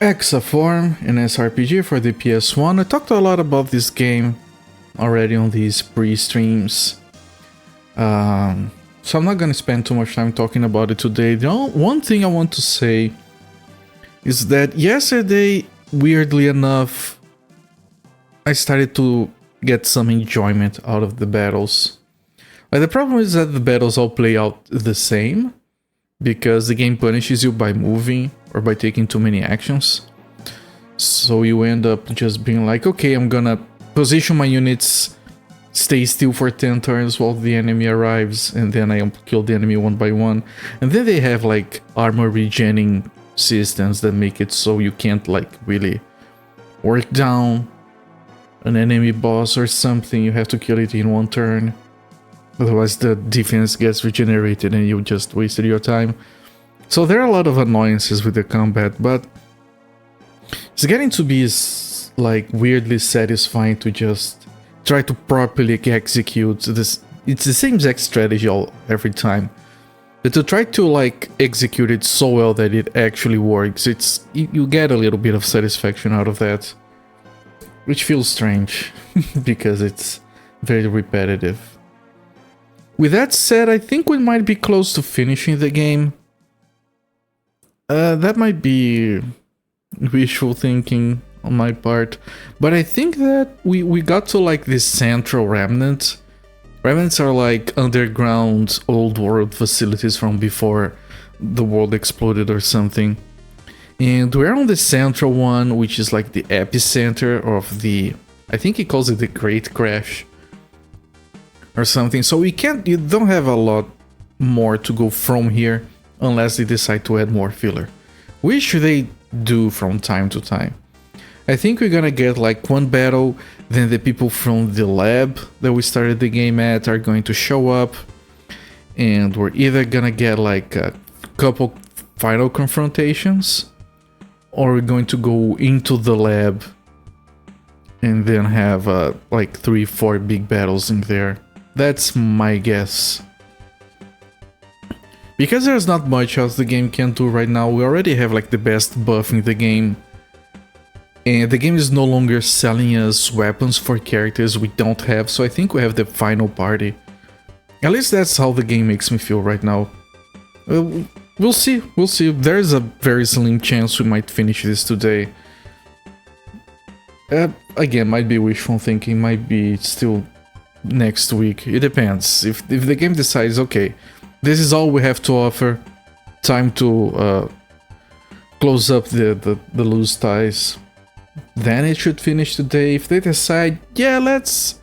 Ecsaform, an SRPG for the PS1. I talked a lot about this game already on these pre-streams, so I'm not gonna spend too much time talking about it today. One thing I want to say is that yesterday, weirdly enough, I started to get some enjoyment out of the battles. The problem is that the battles all play out the same, because the game punishes you by moving or by taking too many actions. So you end up just being like, okay, I'm gonna position my units, stay still for 10 turns while the enemy arrives, and then I kill the enemy one by one. And then they have like armor regening systems that make it so you can't like really work down an enemy boss or something. You have to kill it in one turn. Otherwise the defense gets regenerated and you just wasted your time. So there are a lot of annoyances with the combat, but it's getting to be like weirdly satisfying to just try to properly execute this. It's the same exact strategy every time, but to try to like execute it so well that it actually works, you get a little bit of satisfaction out of that, which feels strange because it's very repetitive. With that said, I think we might be close to finishing the game. That might be wishful thinking on my part, but I think that we got to like this central remnant. Remnants are like underground old world facilities from before the world exploded or something. And we're on the central one, which is like the epicenter of the, I think he calls it the Great Crash or something. So you don't have a lot more to go from here unless they decide to add more filler, which they do from time to time. I think we're gonna get like one battle, then the people from the lab that we started the game at are going to show up, and we're either gonna get like a couple final confrontations, or we're going to go into the lab and then have like 3-4 big battles in there. That's my guess. Because there's not much else the game can do right now, we already have like the best buff in the game. And the game is no longer selling us weapons for characters we don't have, so I think we have the final party. At least that's how the game makes me feel right now. We'll see. There's a very slim chance we might finish this today. Again, might be wishful thinking, might be still next week. It depends. If the game decides, okay, this is all we have to offer, time to close up the loose ties, then it should finish today. If they decide, yeah, let's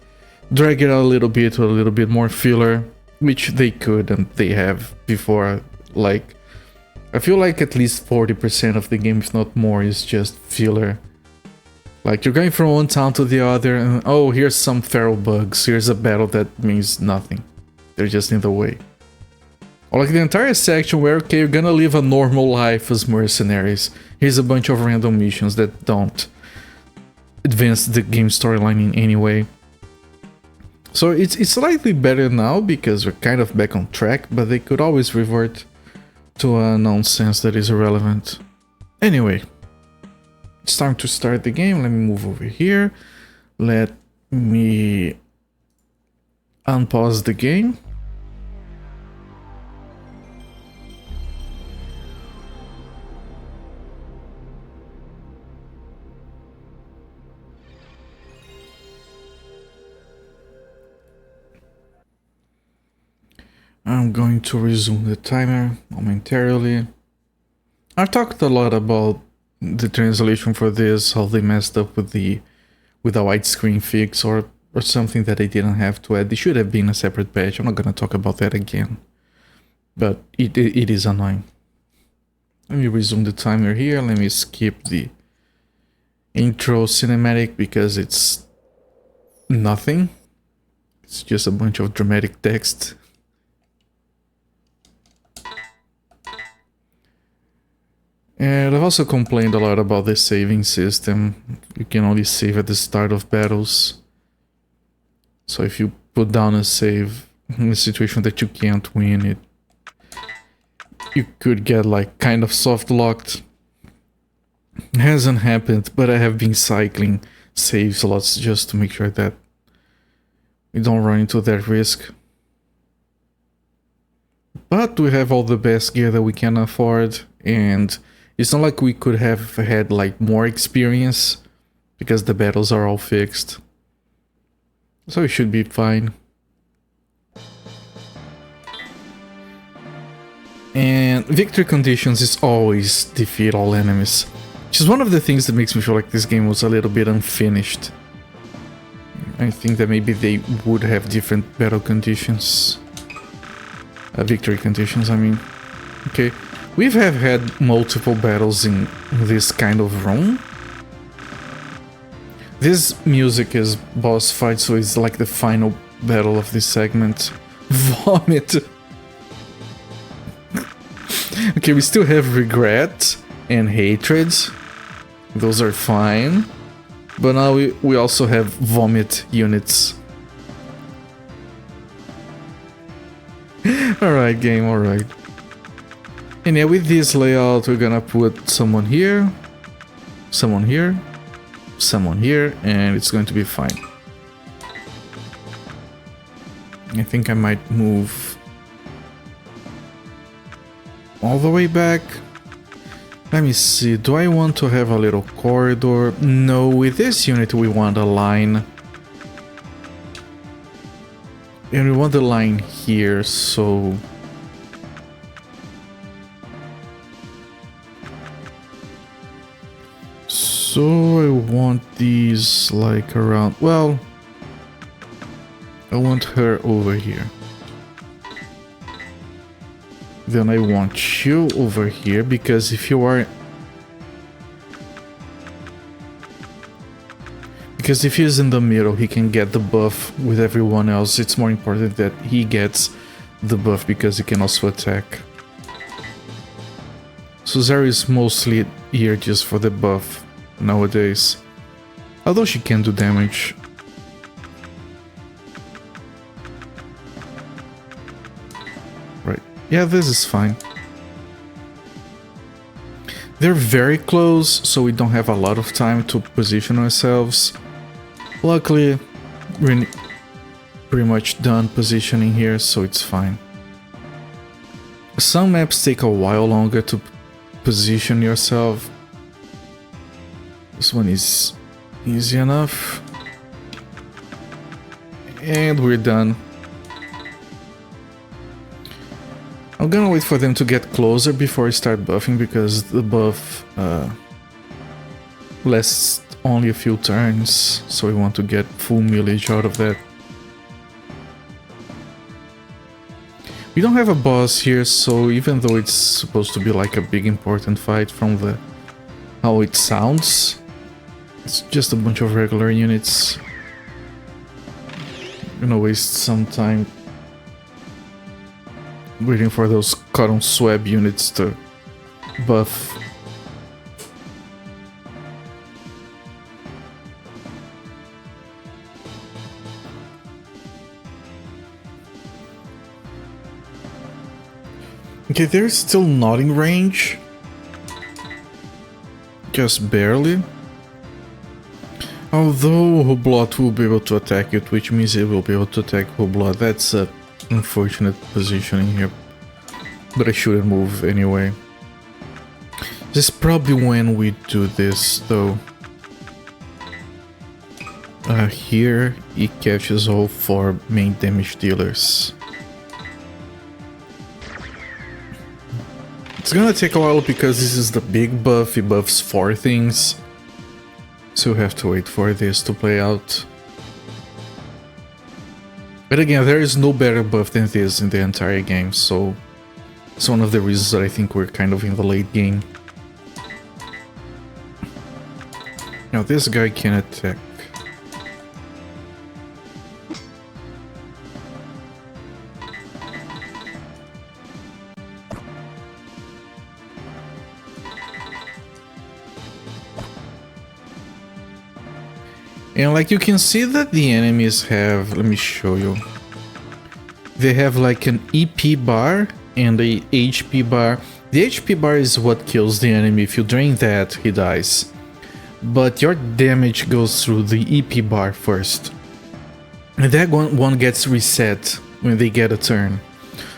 drag it out a little bit with a little bit more filler, which they could and they have before, like, I feel like at least 40% of the game, if not more, is just filler. Like, you're going from one town to the other, and oh, here's some feral bugs, here's a battle that means nothing. They're just in the way. Or like the entire section where, okay, you're gonna live a normal life as mercenaries. Here's a bunch of random missions that don't advance the game storyline in any way. So it's slightly better now because we're kind of back on track, but they could always revert to a nonsense that is irrelevant. Anyway, it's time to start the game. Let me move over here. Let me unpause the game. I'm going to resume the timer momentarily. I talked a lot about the translation for this, how they messed up with a widescreen fix or something that they didn't have to add. It should have been a separate patch. I'm not gonna talk about that again, but it is annoying. Let me resume the timer here. Let me skip the intro cinematic because it's nothing. It's just a bunch of dramatic text. And I've also complained a lot about the saving system. You can only save at the start of battles. So if you put down a save in a situation that you can't win, you could get like kind of soft locked. Hasn't happened, but I have been cycling save slots just to make sure that we don't run into that risk. But we have all the best gear that we can afford, and it's not like we could have had like more experience because the battles are all fixed. So it should be fine. And victory conditions is always defeat all enemies, which is one of the things that makes me feel like this game was a little bit unfinished. I think that maybe they would have different battle conditions. Victory conditions, I mean. Okay, we have had multiple battles in this kind of room. This music is boss fight, so it's like the final battle of this segment. Vomit! Okay, we still have regret and hatred. Those are fine. But now we also have vomit units. Alright, game, alright. And yeah, with this layout, we're gonna put someone here, someone here, someone here, and it's going to be fine. I think I might move all the way back. Let me see, do I want to have a little corridor? No, with this unit we want a line. And we want the line here, so... So I want these like around... Well... I want her over here. Then I want you over here, because if you are... Because if he's in the middle, he can get the buff with everyone else. It's more important that he gets the buff because he can also attack. So Zara is mostly here just for the buff nowadays. Although she can do damage. Right. Yeah, this is fine. They're very close, so we don't have a lot of time to position ourselves. Luckily, we're pretty much done positioning here, so it's fine. Some maps take a while longer to position yourself. This one is easy enough. And we're done. I'm gonna wait for them to get closer before I start buffing, because the buff lasts only a few turns, so we want to get full millage out of that. We don't have a boss here, so even though it's supposed to be like a big important fight from the how it sounds, it's just a bunch of regular units. I'm gonna waste some time waiting for those cotton swab units to buff. Okay, they're still not in range. Just barely. Although Hublot will be able to attack it, which means it will be able to attack Hublot. That's a unfortunate positioning here. But I shouldn't move anyway. This is probably when we do this, though. Here, it catches all 4 main damage dealers. It's gonna take a while because this is the big buff, it buffs 4 things. So we have to wait for this to play out. But again, there is no better buff than this in the entire game, so it's one of the reasons that I think we're kind of in the late game. Now this guy can attack. And like you can see that the enemies have, let me show you. They have like an EP bar and a HP bar, The HP bar is what kills the enemy. If you drain that, he dies. But your damage goes through the EP bar first. And that one gets reset when they get a turn.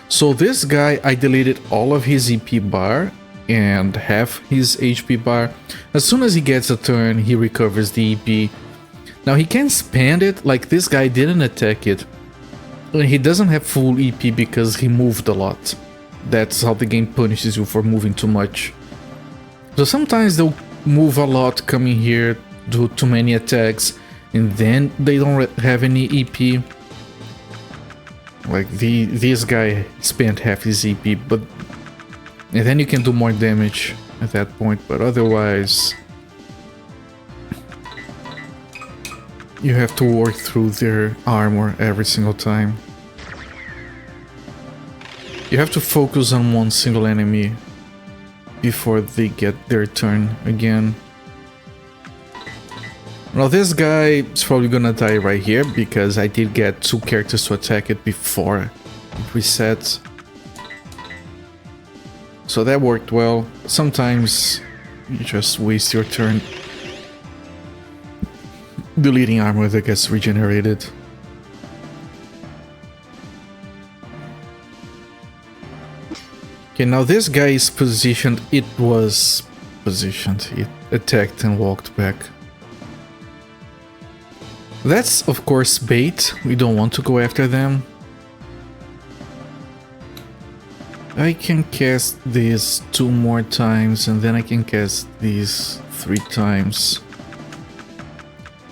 So this guy, I deleted all of his EP bar and half his HP bar. As soon as he gets a turn, he recovers the EP. Now he can spend it, like this guy didn't attack it. And he doesn't have full EP because he moved a lot. That's how the game punishes you for moving too much. So sometimes they'll move a lot coming here, do too many attacks, and then they don't have any EP. Like this guy spent half his EP, but and then you can do more damage at that point, but otherwise you have to work through their armor every single time. You have to focus on one single enemy before they get their turn again. Now this guy is probably gonna die right here because I did get 2 characters to attack it before it resets. So that worked well. Sometimes you just waste your turn deleting armor that gets regenerated. Okay, now this guy is positioned. It was positioned. It attacked and walked back. That's of course bait. We don't want to go after them. I can cast this 2 more times and then I can cast these 3 times.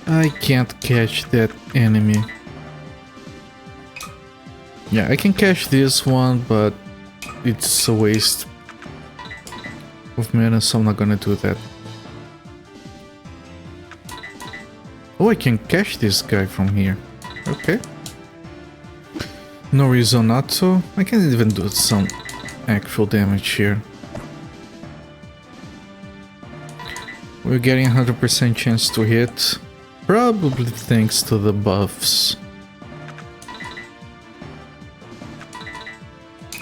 I can't catch that enemy. Yeah, I can catch this one, but it's a waste of mana, so I'm not gonna do that. Oh, I can catch this guy from here. Okay. No reason not to. I can even do some actual damage here. We're getting 100% chance to hit. Probably thanks to the buffs.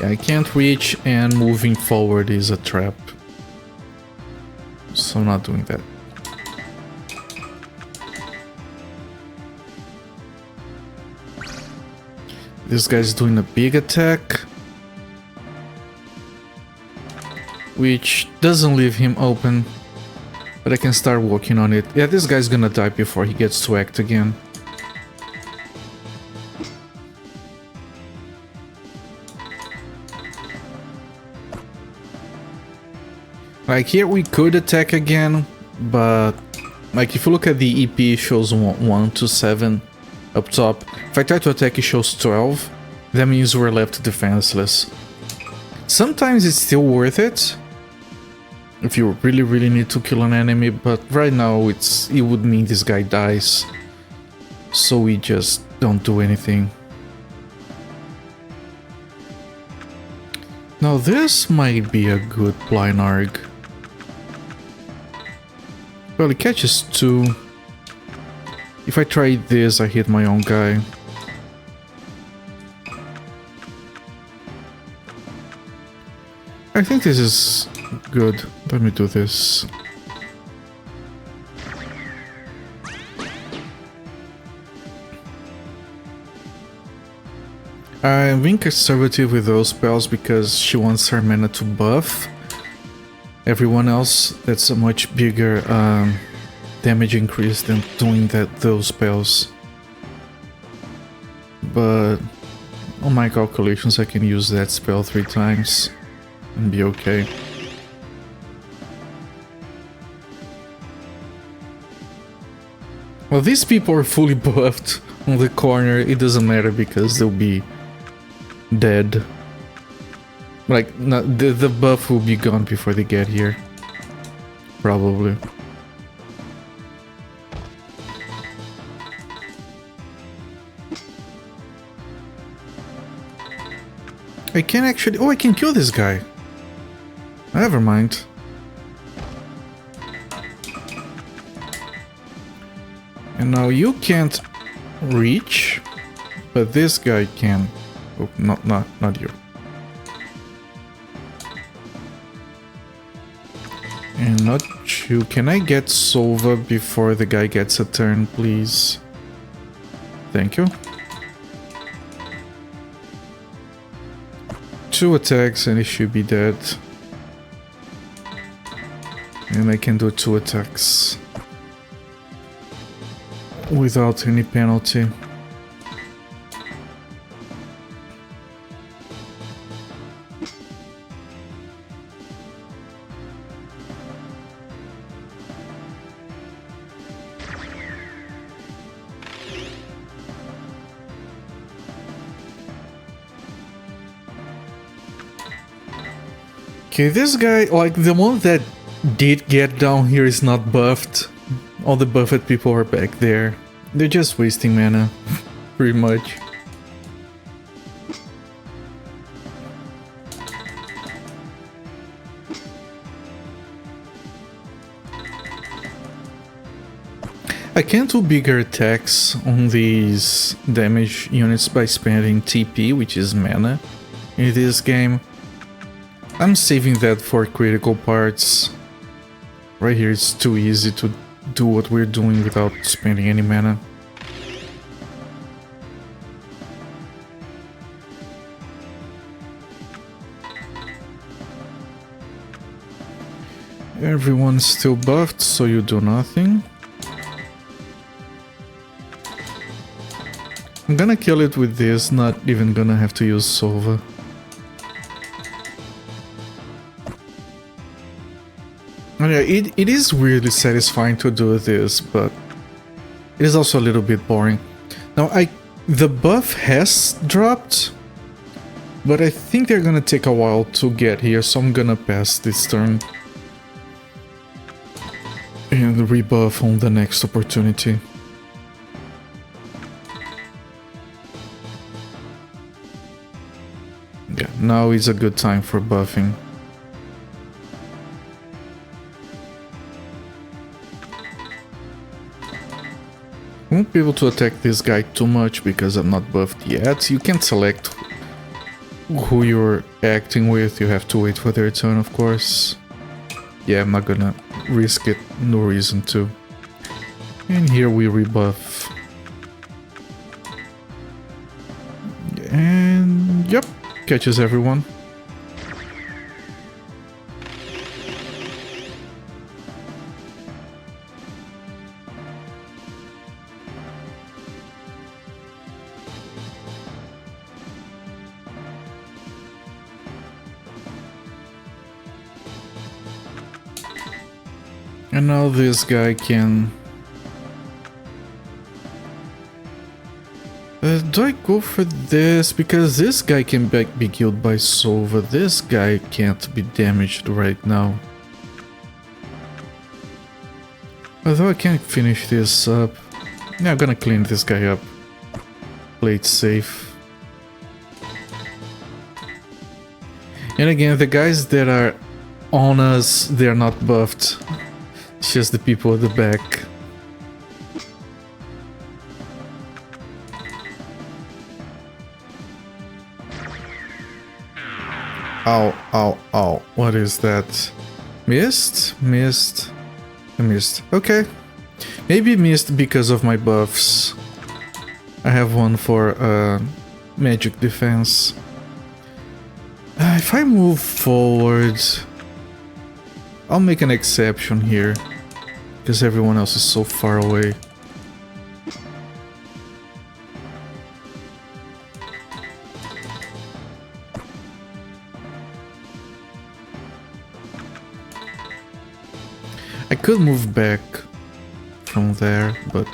I can't reach, and moving forward is a trap. So I'm not doing that. This guy's doing a big attack, which doesn't leave him open, but I can start working on it. Yeah, this guy's gonna die before he gets to act again. Like here we could attack again, but like if you look at the EP, it shows 1 to 7 up top. If I try to attack, it shows 12. That means we're left defenseless. Sometimes it's still worth it if you really need to kill an enemy, but right now it would mean this guy dies, so we just don't do anything. Now this might be a good blind arc. Well, it catches 2. If I try this, I hit my own guy. I think this is good. Let me do this. I'm being conservative with those spells because she wants her mana to buff everyone else. That's a much bigger damage increase than doing those spells. But on my calculations, I can use that spell 3 times and be okay. Well, these people are fully buffed on the corner. It doesn't matter because they'll be dead. Like, the buff will be gone before they get here. Probably. I can actually... Oh, I can kill this guy. Never mind. And now you can't reach, but this guy can. Oh, not you. And not you. Can I get Sova before the guy gets a turn, please? Thank you. 2 attacks and he should be dead. And I can do 2 attacks without any penalty. Okay, this guy, like the one that did get down here is not buffed. All the buffed people are back there. They're just wasting mana, pretty much. I can do bigger attacks on these damage units by spending TP, which is mana, in this game. I'm saving that for critical parts. Right here it's too easy to do what we're doing without spending any mana. Everyone's still buffed, so you do nothing. I'm gonna kill it with this, not even gonna have to use Sova. Yeah, it is really satisfying to do this, but it is also a little bit boring. Now, the buff has dropped, but I think they're gonna take a while to get here, so I'm gonna pass this turn and rebuff on the next opportunity. Yeah, now is a good time for buffing. I won't be able to attack this guy too much because I'm not buffed yet. You can't select who you're acting with, you have to wait for their turn, of course. Yeah, I'm not gonna risk it, no reason to. And here we rebuff. And yep, catches everyone. And now this guy can... do I go for this? Because this guy can be killed by Sova. This guy can't be damaged right now. Although I can't finish this up. Yeah, I'm gonna clean this guy up. Play it safe. And again, the guys that are on us, they're not buffed. It's just the people at the back. Ow, ow, ow. What is that? Missed? Missed. I missed. Okay. Maybe missed because of my buffs. I have one for magic defense. If I move forward, I'll make an exception here. Because everyone else is so far away. I could move back from there, but...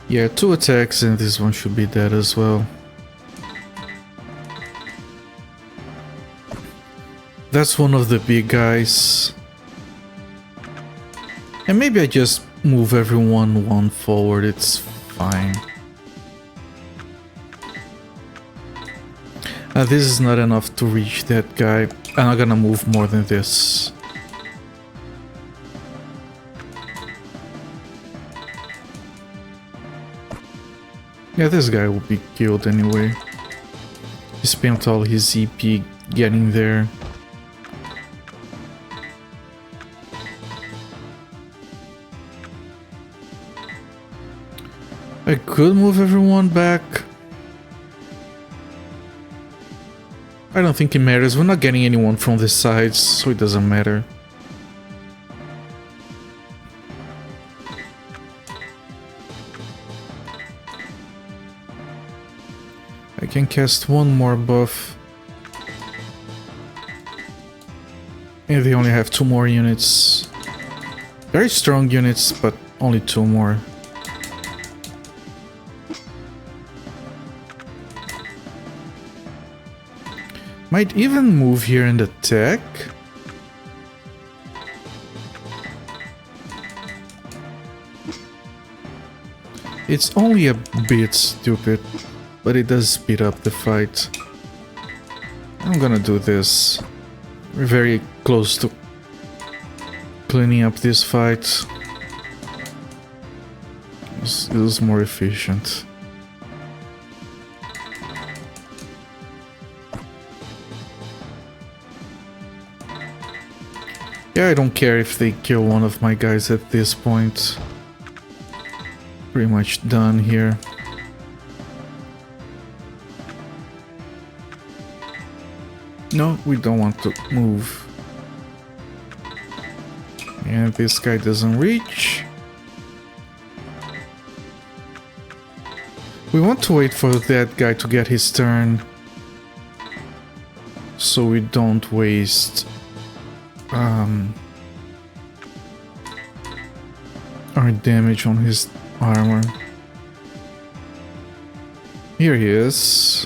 yeah, 2 attacks and this one should be dead as well. That's one of the big guys. And maybe I just move everyone one forward, it's fine. This is not enough to reach that guy. I'm not gonna move more than this. Yeah, this guy will be killed anyway. He spent all his EP getting there. I could move everyone back. I don't think it matters. We're not getting anyone from this side, so it doesn't matter. I can cast one more buff. And they only have 2 more units. Very strong units, but only 2 more. Might even move here and attack. It's only a bit stupid, but it does speed up the fight. I'm gonna do this. We're very close to cleaning up this fight. It was more efficient. Yeah, I don't care if they kill one of my guys at this point. Pretty much done here. No, we don't want to move. And this guy doesn't reach. We want to wait for that guy to get his turn, so we don't waste our damage on his armor. Here he is.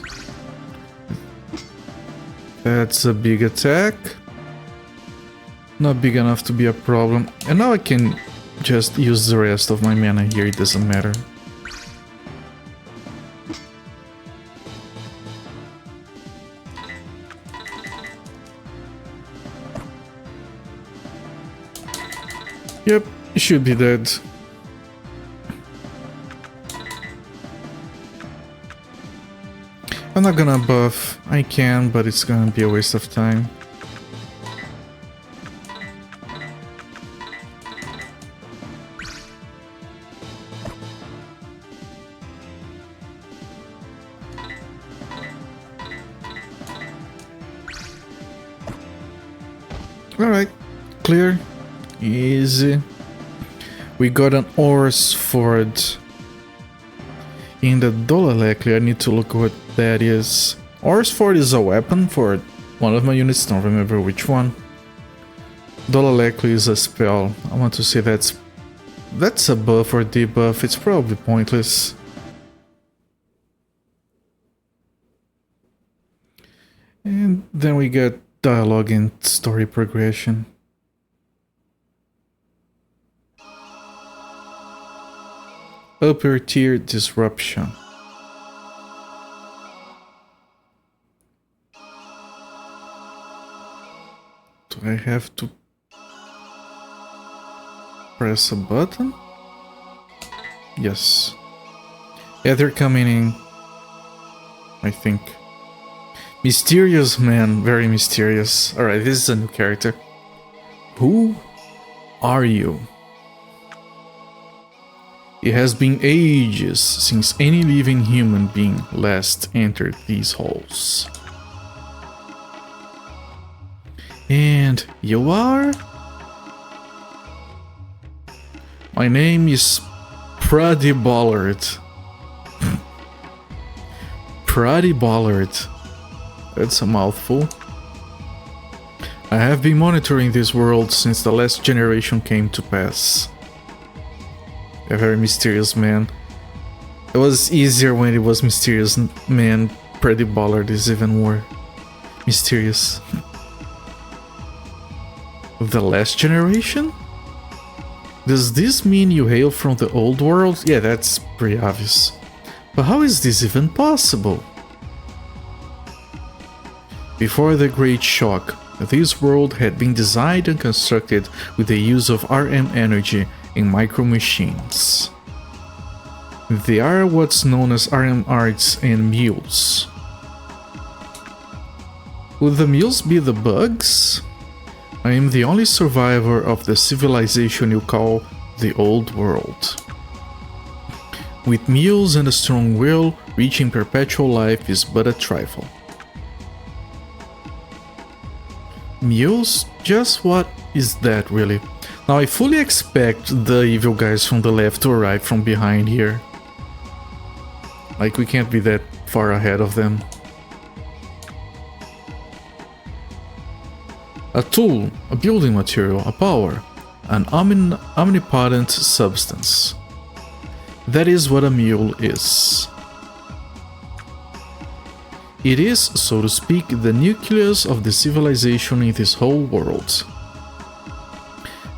That's a big attack. Not big enough to be a problem. And now I can just use the rest of my mana here, it doesn't matter. Yep, he should be dead. I'm not gonna buff. I can, but it's gonna be a waste of time. Alright, clear. Easy. We got an Orsford. In the Dolalekli, I need to look what that is. Orsford is a weapon for one of my units, don't remember which one. Dolalekli is a spell. I want to say that's a buff or debuff, it's probably pointless. And then we get dialogue and story progression. Upper tier disruption. Do I have to press a button? Yes. Yeah, they're coming in, I think. Mysterious man, very mysterious. Alright, this is a new character. Who are you? It has been ages since any living human being last entered these halls. And you are? My name is Prady Bollard. Prady Bollard. That's a mouthful. I have been monitoring this world since the last generation came to pass. A very mysterious man. It was easier when it was mysterious man. Prady Bollard is even more mysterious. The last generation? Does this mean you hail from the old world? Yeah, that's pretty obvious. But how is this even possible? Before the Great Shock, this world had been designed and constructed with the use of RM energy in micro machines. They are what's known as RM arts and mules. Would the mules be the bugs? I am the only survivor of the civilization you call the old world. With mules and a strong will, reaching perpetual life is but a trifle. Mules? Just what is that really? Now I fully expect the evil guys from the left to arrive from behind here. Like we can't be that far ahead of them. A tool, a building material, a power, an omnipotent substance. That is what a mule is. It is, so to speak, the nucleus of the civilization in this whole world.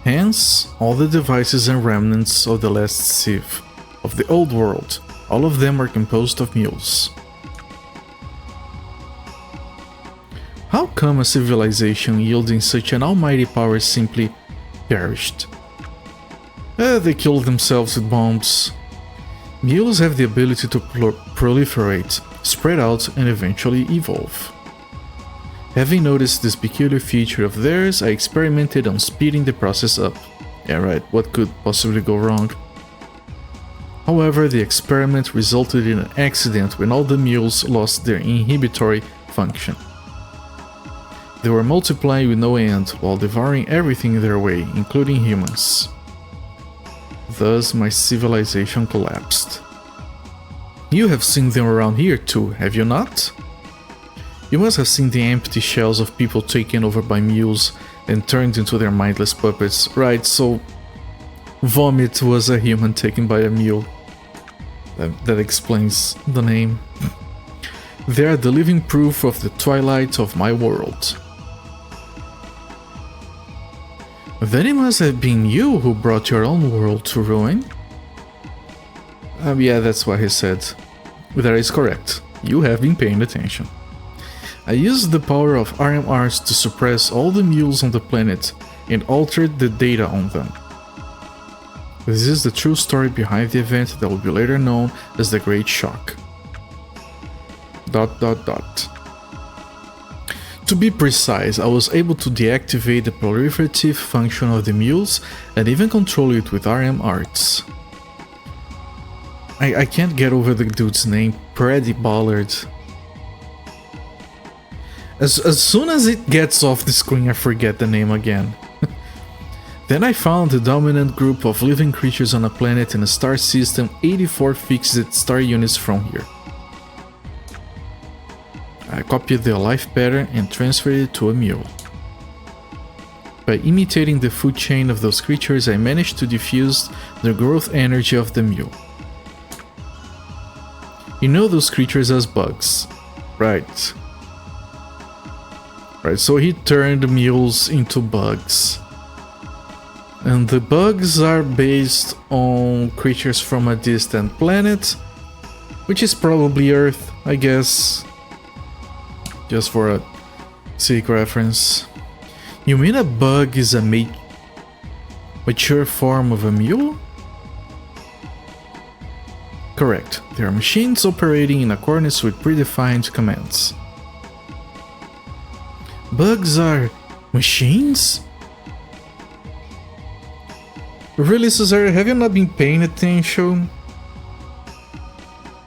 Hence, all the devices and remnants of the last civ, of the old world, all of them are composed of mules. How come a civilization yielding such an almighty power simply perished? They killed themselves with bombs. Mules have the ability to proliferate, spread out, and eventually evolve. Having noticed this peculiar feature of theirs, I experimented on speeding the process up. Yeah right, what could possibly go wrong? However, the experiment resulted in an accident when all the mules lost their inhibitory function. They were multiplying with no end, while devouring everything in their way, including humans. Thus, my civilization collapsed. You have seen them around here too, have you not? You must have seen the empty shells of people taken over by mules and turned into their mindless puppets, right? So, Vomit was a human taken by a mule. That explains the name. They are the living proof of the twilight of my world. Then it must have been you who brought your own world to ruin? Yeah, that's what he said. That is correct. You have been paying attention. I used the power of RMRs to suppress all the mules on the planet and altered the data on them. This is the true story behind the event that will be later known as the Great Shock. ... To be precise, I was able to deactivate the proliferative function of the mules and even control it with RM arts. I can't get over the dude's name, Preddy Ballard. As soon as it gets off the screen I forget the name again. Then I found the dominant group of living creatures on a planet in a star system 84 fixed star units from here. I copied their life pattern and transferred it to a mule. By imitating the food chain of those creatures, I managed to diffuse the growth energy of the mule. You know those creatures as bugs, right? Right, so he turned mules into bugs. And the bugs are based on creatures from a distant planet, which is probably Earth, I guess. Just for a sake reference. You mean a bug is a mature form of a mule? Correct. They are machines operating in accordance with predefined commands. Bugs are machines? Really, Cesar, have you not been paying attention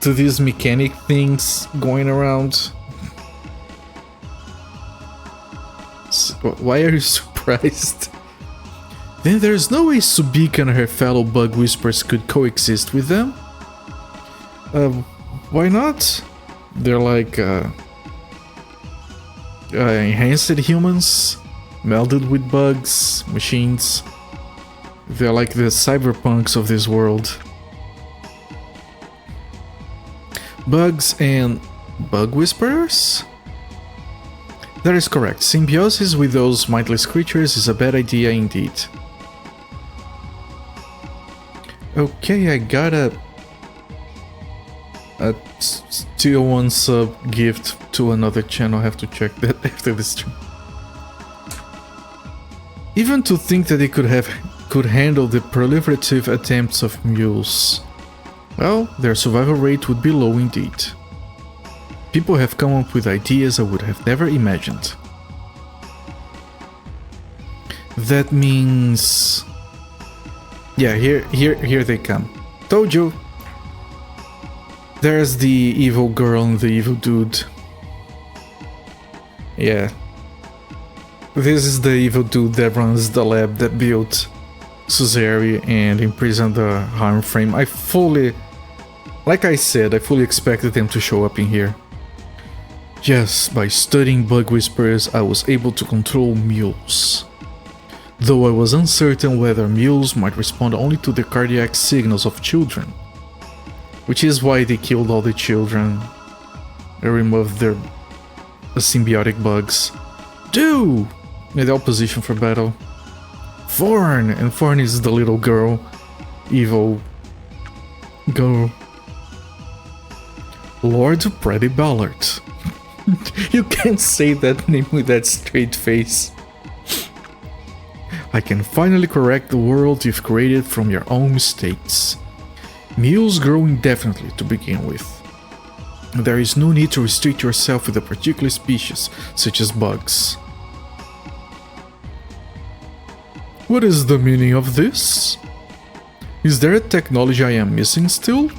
to these mechanic things going around? Why are you surprised? Then there's no way Subika and her fellow bug whispers could coexist with them? Why not? They're like enhanced humans, melded with bugs, machines. They're like the cyberpunks of this world. Bugs and bug whisperers? That is correct. Symbiosis with those mindless creatures is a bad idea indeed. Okay, I got a tier 1 sub gift to another channel. I have to check that after this stream. Even to think that they could handle the proliferative attempts of mules. Well, their survival rate would be low indeed. People have come up with ideas I would have never imagined. That means... yeah, here they come. Told you! There's the evil girl and the evil dude. Yeah. This is the evil dude that runs the lab that built Suzeri and imprisoned the harm frame. Like I said, I fully expected them to show up in here. Yes, by studying bug whispers, I was able to control mules. Though I was uncertain whether mules might respond only to the cardiac signals of children. Which is why they killed all the children and removed their symbiotic bugs. Do! Ideal position for battle. Thorn! And Thorn is the little girl. Evil girl. Lord Pretty Ballard. You can't say that name with that straight face. I can finally correct the world you've created from your own mistakes. Mules grow indefinitely to begin with. There is no need to restrict yourself with a particular species, such as bugs. What is the meaning of this? Is there a technology I am missing still?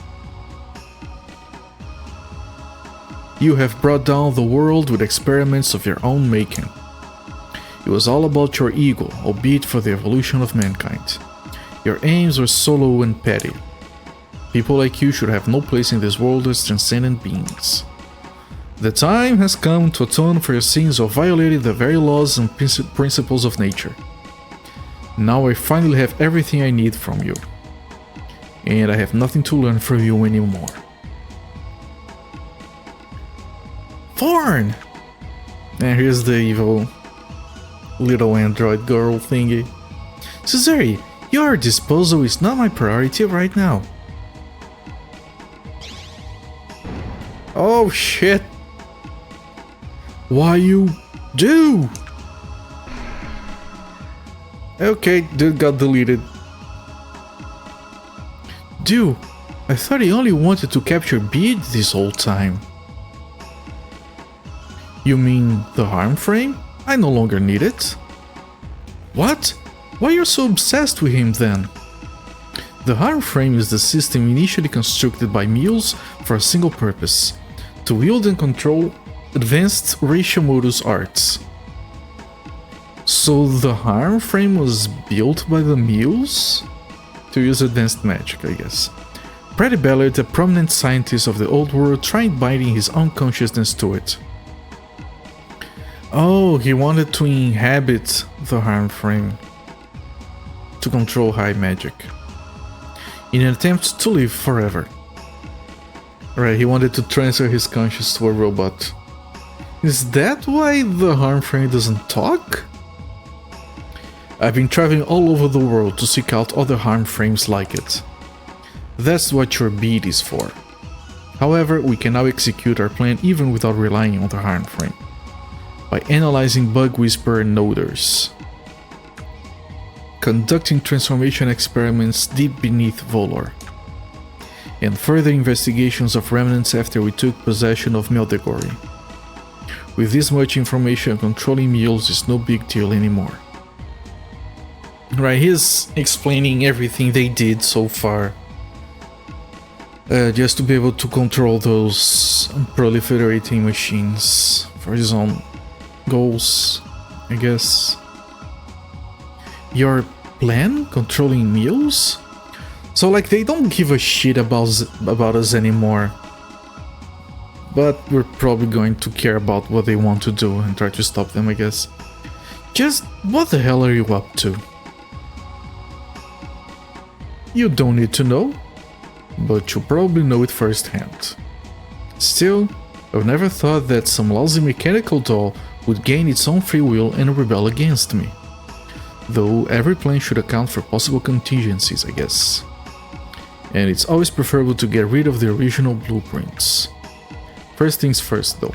You have brought down the world with experiments of your own making. It was all about your ego, albeit for the evolution of mankind. Your aims were solo and petty. People like you should have no place in this world as transcendent beings. The time has come to atone for your sins of violating the very laws and principles of nature. Now I finally have everything I need from you. And I have nothing to learn from you anymore. Thorn! And here's the evil little android girl thingy. Suzeri, your disposal is not my priority right now. Oh shit! Why you do? Okay, dude got deleted. Dude, I thought he only wanted to capture beads this whole time. You mean the harm frame? I no longer need it. What? Why are you so obsessed with him then? The harm frame is the system initially constructed by mules for a single purpose: to wield and control advanced racial modus arts. So the harm frame was built by the mules? To use advanced magic, I guess. Pretty Ballard, a prominent scientist of the old world, tried binding his own consciousness to it. Oh, he wanted to inhabit the harm frame to control high magic in an attempt to live forever. Right, he wanted to transfer his conscience to a robot. Is that why the harm frame doesn't talk? I've been traveling all over the world to seek out other harm frames like it. That's what your bead is for. However, we can now execute our plan even without relying on the harm frame, by analyzing bug whisper noders, conducting transformation experiments deep beneath Volor, and further investigations of remnants after we took possession of Meldegori. With this much information, controlling mules is no big deal anymore. Right, he's explaining everything they did so far, just to be able to control those proliferating machines for his own goals, I guess. Your plan? Controlling mules? So like they don't give a shit about us anymore. But we're probably going to care about what they want to do and try to stop them, I guess. Just what the hell are you up to? You don't need to know, but you'll probably know it firsthand. Still, I've never thought that some lousy mechanical doll would gain its own free will and rebel against me. Though every plan should account for possible contingencies, I guess. And it's always preferable to get rid of the original blueprints. First things first though.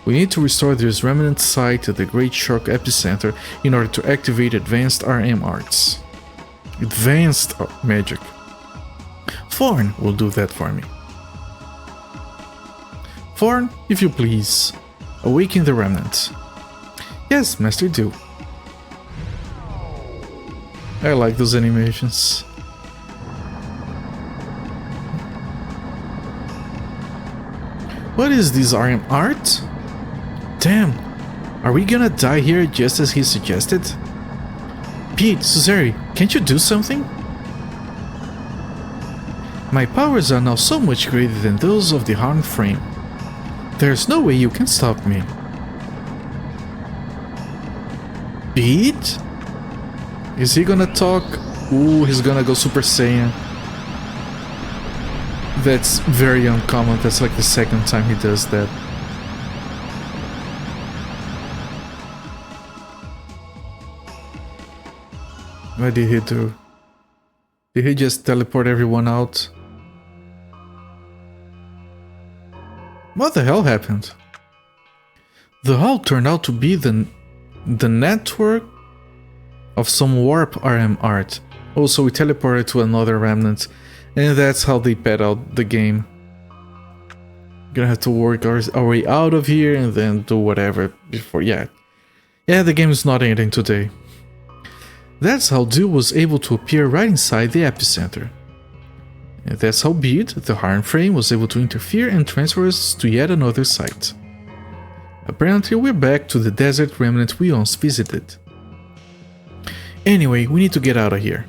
We need to restore this remnant site at the Great Shark Epicenter in order to activate advanced RM arts. Advanced magic. Thorn will do that for me. Form, if you please. Awaken the remnant. Yes, Master Do. I like those animations. What is this RM art? Damn, are we gonna die here just as he suggested? Pete, Suzeri, can't you do something? My powers are now so much greater than those of the Harm Frame. There's no way you can stop me. Pete? Is he gonna talk? Ooh, he's gonna go Super Saiyan. That's very uncommon. That's like the second time he does that. What did he do? Did he just teleport everyone out? What the hell happened? The hull turned out to be the network of some warp RM art. Also, we teleported to another remnant, and that's how they pad out the game. Gonna have to work our way out of here and then do whatever before. Yeah, the game is not ending today. That's how Dew was able to appear right inside the epicenter. And that's how Bede, the Harm Frame, was able to interfere and transfer us to yet another site. Apparently we're back to the desert remnant we once visited. Anyway, we need to get out of here.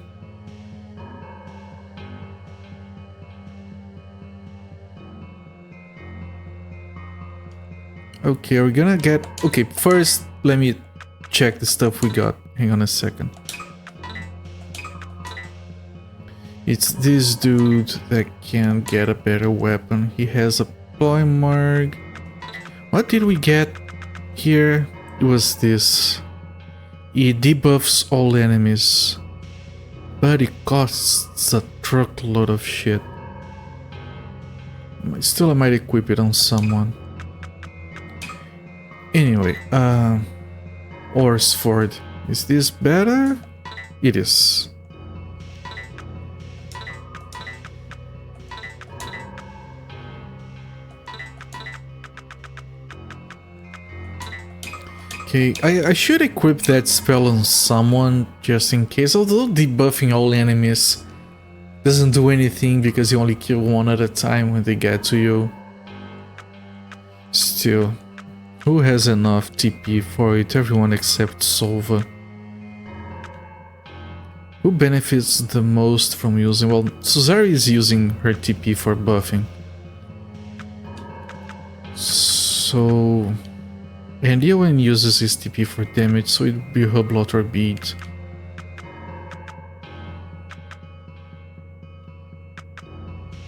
Okay, we're gonna get... Okay, first let me check the stuff we got. Hang on a second. It's this dude that can get a better weapon. He has a Ploymarg. What did we get here? It was this. It debuffs all enemies, but it costs a truckload of shit. Still, I might equip it on someone. Anyway, Orsford. Is this better? It is. Okay, I should equip that spell on someone just in case, although debuffing all enemies doesn't do anything because you only kill one at a time when they get to you. Still, who has enough TP for it? Everyone except Solva. Who benefits the most from using... Well, Suzari is using her TP for buffing. So... And Ewan uses his TP for damage, so it'd be Hublot or Bede.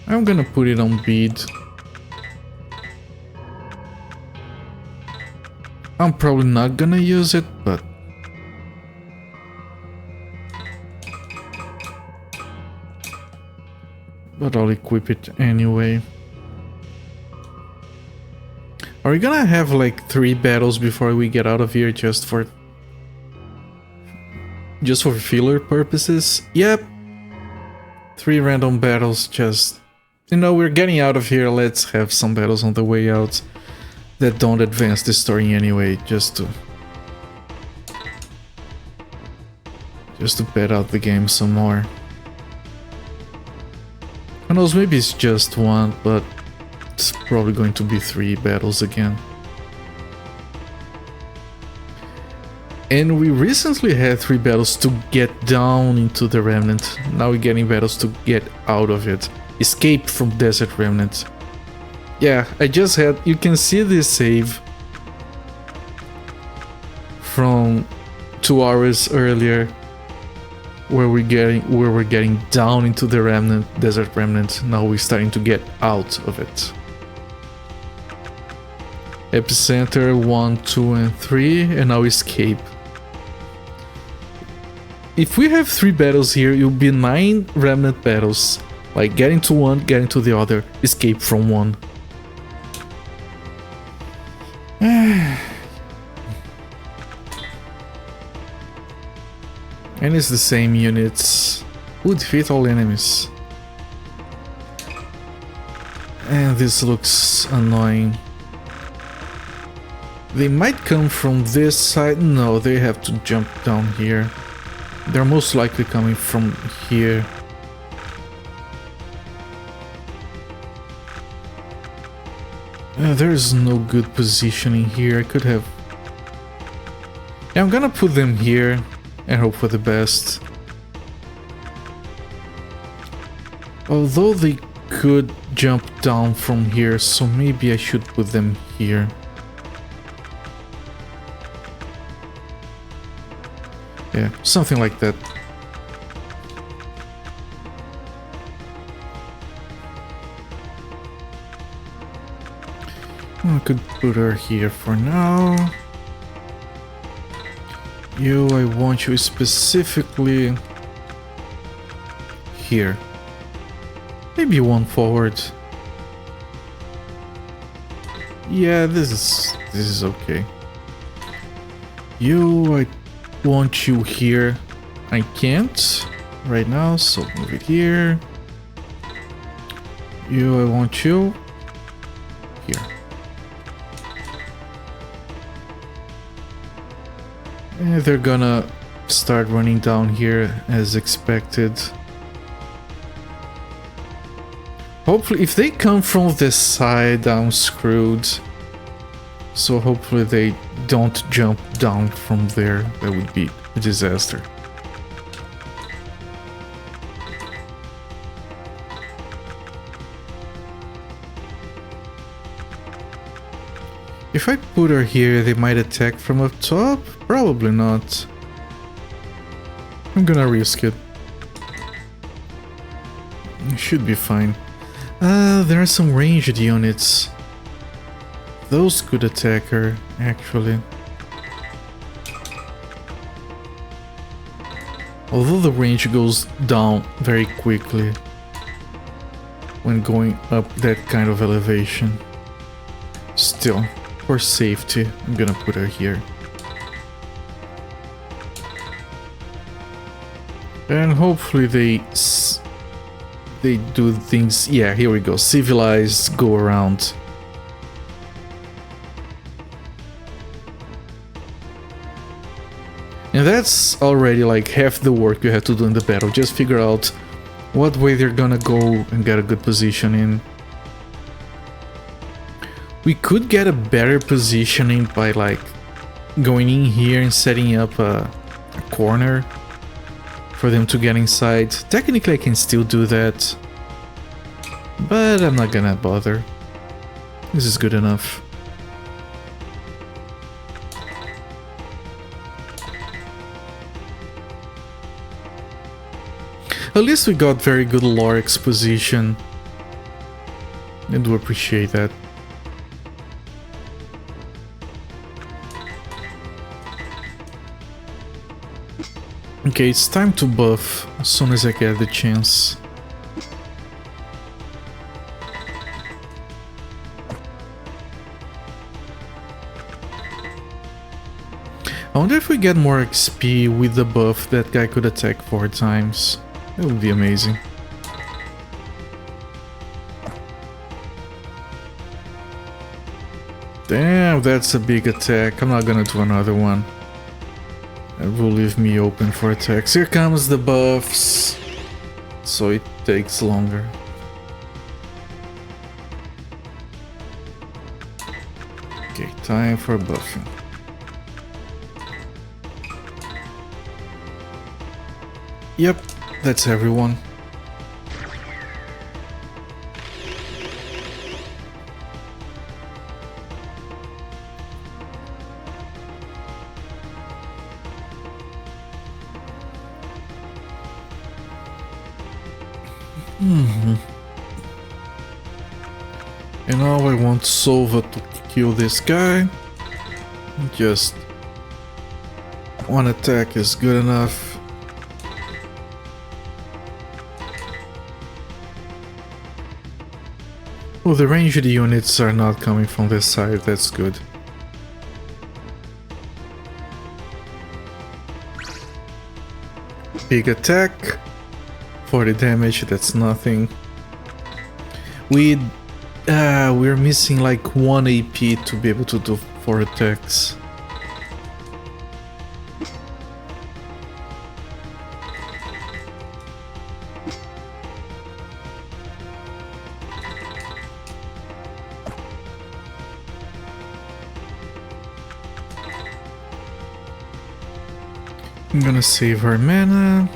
I'm gonna put it on Bede. I'm probably not gonna use it, but... I'll equip it anyway. Are we gonna have like 3 battles before we get out of here just for filler purposes? Yep. 3 random battles, just... You know, we're getting out of here, let's have some battles on the way out that don't advance the story anyway, just to pad out the game some more. Who knows, maybe it's just 1, but it's probably going to be 3 battles again. And we recently had 3 battles to get down into the remnant. Now we're getting battles to get out of it. Escape from Desert Remnant. Yeah, I just had... You can see this save from 2 hours earlier, where we're getting down into the remnant, Desert Remnant. Now we're starting to get out of it. Epicenter 1, 2, and 3, and now escape. If we have 3 battles here, it'll be 9 remnant battles. Like getting to one, getting to the other, escape from one. And it's the same units. Who defeat all enemies. And this looks annoying. They might come from this side. No, they have to jump down here. They're most likely coming from here. There's no good positioning here. I could have... Yeah, I'm gonna put them here and hope for the best. Although they could jump down from here, so maybe I should put them here. Yeah, something like that. I could put her here for now. You, I want you specifically here. Maybe one forward. Yeah, this is okay. You, I want you here. I can't right now, so move it here. You, I want you here. And they're gonna start running down here as expected. Hopefully, if they come from this side, I'm screwed. So hopefully they don't jump down from there. That would be a disaster. If I put her here, they might attack from up top? Probably not. I'm gonna risk it. It should be fine. There are some ranged units. Those could attack her, actually. Although the range goes down very quickly when going up that kind of elevation. Still, for safety, I'm gonna put her here. And hopefully they do things... Yeah, here we go. Civilized, go around. And that's already like half the work you have to do in the battle. Just figure out what way they're gonna go and get a good position in. We could get a better positioning by like going in here and setting up a corner for them to get inside. Technically I can still do that, but I'm not gonna bother. This is good enough. At least we got very good lore exposition. I do appreciate that. Okay, it's time to buff as soon as I get the chance. I wonder if we get more XP with the buff. That guy could attack 4 times. That would be amazing. Damn, that's a big attack. I'm not gonna do another one. It will leave me open for attacks. Here comes the buffs. So it takes longer. Okay, time for buffing. Yep, that's everyone. And now I want Sova to kill this guy. Just one attack is good enough. Well, the ranged units are not coming from this side, that's good. Big attack, 40 damage, that's nothing. We're missing like 1 AP to be able to do 4 attacks. I'm gonna save our mana.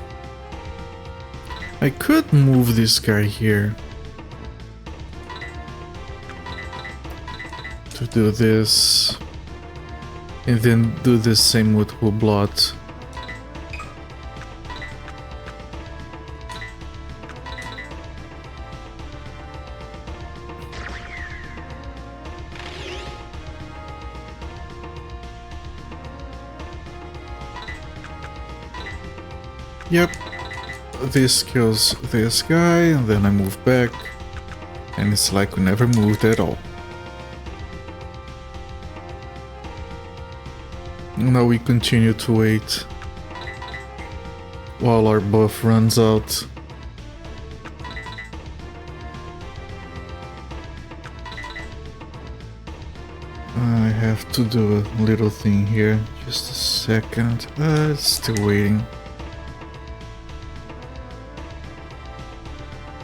I could move this guy here to do this, and then do the same with Hublot. Yep, this kills this guy, and then I move back, and it's like we never moved at all. Now we continue to wait while our buff runs out. I have to do a little thing here, just a second. It's still waiting.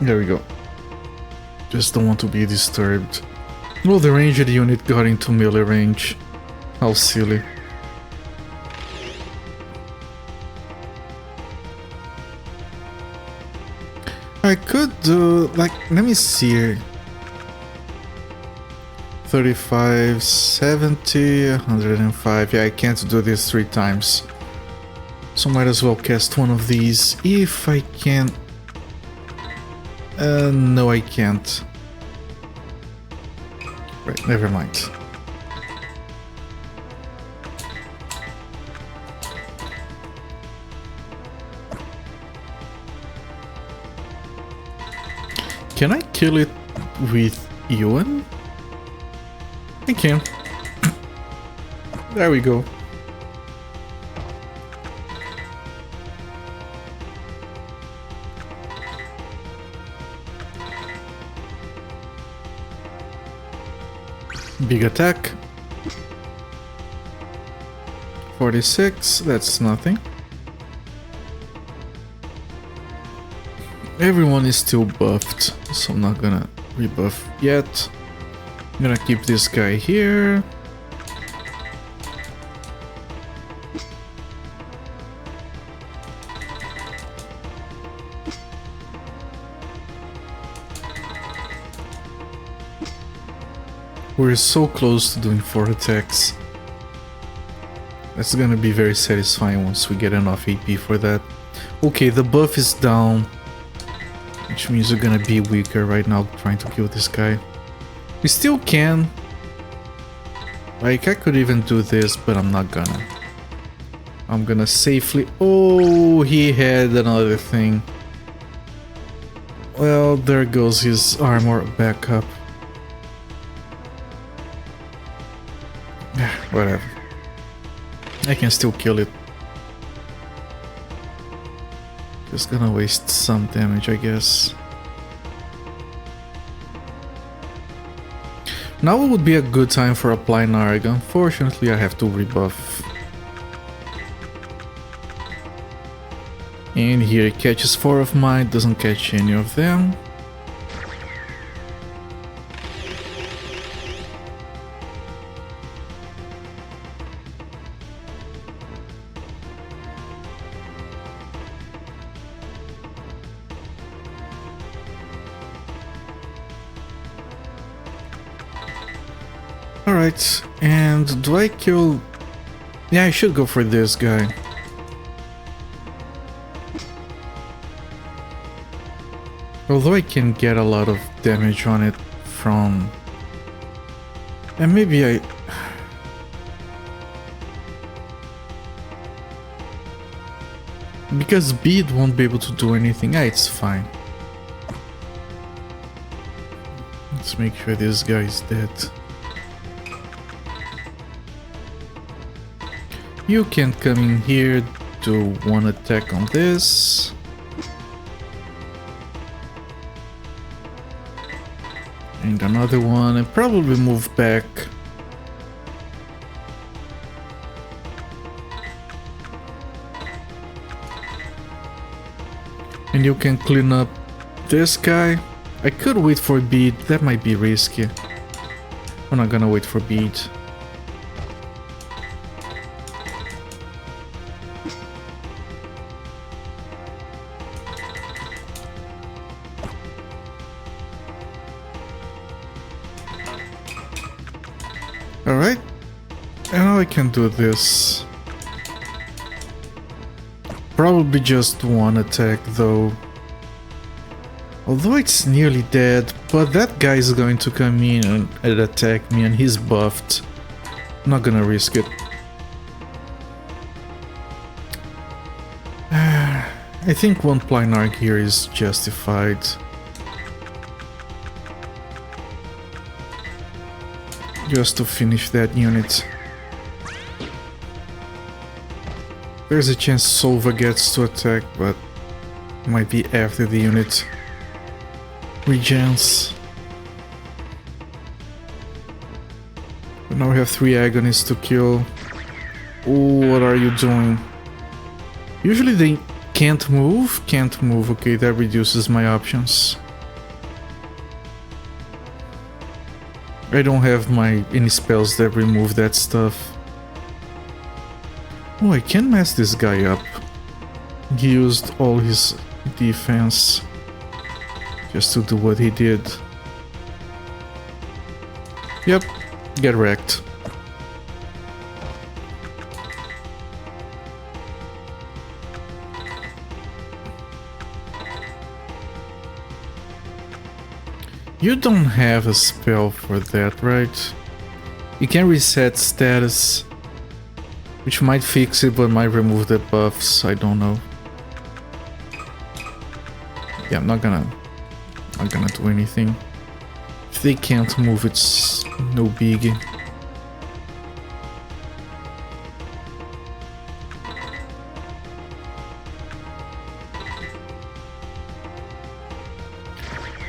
There we go. Just don't want to be disturbed. Well, the ranged unit got into melee range. How silly. I could do, like, let me see here. 35, 70, 105. Yeah, I can't do this 3 times. So might as well cast one of these if I can. No, I can't. Right, never mind. Can I kill it with Ewan? I can. There we go. Big attack. 46, that's nothing. Everyone is still buffed, so I'm not gonna rebuff yet. I'm gonna keep this guy here. We're so close to doing 4 attacks. That's gonna be very satisfying once we get enough AP for that. Okay, the buff is down, which means we're gonna be weaker right now trying to kill this guy. We still can. Like, I could even do this, but I'm not gonna. I'm gonna safely... Oh, he had another thing. Well, there goes his armor backup. Whatever. I can still kill it. Just gonna waste some damage, I guess. Now would be a good time for applying Narg. Unfortunately, I have to rebuff. And here it catches 4 of mine, doesn't catch any of them. Alright, and do I kill... Yeah, I should go for this guy. Although I can get a lot of damage on it from... And maybe I... Because Bead won't be able to do anything. Ah, it's fine. Let's make sure this guy is dead. You can come in here, do 1 attack on this. And another one, and probably move back. And you can clean up this guy. I could wait for bead, that might be risky. I'm not gonna wait for bead. Alright, and now I can do this. Probably just one attack though. Although it's nearly dead, but that guy is going to come in and attack me and he's buffed. I'm not gonna risk it. I think one Plynarch here is justified. Just to finish that unit. There's a chance Sova gets to attack, but might be after the unit regens. But now we have 3 agonists to kill. Oh, what are you doing? Usually they can't move. Okay, that reduces my options. I don't have any spells that remove that stuff. Oh, I can mess this guy up. He used all his defense just to do what he did. Yep, get wrecked. You don't have a spell for that, right? You can reset status, which might fix it but might remove the buffs, I don't know. Yeah, I'm not gonna do anything. If they can't move, it's no biggie.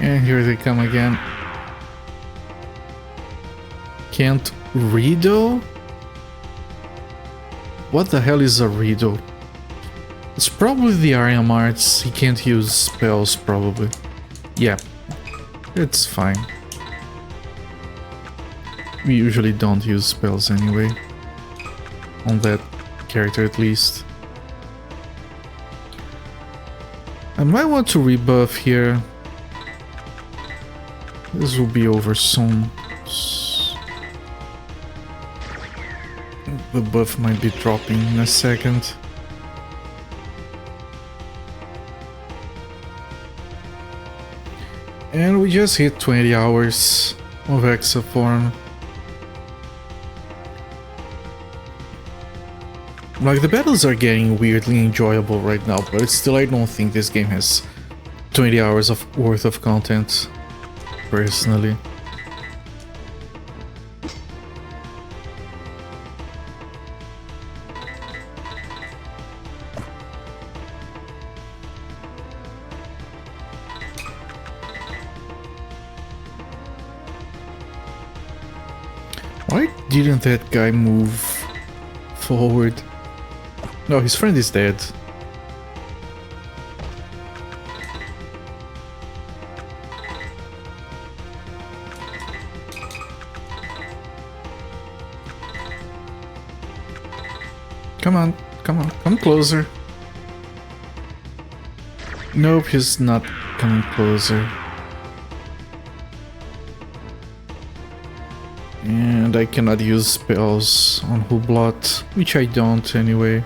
And here they come again. Can't Riddle? What the hell is a Riddle? It's probably the Ariam Arts. He can't use spells, probably. Yeah, it's fine. We usually don't use spells anyway. On that character, at least. I might want to rebuff here. This will be over soon. The buff might be dropping in a second. And we just hit 20 hours of Ecsaform. Like, the battles are getting weirdly enjoyable right now, but still I don't think this game has 20 hours worth of content. Personally. Why didn't that guy move forward? No, his friend is dead. Come on, come closer. Nope, he's not coming closer. And I cannot use spells on Hublot, which I don't anyway.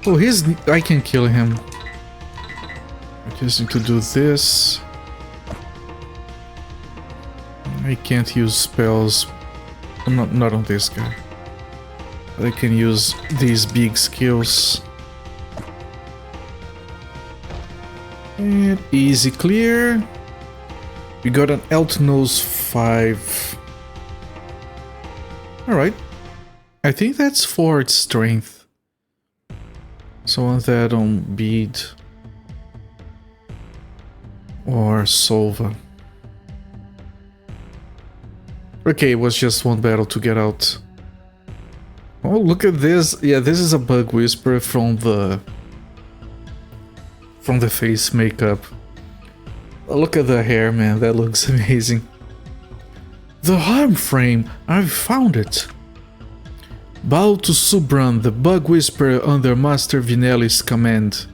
Oh, I can kill him. I just need to do this. I can't use spells. Not on this guy. But I can use these big skills. And easy clear. We got an Eltnose 5. Alright. I think that's for its strength. So on that on Bead. Or Sova. Okay, it was just one battle to get out Oh, look at this. Yeah, this is a bug whisperer from the face makeup. Oh, look at the hair, man. That looks amazing. The harm frame. I've found it. Bow to Subran, the bug whisperer under Master Vinelli's command.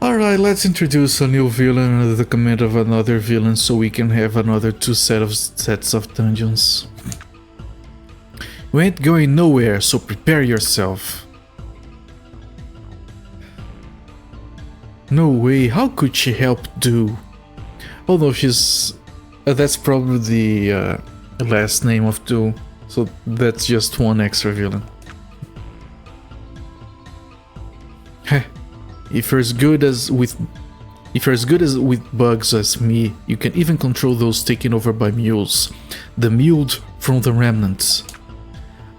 Alright, let's introduce a new villain under the command of another villain so we can have another two sets of dungeons. We ain't going nowhere, so prepare yourself. No way, how could she help do? Oh no, she's... that's probably the last name of Do, so that's just one extra villain. Heh. If you're as good as with bugs as me, you can even control those taken over by mules. The muled from the remnants.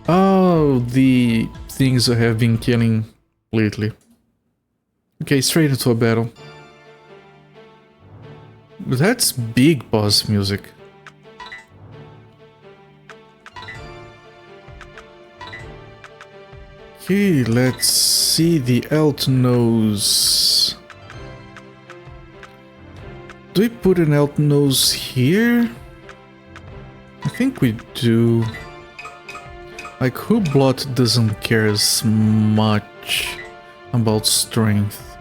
Oh, the things I have been killing lately. Okay, straight into a battle. That's big boss music. Okay, let's see the Elton nose. Do we put an Elton nose here? I think we do. Like, Hublot doesn't care as much about strength.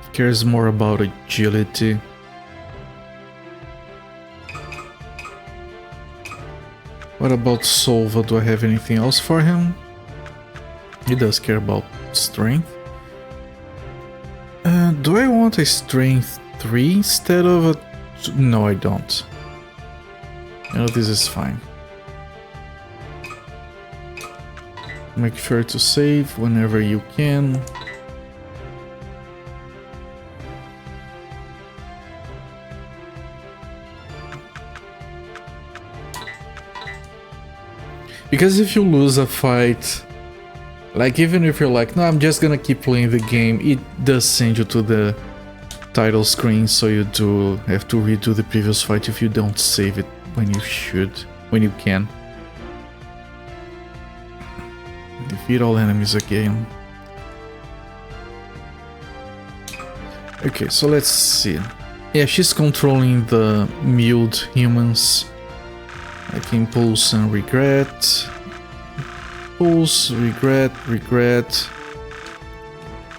He cares more about agility. What about Solva? Do I have anything else for him? He does care about strength. Do I want a strength 3 instead of a... No, I don't. You know, this is fine. Make sure to save whenever you can. Because if you lose a fight, like even if you're like, no, I'm just gonna keep playing the game, it does send you to the title screen, so you do have to redo the previous fight if you don't save it when you should, when you can. Defeat all enemies again. Okay, so let's see. Yeah, she's controlling the muled humans. Like Impulse and Regret. Impulse, Regret, Regret.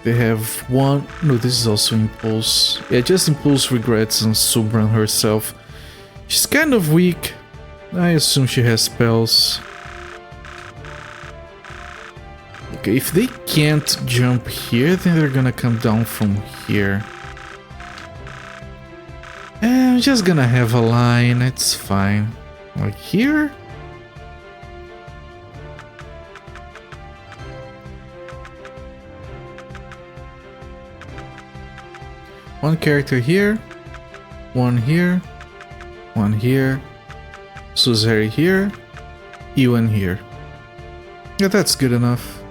They have one... No, this is also Impulse. Yeah, just Impulse, Regrets, and Subran herself. She's kind of weak. I assume she has spells. Okay, if they can't jump here, then they're gonna come down from here. I'm just gonna have a line, it's fine. Like here? One character here, one here, one here, Suzeri here, Ewan here. Yeah, that's good enough.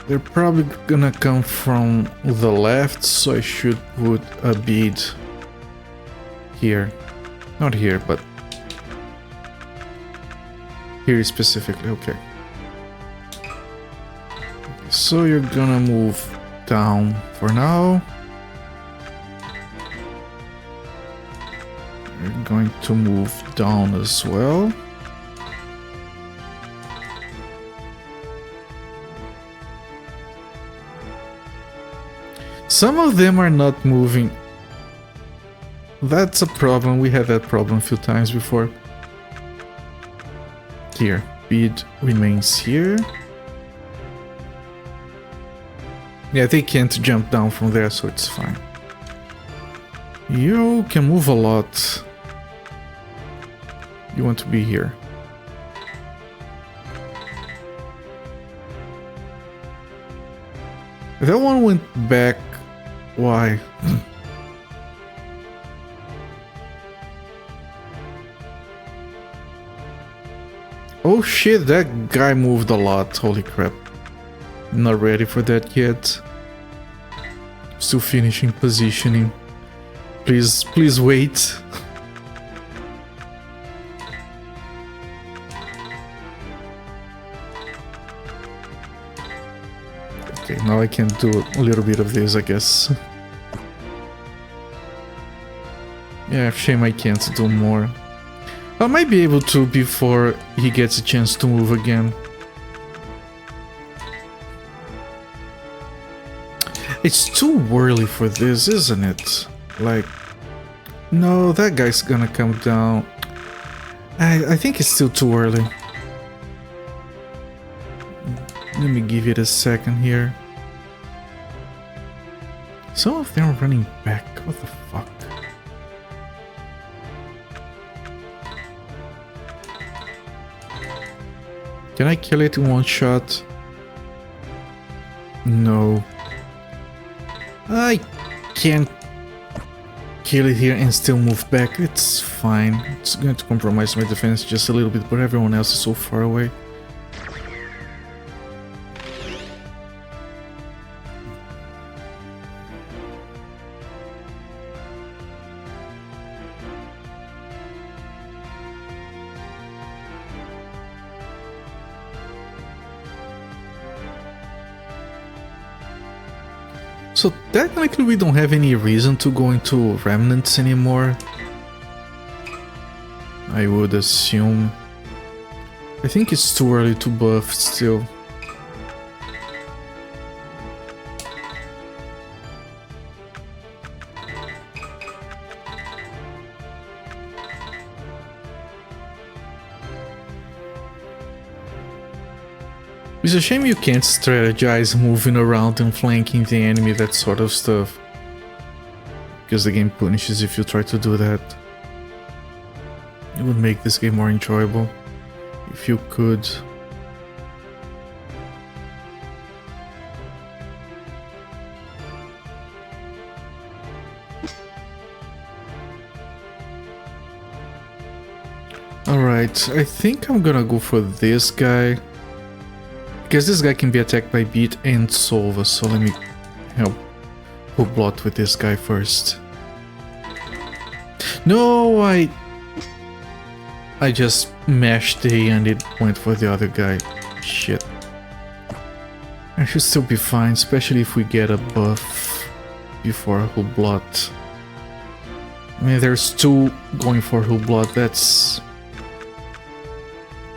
They're probably gonna come from the left, so I should put a bead here. Not here, but here specifically, okay. So you're gonna move down for now. You're going to move down as well. Some of them are not moving. That's a problem. We had that problem a few times before. Here, bead remains here. Yeah, they can't jump down from there, so it's fine. You can move a lot. You want to be here. That one went back. Why? Oh shit, that guy moved a lot. Holy crap. Not ready for that yet. Still finishing positioning. Please wait. Okay, now I can do a little bit of this, I guess. Yeah, shame I can't do more. I might be able to before he gets a chance to move again. It's too early for this, isn't it? Like, no, that guy's gonna come down. I think it's still too early. Let me give it a second here. Some of them are running back. What the fuck? Can I kill it in one shot? No. I can't kill it here and still move back. It's fine. It's going to compromise my defense just a little bit, but everyone else is so far away. So technically we don't have any reason to go into remnants anymore. I would assume. I think it's too early to buff still. It's a shame you can't strategize moving around and flanking the enemy, that sort of stuff. Because the game punishes if you try to do that. It would make this game more enjoyable if you could. Alright, I think I'm gonna go for this guy. Because this guy can be attacked by Beat and Sova, so let me help Hublot with this guy first. No, I just mashed A and it went for the other guy. Shit. I should still be fine, especially if we get a buff before Hublot. I mean, there's two going for Hublot, that's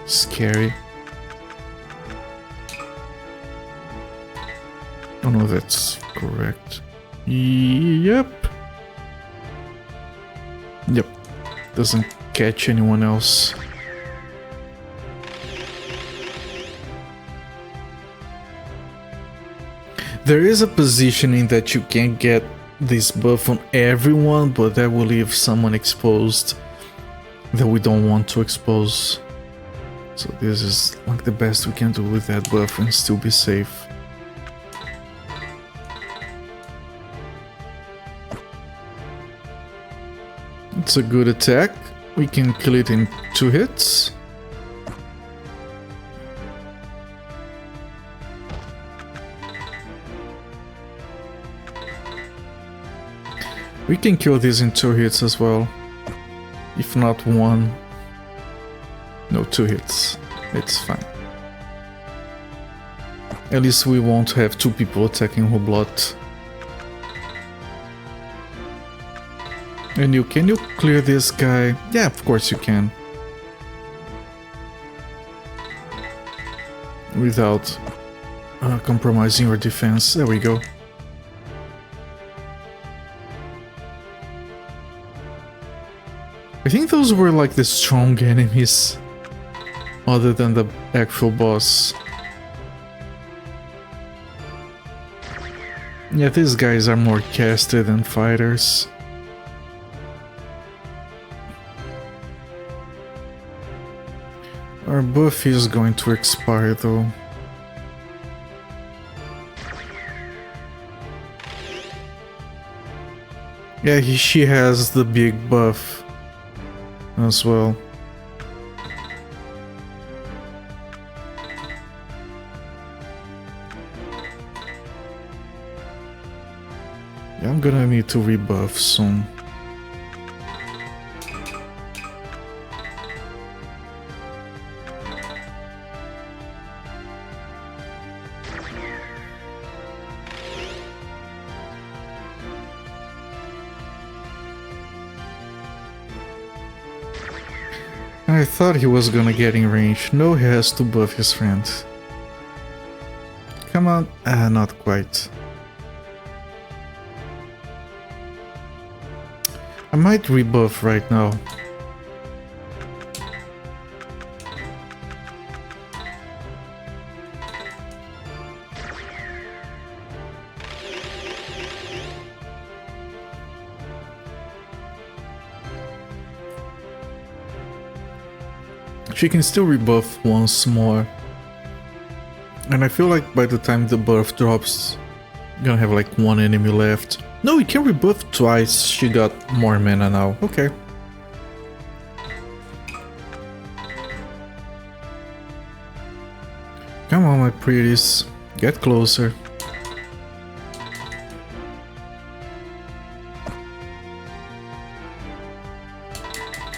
scary. Oh no, that's correct. Yep. Yep. Doesn't catch anyone else. There is a positioning that you can get this buff on everyone, but that will leave someone exposed that we don't want to expose. So this is like the best we can do with that buff and still be safe. It's a good attack. We can kill it in 2 hits. We can kill this in 2 hits as well. If not 1. No, 2 hits. It's fine. At least we won't have 2 people attacking Hublot. And can you clear this guy? Yeah, of course you can. Without compromising your defense. There we go. I think those were like the strong enemies, other than the actual boss. Yeah, these guys are more casted than fighters. Our buff is going to expire though. Yeah, she has the big buff as well. Yeah, I'm gonna need to rebuff soon. I thought he was gonna get in range. No, he has to buff his friend. Come on. Not quite. I might rebuff right now. She can still rebuff once more. And I feel like by the time the buff drops, I'm gonna have like one enemy left. No, we can rebuff twice. She got more mana now. Okay. Come on, my pretties. Get closer.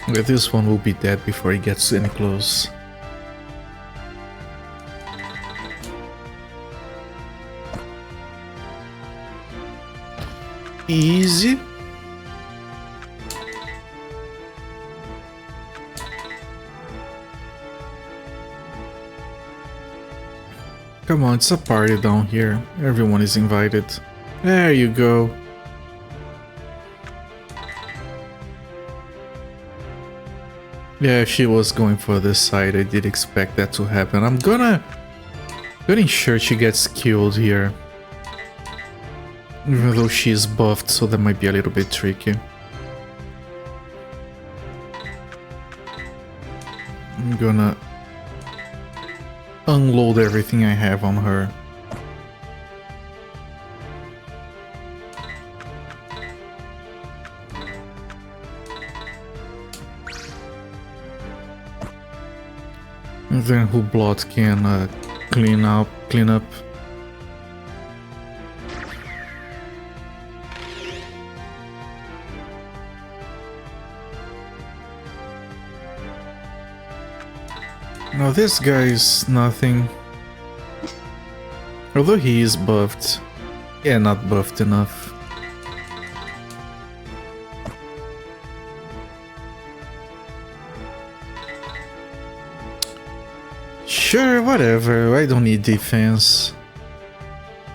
Okay, this one will be dead before he gets any close. Easy. Come on, it's a party down here. Everyone is invited. There you go. Yeah, if she was going for this side, I did expect that to happen. I'm gonna ensure she gets killed here. Even though she is buffed, so that might be a little bit tricky. I'm gonna unload everything I have on her. And then Hublot can clean up. Now this guy is nothing. Although he is buffed. Yeah, not buffed enough. Sure, whatever. I don't need defense.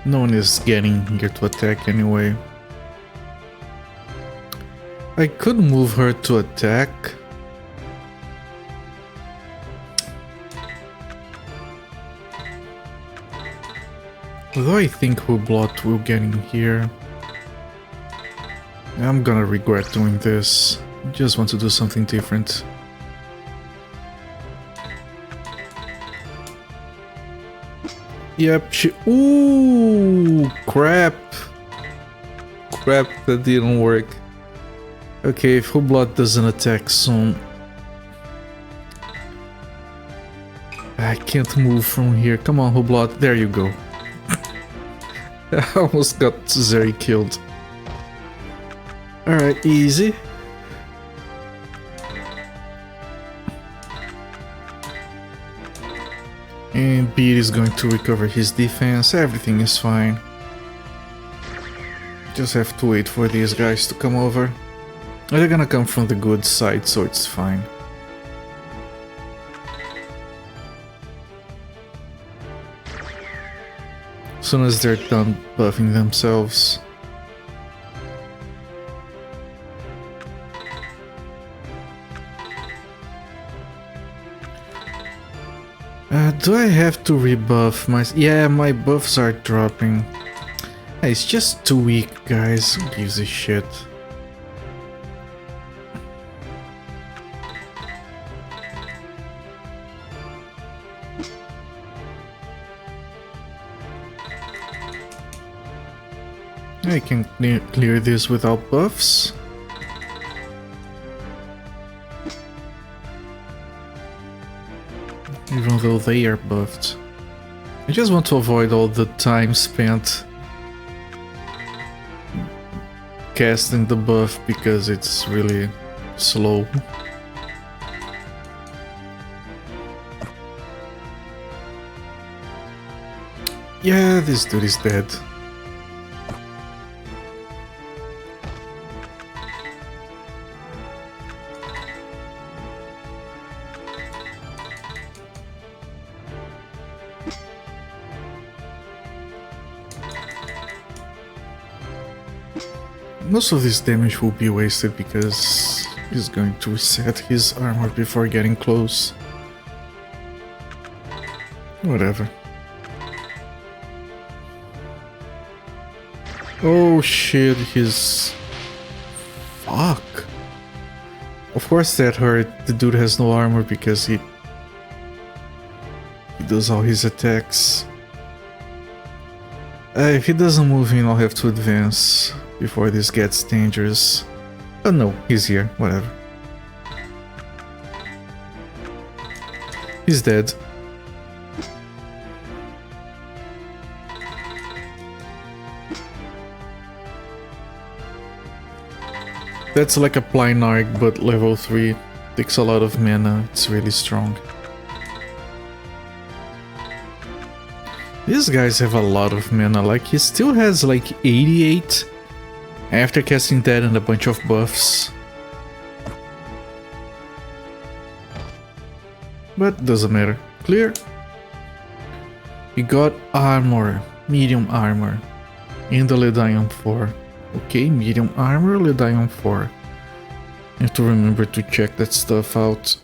No one is getting here to attack anyway. I could move her to attack. Although I think Hublot will get in here. I'm gonna regret doing this. Just want to do something different. Yep, she... Ooh, crap. Crap, that didn't work. Okay, if Hublot doesn't attack soon... I can't move from here. Come on, Hublot. There you go. I almost got Zeri killed. Alright, easy. And Beat is going to recover his defense. Everything is fine. Just have to wait for these guys to come over. They're gonna come from the good side, so it's fine. As soon as they're done buffing themselves. Do I have to rebuff my... Yeah, my buffs are dropping. It's just too weak, guys. Who gives a shit? I can clear this without buffs. Even though they are buffed. I just want to avoid all the time spent casting the buff because it's really slow. Yeah, this dude is dead. Most of this damage will be wasted because he's going to reset his armor before getting close. Whatever. Oh shit, he's... Fuck. Of course that hurt. The dude has no armor because he does all his attacks. If he doesn't move in, I'll have to advance before this gets dangerous. Oh no, he's here, whatever. He's dead. That's like a Plynarch, but level 3. Takes a lot of mana, it's really strong. These guys have a lot of mana, like he still has like 88 after casting that and a bunch of buffs. But doesn't matter. Clear. We got armor, medium armor, in the Ledaeon 4. Okay, medium armor, Ledaeon 4. I have to remember to check that stuff out.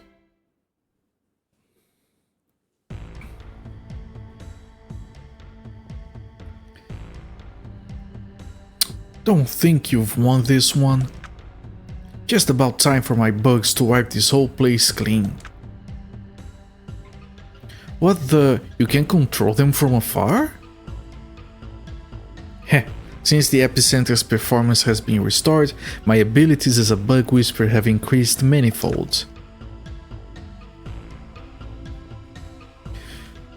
Don't think you've won this one. Just about time for my bugs to wipe this whole place clean. What the? You can control them from afar? Heh, since the Epicenter's performance has been restored, my abilities as a bug whisperer have increased manifold.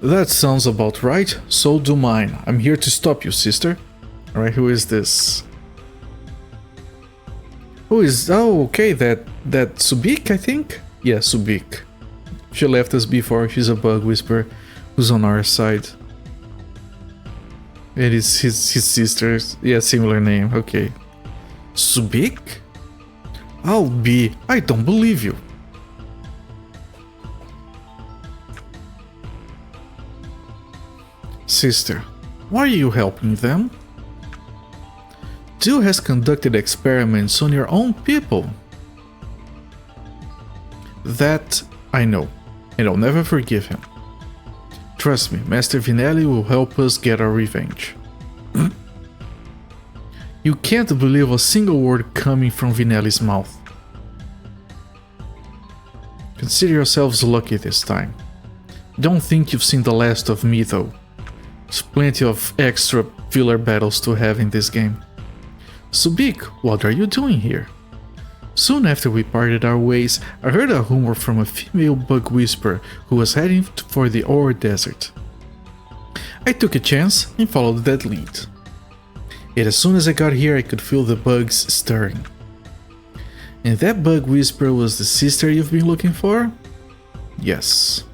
That sounds about right, so do mine. I'm here to stop you, sister. Alright, who is this? Who is... Oh, okay, that Subik, I think? Yeah, Subik. She left us before, she's a bug whisperer who's on our side. It is his sister, yeah, similar name, okay. Subik? I don't believe you. Sister, why are you helping them? Jill has conducted experiments on your own people. That I know, and I'll never forgive him. Trust me, Master Vinelli will help us get our revenge. You can't believe a single word coming from Vinelli's mouth. Consider yourselves lucky this time. Don't think you've seen the last of me though. There's plenty of extra filler battles to have in this game. Subik, what are you doing here? Soon after we parted our ways, I heard a rumor from a female bug whisperer who was heading for the Ore Desert. I took a chance and followed that lead. Yet as soon as I got here I could feel the bugs stirring. And that bug whisperer was the sister you've been looking for? Yes.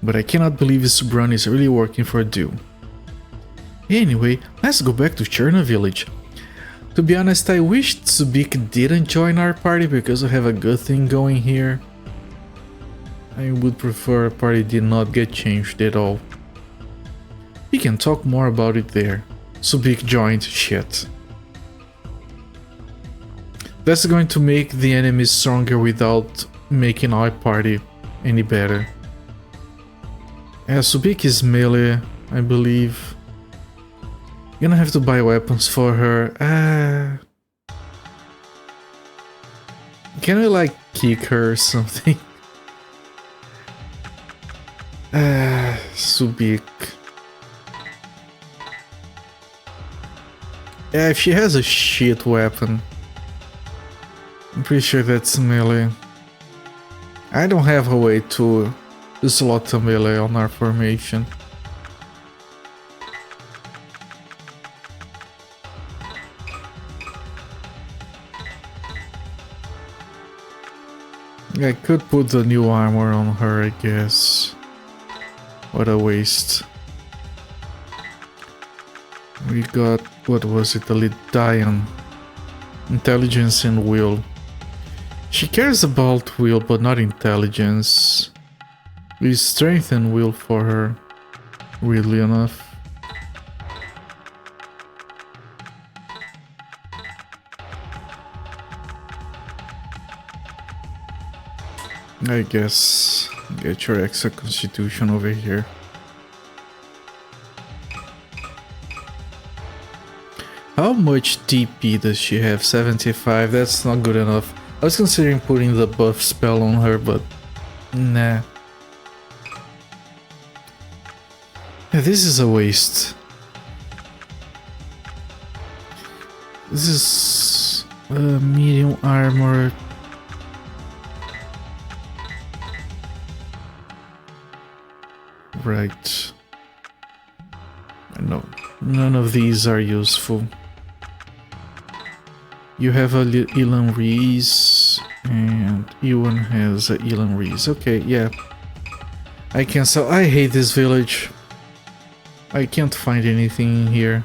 But I cannot believe Subran is really working for Dew. Anyway, let's go back to Cherna Village. To be honest, I wished Subik didn't join our party because we have a good thing going here. I would prefer a party did not get changed at all. We can talk more about it there. Subik joined, shit. That's going to make the enemies stronger without making our party any better. Subik is melee, I believe. Gonna have to buy weapons for her. Can we like kick her or something? Subik. Yeah, if she has a shit weapon. I'm pretty sure that's melee. I don't have a way to slot a melee on our formation. I could put the new armor on her, I guess. What a waste. We got, what was it, the Ledaeon. Intelligence and will. She cares about will, but not intelligence. We strengthen will for her, weirdly enough. I guess get your extra constitution over here. How much TP does she have? 75. That's not good enough. I was considering putting the buff spell on her, but nah. Yeah, this is a waste. This is medium armor. Right. No, none of these are useful. You have a Elan Reese, and Ewan has a Elan Reese. Okay, yeah. I can sell. I hate this village. I can't find anything here.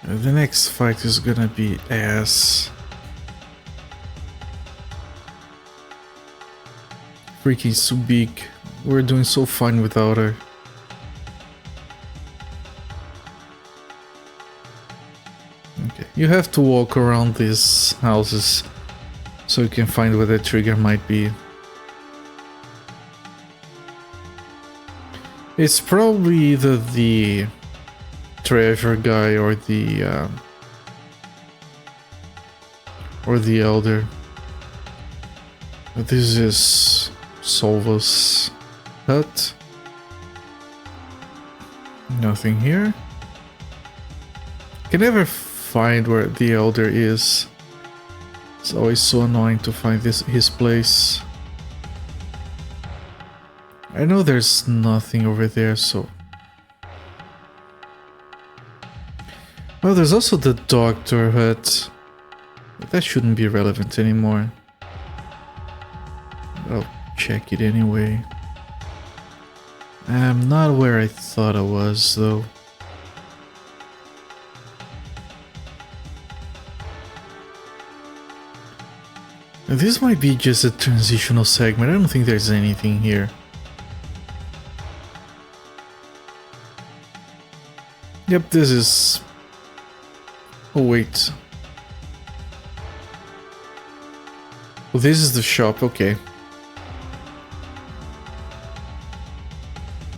The next fight is gonna be ass. Freaking Subik. We're doing so fine without her. Okay, you have to walk around these houses so you can find where the trigger might be. It's probably either the treasure guy or the elder. But this is Solva's hut. Nothing here. Can never find where the elder is. It's always so annoying to find his place. I know there's nothing over there, so... Well, there's also the doctor hut. But that shouldn't be relevant anymore. I'll check it anyway. I'm not where I thought I was, though. This might be just a transitional segment. I don't think there's anything here. Yep, this is... Oh, wait. Well, this is the shop, okay.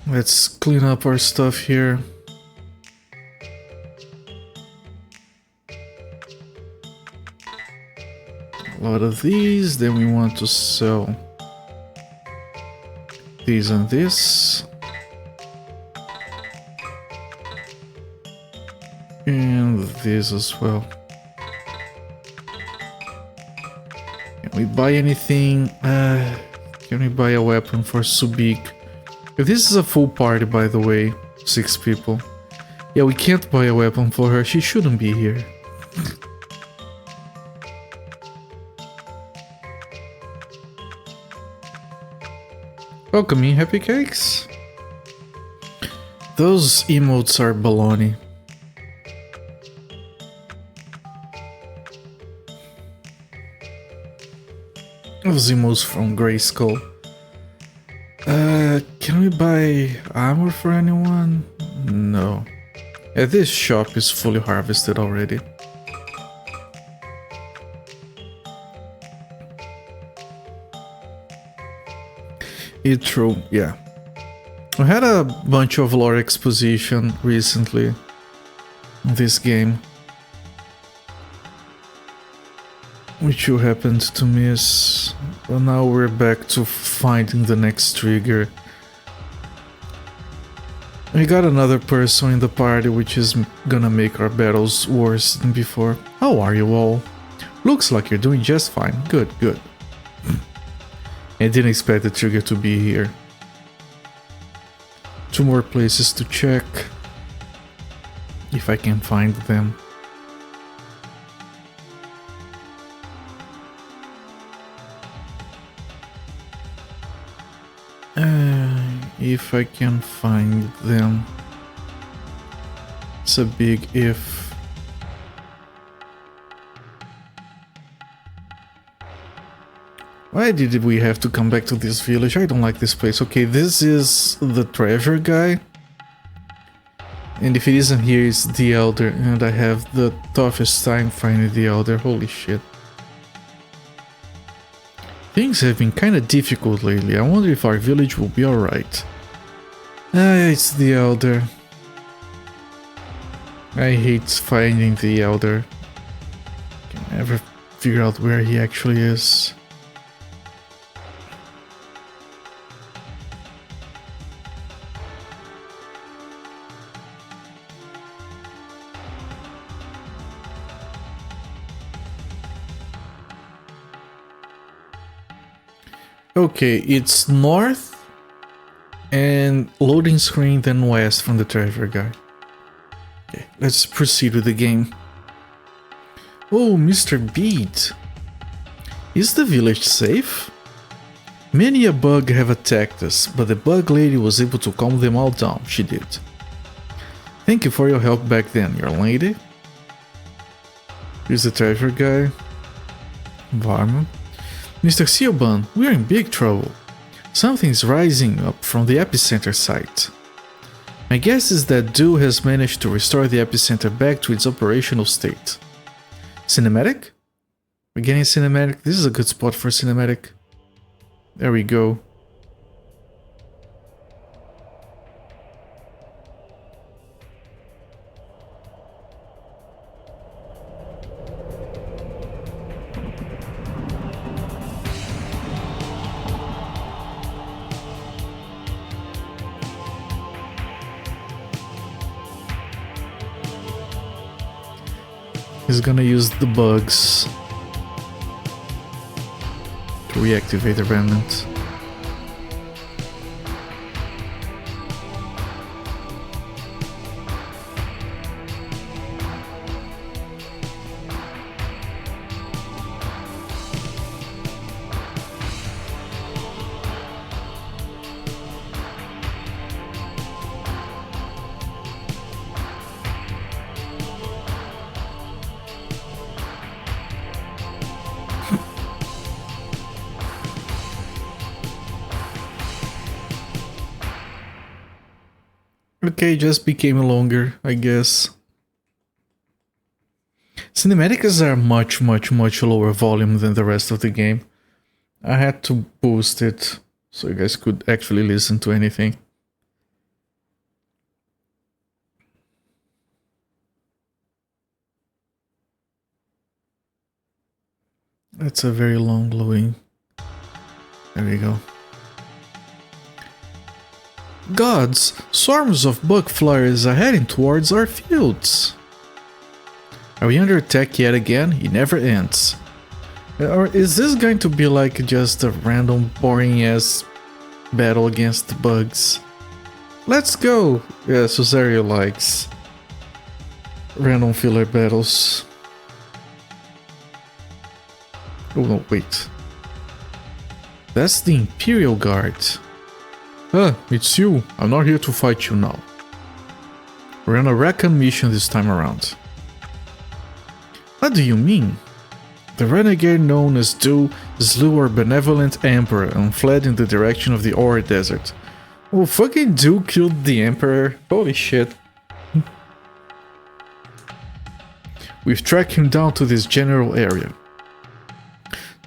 Let's clean up our stuff here. A lot of these, then we want to sell these and this. And this as well. Can we buy anything? Can we buy a weapon for Subik? If this is a full party, by the way, 6 people. Yeah, we can't buy a weapon for her. She shouldn't be here. Welcome in, Happy Cakes. Those emotes are baloney. Those emotes from Grayskull. Can we buy armor for anyone? No. Yeah, this shop is fully harvested already. It's true, yeah. We had a bunch of lore exposition recently in this game, which you happened to miss, but now we're back to finding the next trigger. We got another person in the party, which is gonna make our battles worse than before. How are you all? Looks like you're doing just fine. Good, good. I didn't expect the trigger to be here. 2 more places to check, if I can find them. If I can find them. It's a big if. Why did we have to come back to this village? I don't like this place. Okay, this is the treasure guy. And if it isn't here, it's the Elder, and I have the toughest time finding the Elder, holy shit. Things have been kinda difficult lately, I wonder if our village will be alright. It's the Elder. I hate finding the Elder. Can never figure out where he actually is. Okay, it's north and loading screen, then west from the driver guy. Okay, let's proceed with the game. Oh, Mr. Beat. Is the village safe? Many a bug have attacked us, but the bug lady was able to calm them all down, she did. Thank you for your help back then, your lady. Here's the driver guy. Environment. Mr. Seoban, we are in big trouble. Something's rising up from the epicenter site. My guess is that Do has managed to restore the epicenter back to its operational state. Cinematic? We're getting cinematic. This is a good spot for cinematic. There we go. He's gonna use the bugs to reactivate the remnant. Okay, just became longer, I guess. Cinematics are much lower volume than the rest of the game. I had to boost it so you guys could actually listen to anything. That's a very long loading. There we go. Gods, swarms of bug flyers are heading towards our fields. Are we under attack yet again? It never ends. Or is this going to be like just a random boring ass battle against the bugs? Let's go! Yeah, Susario likes random filler battles. Oh no, wait. That's the Imperial Guard. It's you. I'm not here to fight you now. We're on a recon mission this time around. What do you mean? The renegade known as Du slew our benevolent emperor and fled in the direction of the Ore Desert. Oh, fucking Du killed the emperor? Holy shit. We've tracked him down to this general area. ...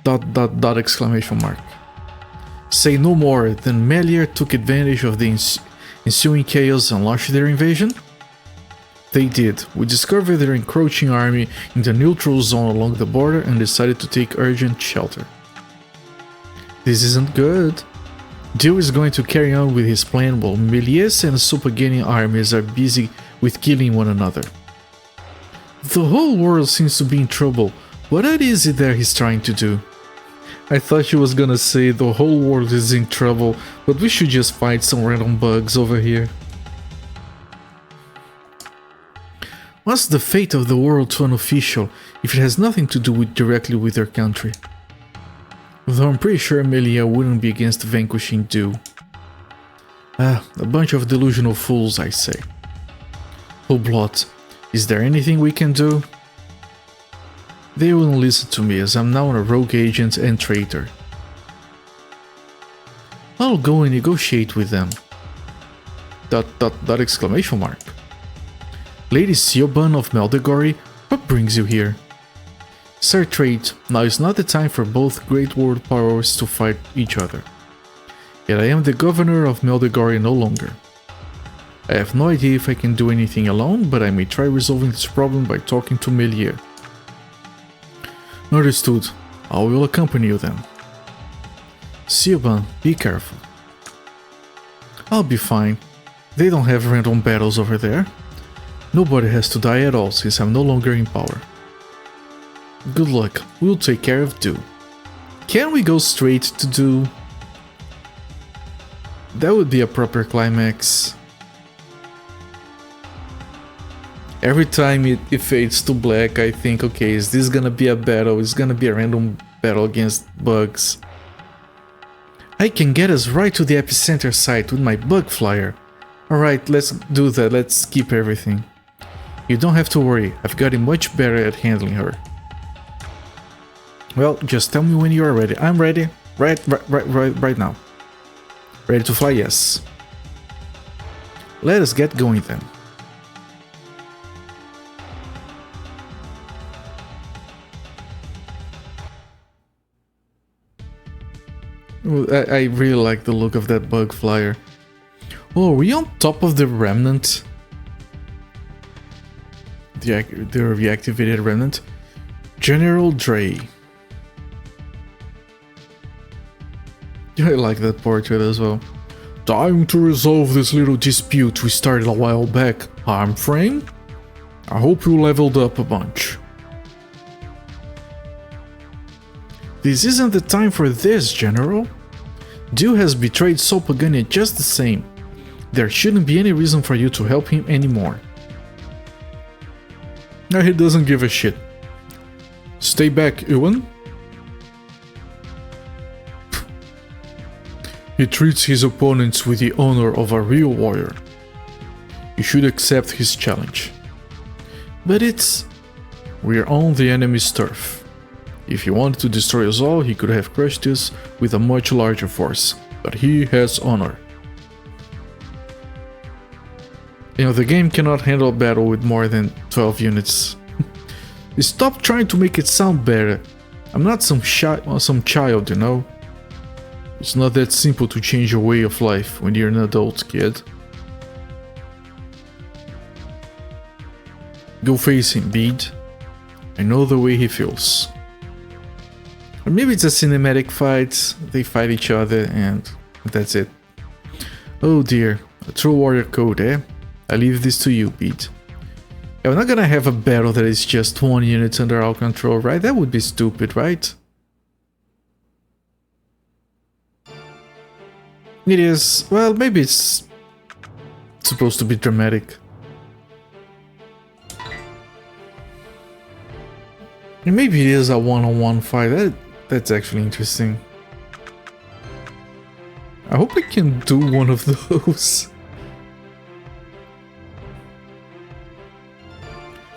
exclamation mark. Say no more, then Melier took advantage of the ensuing chaos and launched their invasion? They did. We discovered their encroaching army in the neutral zone along the border and decided to take urgent shelter. This isn't good. Dio is going to carry on with his plan while Melies and Supagani armies are busy with killing one another. The whole world seems to be in trouble. What is it that he's trying to do? I thought she was gonna say the whole world is in trouble, but we should just fight some random bugs over here. What's the fate of the world to an official if it has nothing to do directly with their country? Though I'm pretty sure Melia wouldn't be against vanquishing Du. A bunch of delusional fools, I say. Hublot, is there anything we can do? They wouldn't listen to me as I'm now a rogue agent and traitor. I'll go and negotiate with them. ... exclamation mark. Lady Siobhan of Meldegory, what brings you here? Sir Trade, now is not the time for both great world powers to fight each other. Yet I am the governor of Meldegory no longer. I have no idea if I can do anything alone, but I may try resolving this problem by talking to Melier. Understood. I will accompany you then. Siobhan, be careful. I'll be fine. They don't have random battles over there. Nobody has to die at all since I'm no longer in power. Good luck. We'll take care of Do. Can we go straight to Do? That would be a proper climax. Every time it fades to black, I think, okay, is this gonna be a battle? Is gonna be a random battle against bugs? I can get us right to the epicenter site with my bug flyer. Alright, let's do that, let's skip everything. You don't have to worry, I've gotten much better at handling her. Well, just tell me when you are ready. I'm ready. Right now. Ready to fly? Yes. Let us get going then. I really like the look of that bug flyer. Oh, are we on top of the remnant? The reactivated remnant? General Dre. I like that portrait as well. Time to resolve this little dispute we started a while back, Harmframe. I hope you leveled up a bunch. This isn't the time for this, General. Dew has betrayed Sopagania just the same. There shouldn't be any reason for you to help him anymore. No, he doesn't give a shit. Stay back, Ewan. He treats his opponents with the honor of a real warrior. You should accept his challenge. But we're on the enemy's turf. If he wanted to destroy us all, he could have crushed us with a much larger force. But he has honor. You know, the game cannot handle battle with more than 12 units. Stop trying to make it sound better. I'm not some child, you know? It's not that simple to change your way of life when you're an adult, kid. Go face him, Bede. I know the way he feels. Or maybe it's a cinematic fight, they fight each other and that's it. Oh dear, a true warrior code, eh? I leave this to you, Bede. Yeah, we're not gonna have a battle that is just one unit under our control, right? That would be stupid, right? It is, well, maybe it's supposed to be dramatic. And maybe it is a one-on-one fight, that's actually interesting. I hope I can do one of those.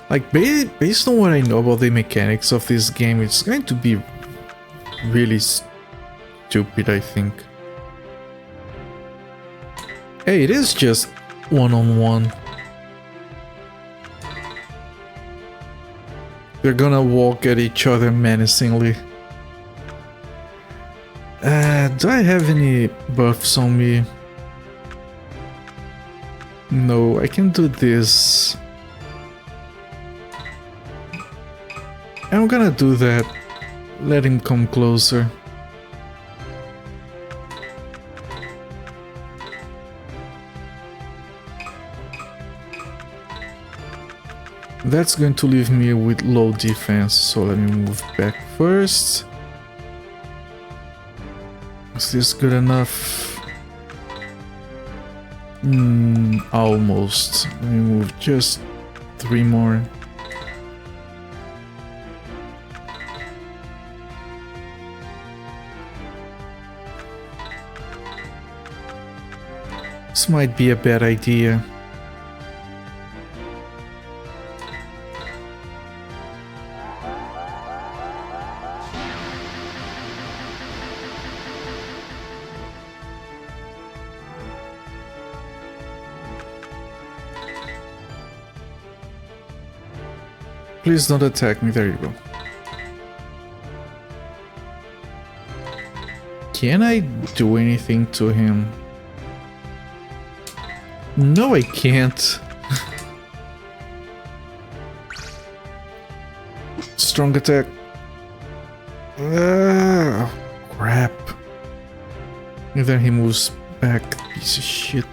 Like, based on what I know about the mechanics of this game, it's going to be really stupid, I think. Hey, it is just one-on-one. They're gonna walk at each other menacingly. Do I have any buffs on me? No, I can do this. I'm gonna do that. Let him come closer. That's going to leave me with low defense, so let me move back first. Is this good enough? Almost. Let me move just 3 more. This might be a bad idea. Please don't attack me. There you go. Can I do anything to him? No, I can't. Strong attack. Crap. And then he moves back. Piece of shit.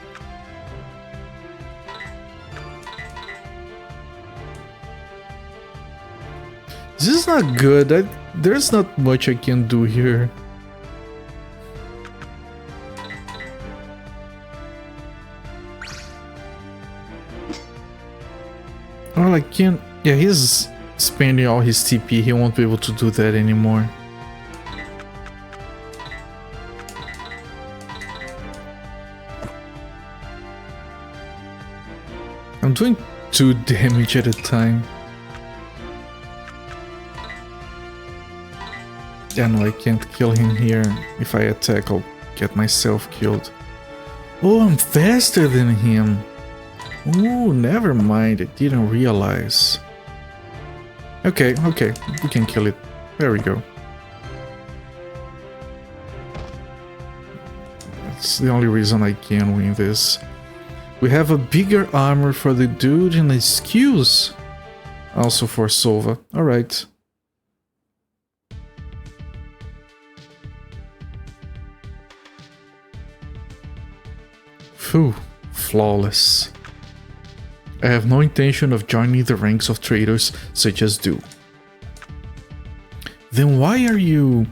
This is not good. There's not much I can do here. Well, I can't. Yeah, he's spending all his TP. He won't be able to do that anymore. I'm doing 2 damage at a time. Yeah, no, I can't kill him here. If I attack, I'll get myself killed. Oh, I'm faster than him. Oh, never mind. I didn't realize. Okay, we can kill it. There we go. That's the only reason I can win this. We have a bigger armor for the dude and a skills also for Sova. Alright. Phew, flawless. I have no intention of joining the ranks of traitors such as Du. Then why are you...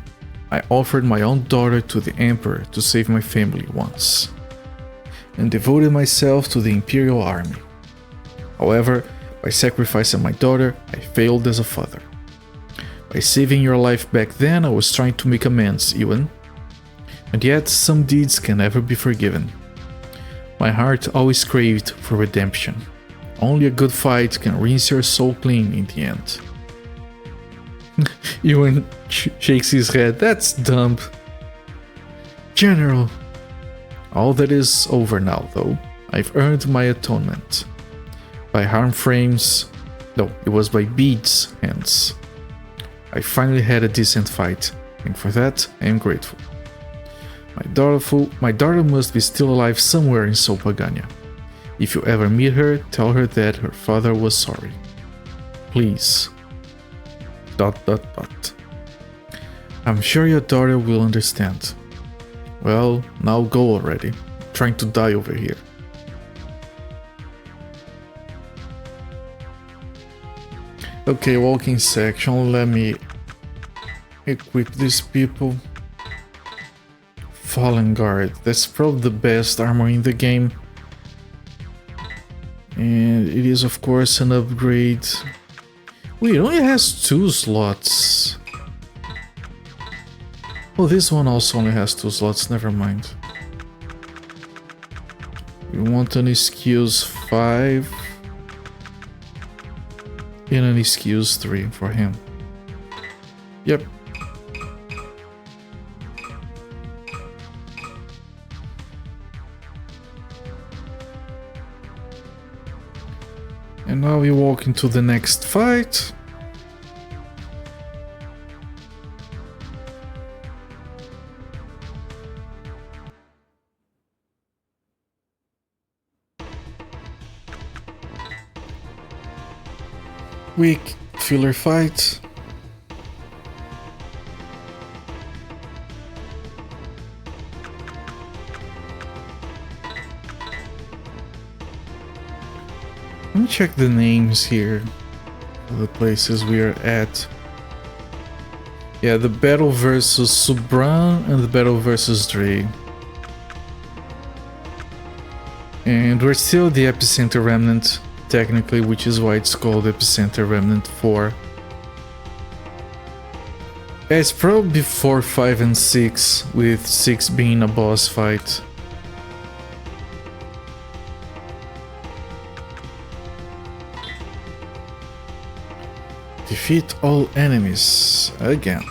I offered my own daughter to the Emperor to save my family once, and devoted myself to the Imperial Army. However, by sacrificing my daughter, I failed as a father. By saving your life back then, I was trying to make amends, Ewan. And yet, some deeds can never be forgiven. My heart always craved for redemption. Only a good fight can rinse your soul clean in the end. Ewan shakes his head. That's dumb. General. All that is over now, though. I've earned my atonement. By harm frames... No, it was by beads hands. I finally had a decent fight, and for that I am grateful. My daughter must be still alive somewhere in Sopagania. If you ever meet her, tell her that her father was sorry. Please. ... I'm sure your daughter will understand. Well, now go already. I'm trying to die over here. Okay, walking section. Let me equip these people. Fallen Guard. That's probably the best armor in the game. And it is of course an upgrade. Wait, it only has 2 slots. Oh, this one also only has 2 slots, never mind. We want an skills 5 and an skills 3 for him. Yep. And now we walk into the next fight. Weak filler fight. Let me check the names here of the places we are at. Yeah, the battle versus Subran and the battle versus Dre. And we're still the Epicenter Remnant, technically, which is why it's called Epicenter Remnant 4. Yeah, it's probably 4, 5, and 6, with 6 being a boss fight. Defeat all enemies again.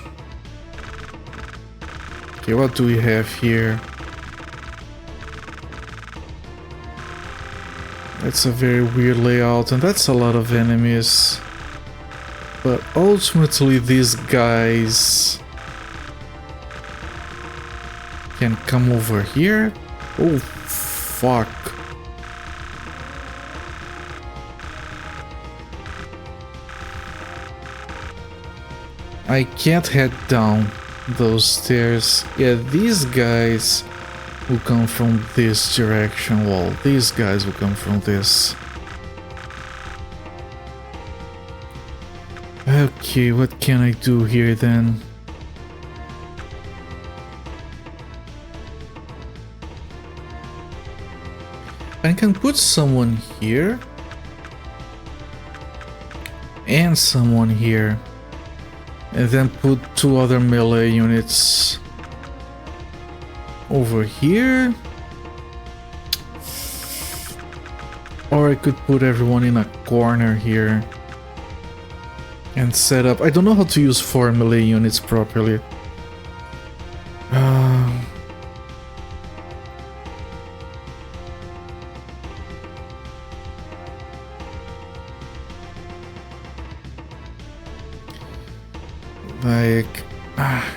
Okay, what do we have here? That's a very weird layout, and that's a lot of enemies. But ultimately these guys can come over here. Oh, fuck. I can't head down those stairs. Yeah, these guys will come from this direction, while these guys will come from this. Okay, what can I do here then? I can put someone here and someone here, and then put 2 other melee units over here. Or I could put everyone in a corner here and set up. I don't know how to use 4 melee units properly.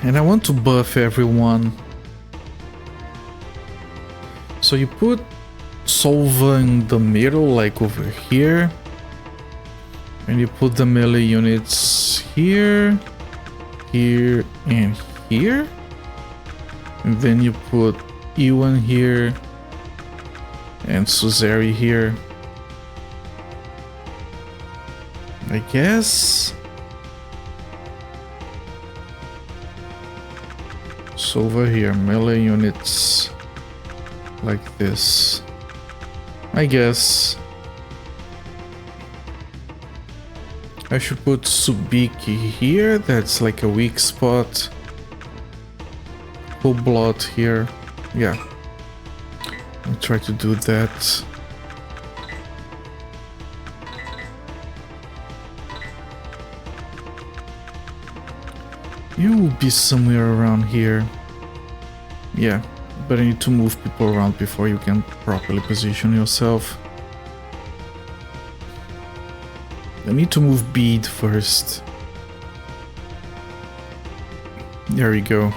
And I want to buff everyone. So you put Solva in the middle, like over here. And you put the melee units here, here, and here. And then you put Ewan here and Suzeri here. I guess. So over here, melee units like this. I guess. I should put Subiki here, that's like a weak spot. Full blood here. Yeah. I'll try to do that. You will be somewhere around here. Yeah, but I need to move people around before you can properly position yourself. I need to move Bead first. There we go.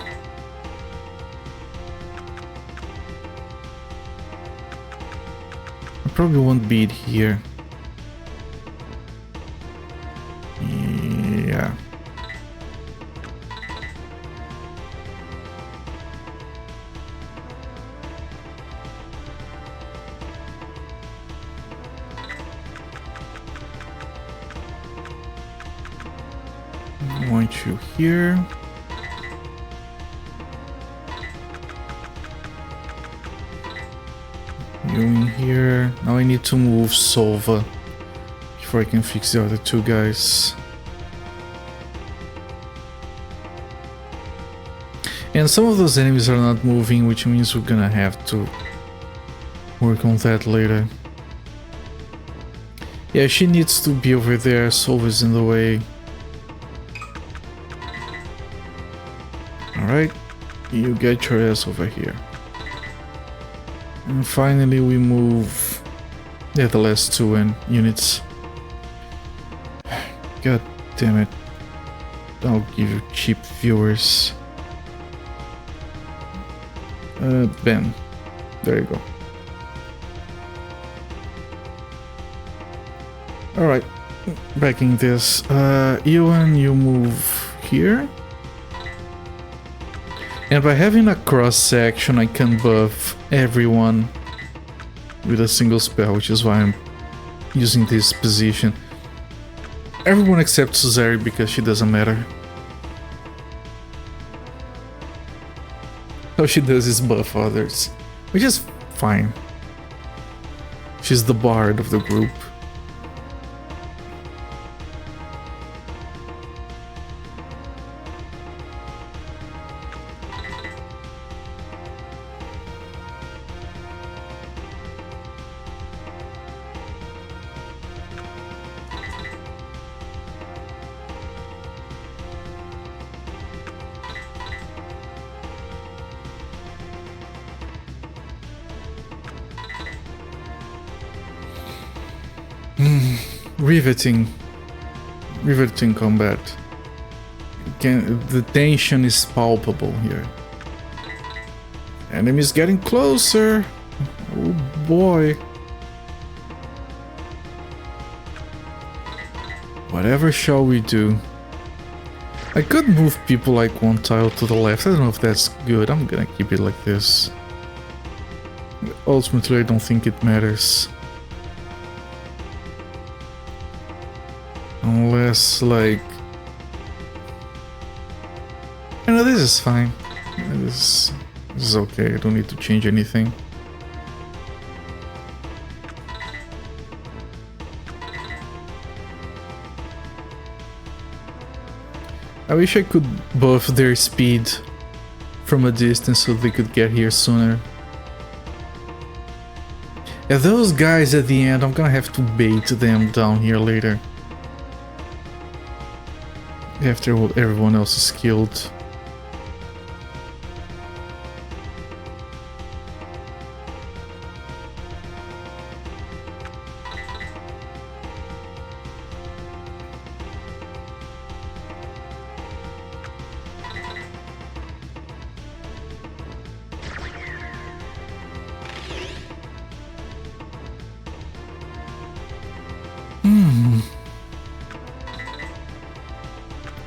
I probably want Bead here. Yeah. I want you here. You in here. Now I need to move Solva before I can fix the other 2 guys. And some of those enemies are not moving, which means we're gonna have to work on that later. Yeah, she needs to be over there. Solva's in the way. Alright, you get your ass over here. And finally we move the last 2 units. God damn it. I'll give you cheap viewers. Ben. There you go. Alright, backing this. Ewan, you move here. And by having a cross section, I can buff everyone with a single spell, which is why I'm using this position. Everyone except Suzeri, because she doesn't matter. All she does is buff others, which is fine. She's the bard of the group. Riveting. Riveting combat. The tension is palpable here. Enemies getting closer. Oh boy. Whatever shall we do? I could move people like one tile to the left. I don't know if that's good. I'm gonna keep it like this. Ultimately, I don't think it matters. Unless, like... No, this is fine. This is okay. I don't need to change anything. I wish I could buff their speed from a distance so they could get here sooner. Yeah, those guys at the end, I'm gonna have to bait them down here later. After everyone else is killed.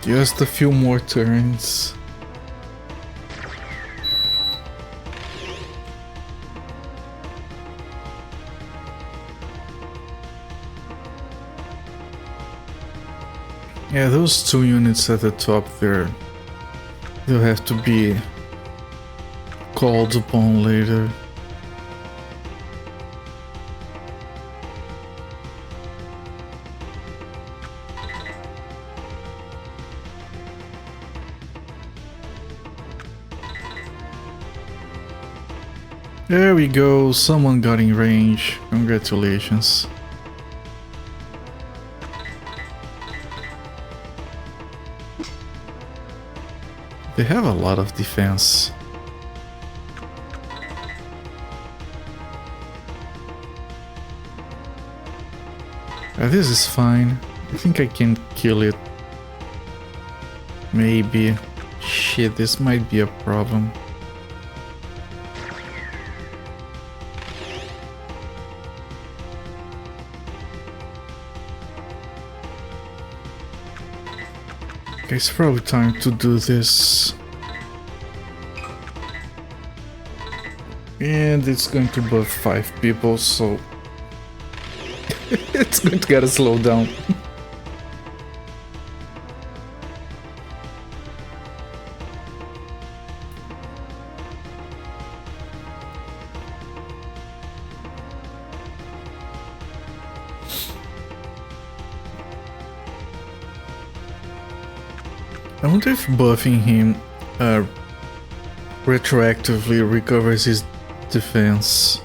Just a few more turns. Yeah, those two units at the top there, they'll have to be called upon later. There we go, someone got in range. Congratulations. They have a lot of defense. This is fine. I think I can kill it. Maybe. Shit, this might be a problem. Okay, it's probably time to do this. And it's going to buff 5 people, so it's going to gotta slow down. I wonder if buffing him retroactively recovers his defense.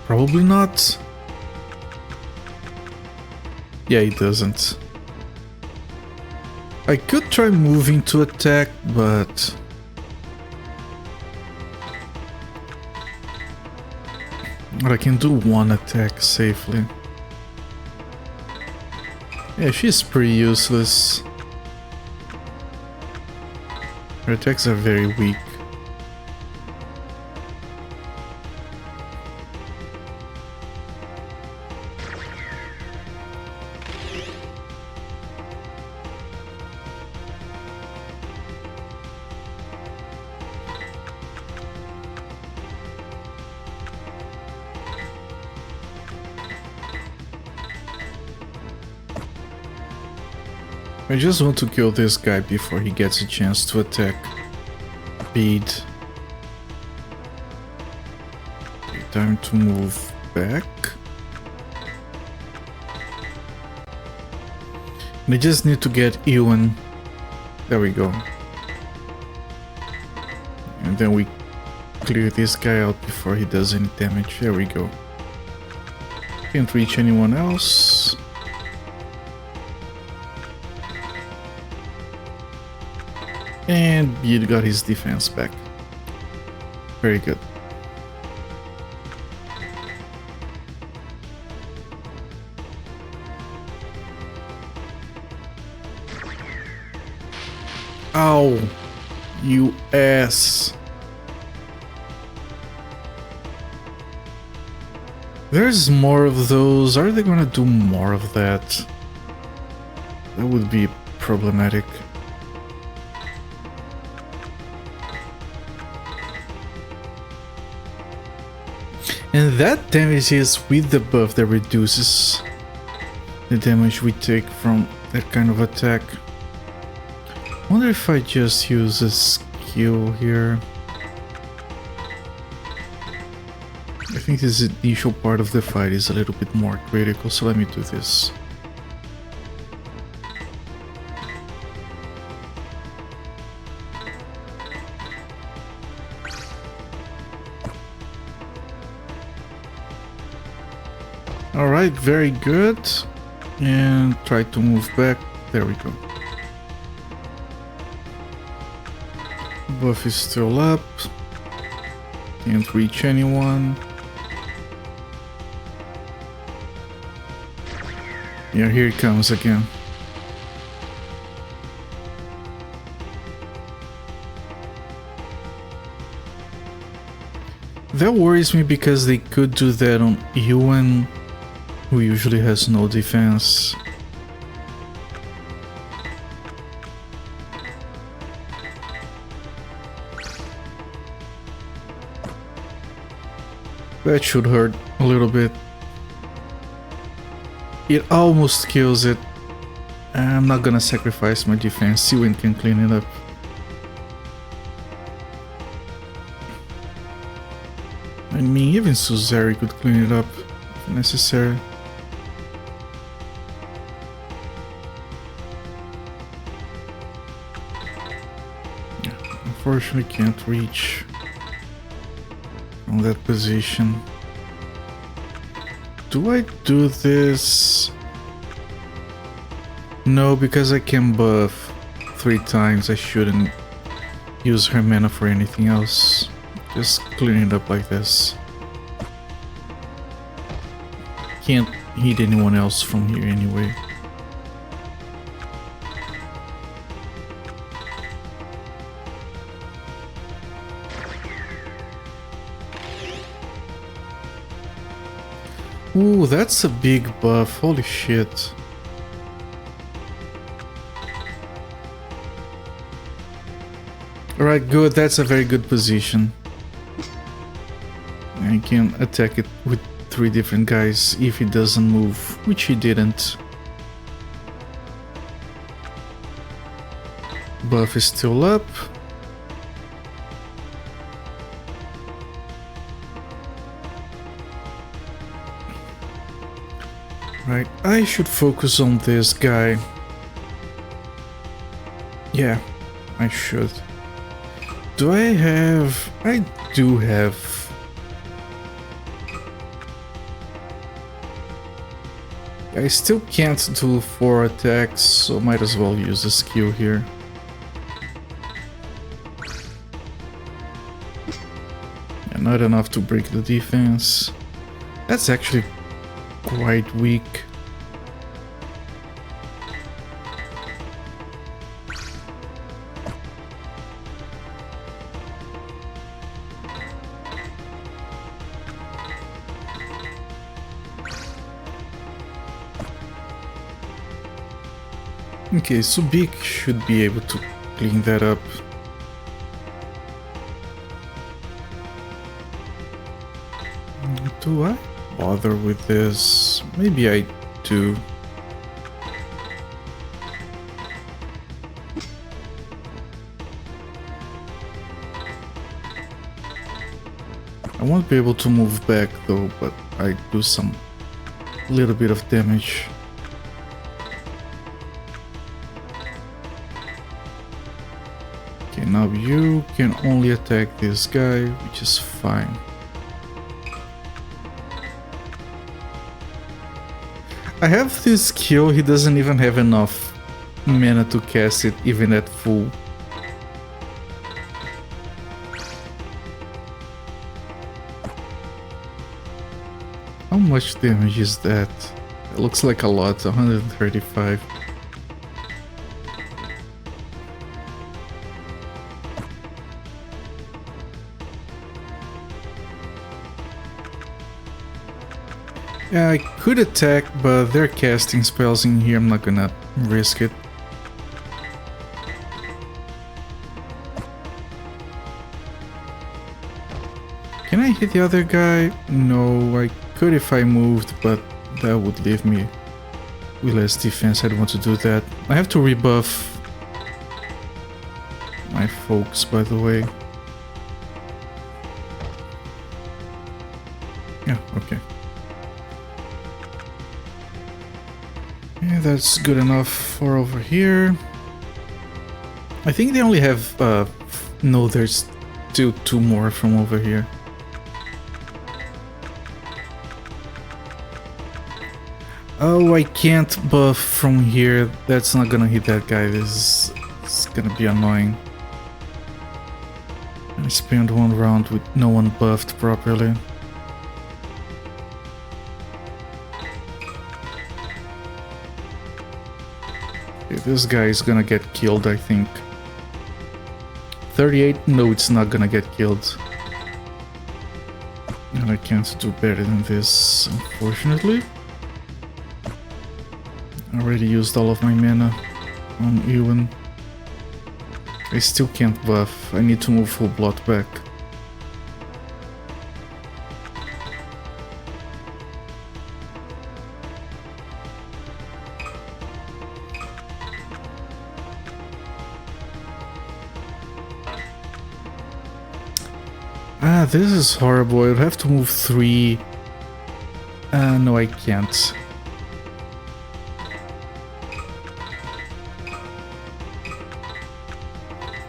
Probably not. Yeah, it doesn't. I could try moving to attack, but... I can do one attack safely. Yeah, she's pretty useless. Her attacks are very weak. I just want to kill this guy before he gets a chance to attack Bede. Okay, time to move back. And I just need to get Ewan. There we go. And then we clear this guy out before he does any damage. There we go. Can't reach anyone else. And Bede got his defense back. Very good. Ow! You ass! There's more of those. Are they gonna do more of that? That would be problematic. And that damage is with the buff that reduces the damage we take from that kind of attack. Wonder if I just use a skill here. I think this initial part of the fight is a little bit more critical, so let me do this. Alright, very good. And try to move back. There we go. Buff is still up. Can't reach anyone. Yeah, here it comes again. That worries me because they could do that on Ewan, who usually has no defense. That should hurt a little bit. It almost kills it. I'm not gonna sacrifice my defense. Ewan can clean it up. I mean, even Suzerain could clean it up if necessary. Yeah, unfortunately can't reach from that position. Do I do this? No, because I can buff 3 times. I shouldn't use her mana for anything else. Just clean it up like this. Can't hit anyone else from here anyway. Ooh, that's a big buff. Holy shit. Alright, good. That's a very good position. I can attack it with 3 different guys if he doesn't move, which he didn't. Buff is still up. Right, I should focus on this guy. Yeah, I should. Do I have... I do have... I still can't do 4 attacks, so might as well use a skill here. Yeah, not enough to break the defense. That's actually quite weak. Okay, Subik should be able to clean that up. Do I bother with this? Maybe I do. I won't be able to move back though, but I do some little bit of damage. Okay, now you can only attack this guy, which is fine. I have this skill, he doesn't even have enough mana to cast it, even at full. How much damage is that? It looks like a lot, 135. Yeah, I could attack, but they're casting spells in here. I'm not gonna risk it. Can I hit the other guy? No, I could if I moved, but that would leave me with less defense. I don't want to do that. I have to rebuff my folks, by the way. Yeah, okay. Yeah, that's good enough for over here. I think they only have, no, there's still two more from over here. Oh, I can't buff from here. That's not gonna hit that guy. This is gonna be annoying. I spent one round with no one buffed properly. Okay, this guy is gonna get killed, I think. 38? No, it's not gonna get killed. And I can't do better than this, unfortunately. I already used all of my mana on Ewan. I still can't buff. I need to move full blood back. Ah, this is horrible. I'd have to move 3. No, I can't.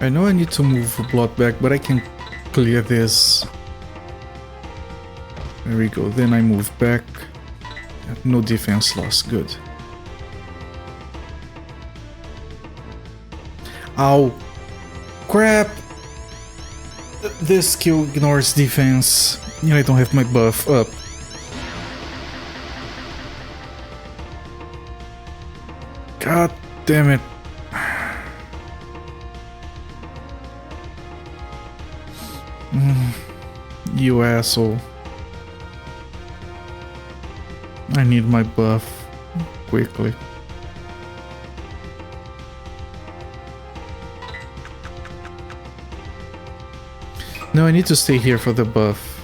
I know I need to move blood back, but I can clear this. There we go. Then I move back. No defense loss. Good. Ow. Crap. This skill ignores defense. Yeah, I don't have my buff up. God damn it. You asshole. I need my buff quickly. No, I need to stay here for the buff.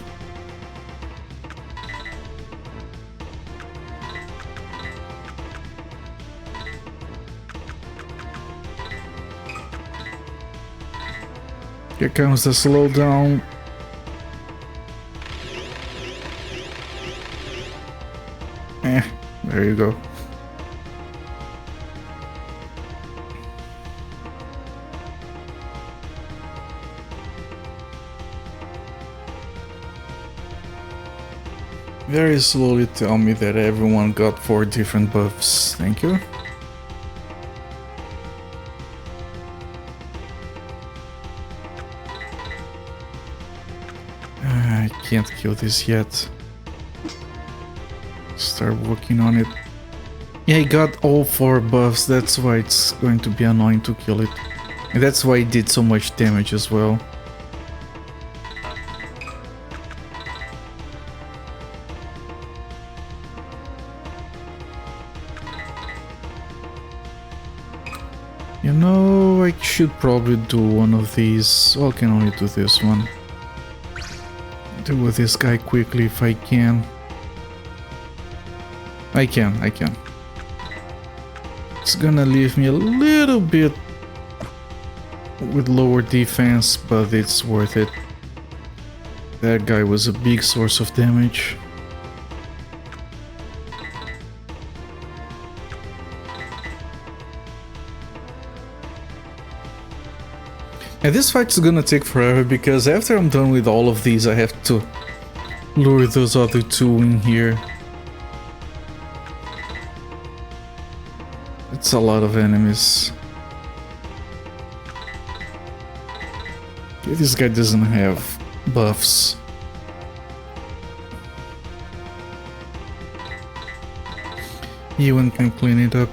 Here comes the slowdown. There you go. Very slowly tell me that everyone got 4 different buffs. Thank you. I can't kill this yet. Start working on it. Yeah, I got all 4 buffs, that's why it's going to be annoying to kill it. And that's why it did so much damage as well. You know, I should probably do one of these. Well, I can only do this one. Deal with this guy quickly if I can. I can. It's gonna leave me a little bit with lower defense, but it's worth it. That guy was a big source of damage. And this fight's gonna take forever because after I'm done with all of these I have to lure those other 2 in here. It's a lot of enemies. Okay, this guy doesn't have buffs. Ewan can clean it up.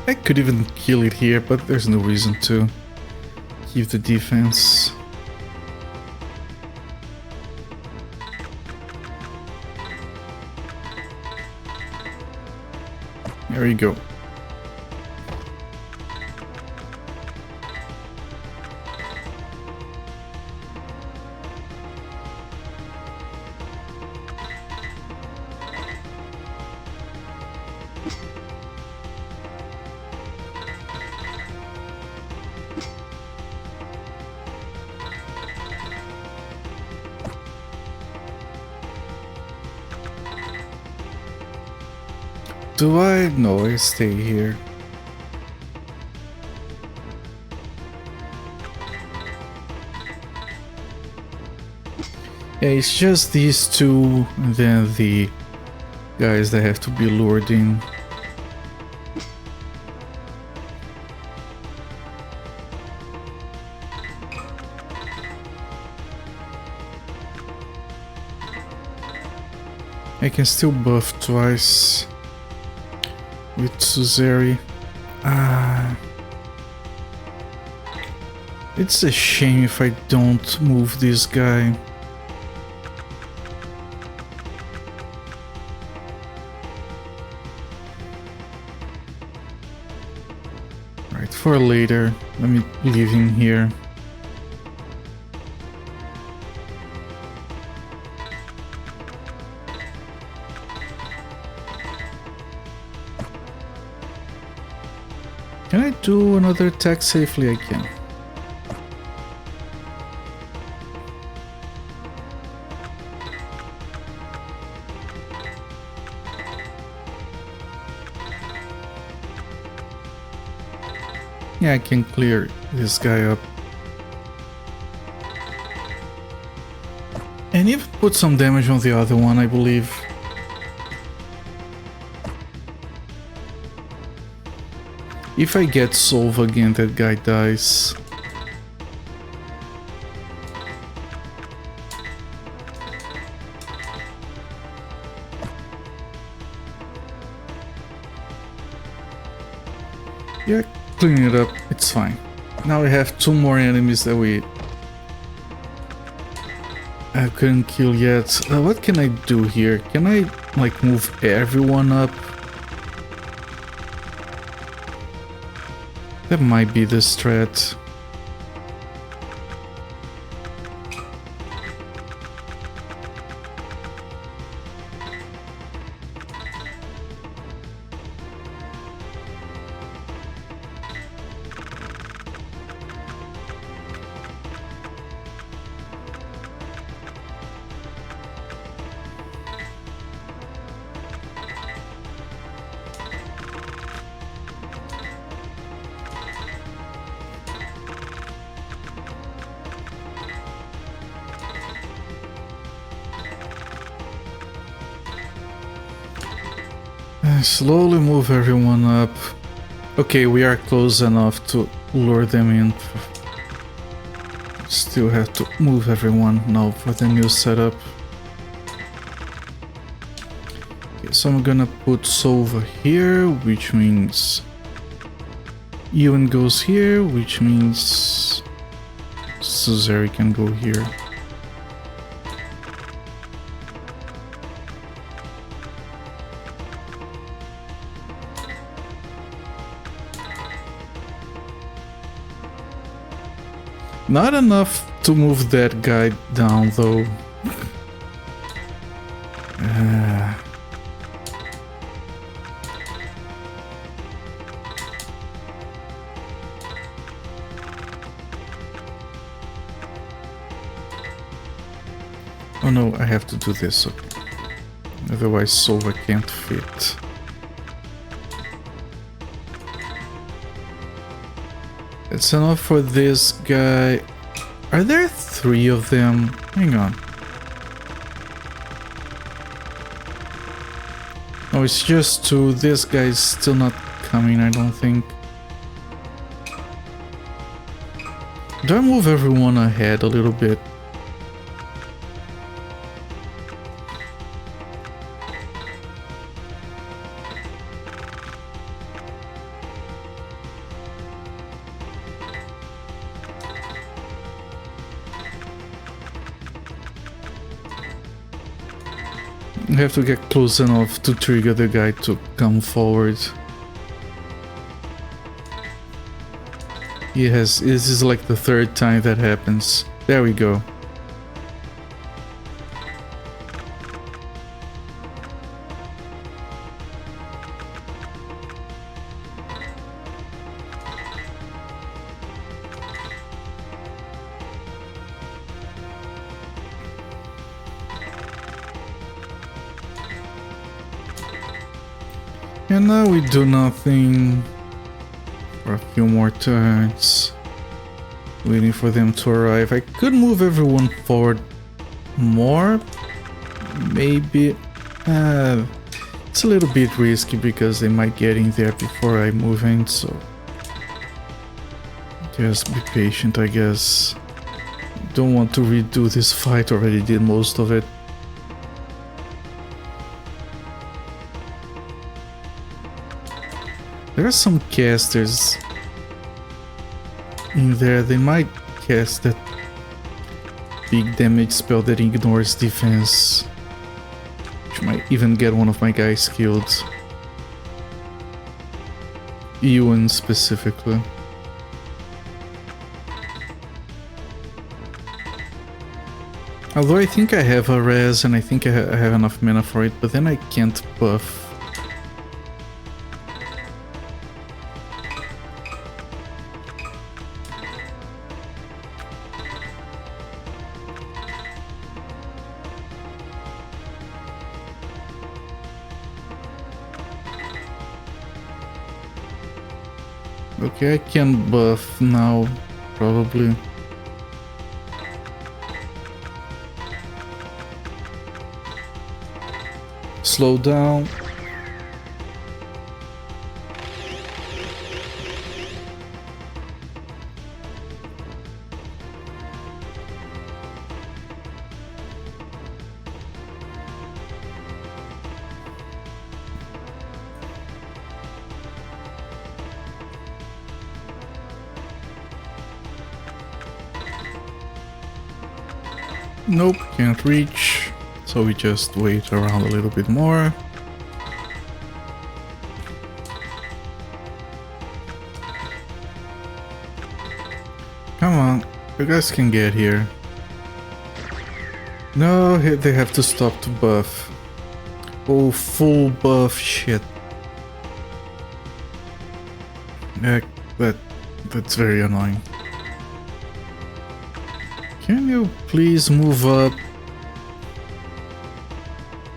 I could even kill it here, but there's no reason to. Keep the defense. Here we go. Do I? No, I stay here. Yeah, it's just these two, and then the guys that have to be lured in. I can still buff twice with Suzeri. It's a shame if I don't move this guy. Right, for later, let me leave him here. Can I do another attack safely? I can. Yeah, I can clear this guy up. And even put some damage on the other one, I believe. If I get Solve again, that guy dies. Yeah, clean it up, it's fine. Now we have two more enemies that I couldn't kill yet. What can I do here? Can I, like, move everyone up? That might be the strat. Slowly move everyone up. Okay, we are close enough to lure them in. Still have to move everyone now for the new setup. Okay, so I'm gonna put Sova here, which means Ewan goes here, which means Suzeri can go here. Not enough to move that guy down, though. Oh no, I have to do this. Okay. Otherwise, Sova can't fit. It's enough for this guy. Are there 3 of them? Hang on. Oh, it's just 2. This guy's still not coming, I don't think. Do I move everyone ahead a little bit? I have to get close enough to trigger the guy to come forward. Yes, this is like the third time that happens. There we go. And now we do nothing for a few more turns, waiting for them to arrive. I could move everyone forward more, maybe. It's a little bit risky because they might get in there before I move in, so just be patient, I guess. Don't want to redo this fight, already did most of it. There are some casters in there. They might cast that big damage spell that ignores defense, which might even get one of my guys killed. Ewan specifically. Although I think I have a res and I think I have enough mana for it, but then I can't buff. Okay, I can buff now, probably. Slow down. Nope, can't reach, so we just wait around a little bit more. Come on, you guys can get here. No, they have to stop to buff. Oh, full buff, shit. That's very annoying. Can you please move up?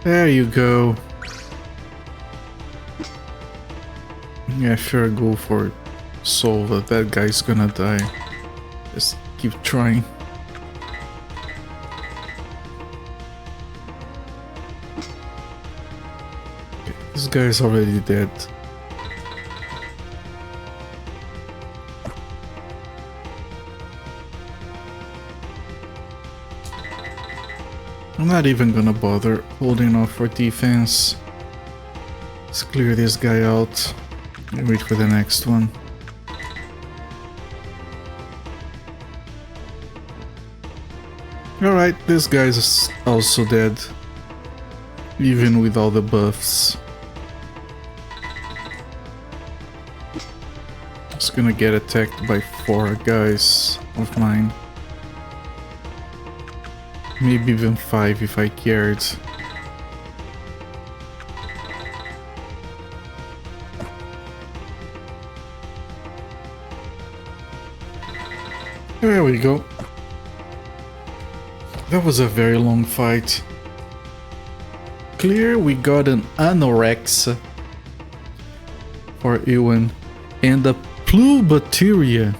There you go. Yeah, sure, go for it. Solve it. That guy's gonna die. Just keep trying. Okay, this guy's already dead. I'm not even gonna bother holding off for defense. Let's clear this guy out and wait for the next one. Alright, this guy's also dead, even with all the buffs. It's gonna get attacked by 4 guys of mine. Maybe even 5 if I cared. There we go. That was a very long fight. Clear, we got an Anorex for Ewan and a Plubateria.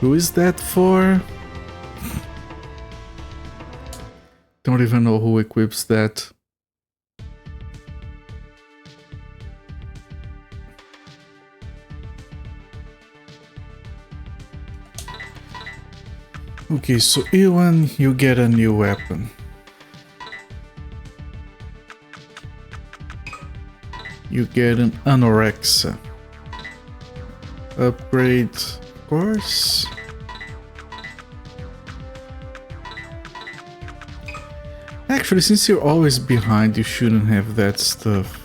Who is that for? Don't even know who equips that. Okay, so Ewan, you get a new weapon. You get an Anorexa. Upgrade, of course. Actually, since you're always behind, you shouldn't have that stuff.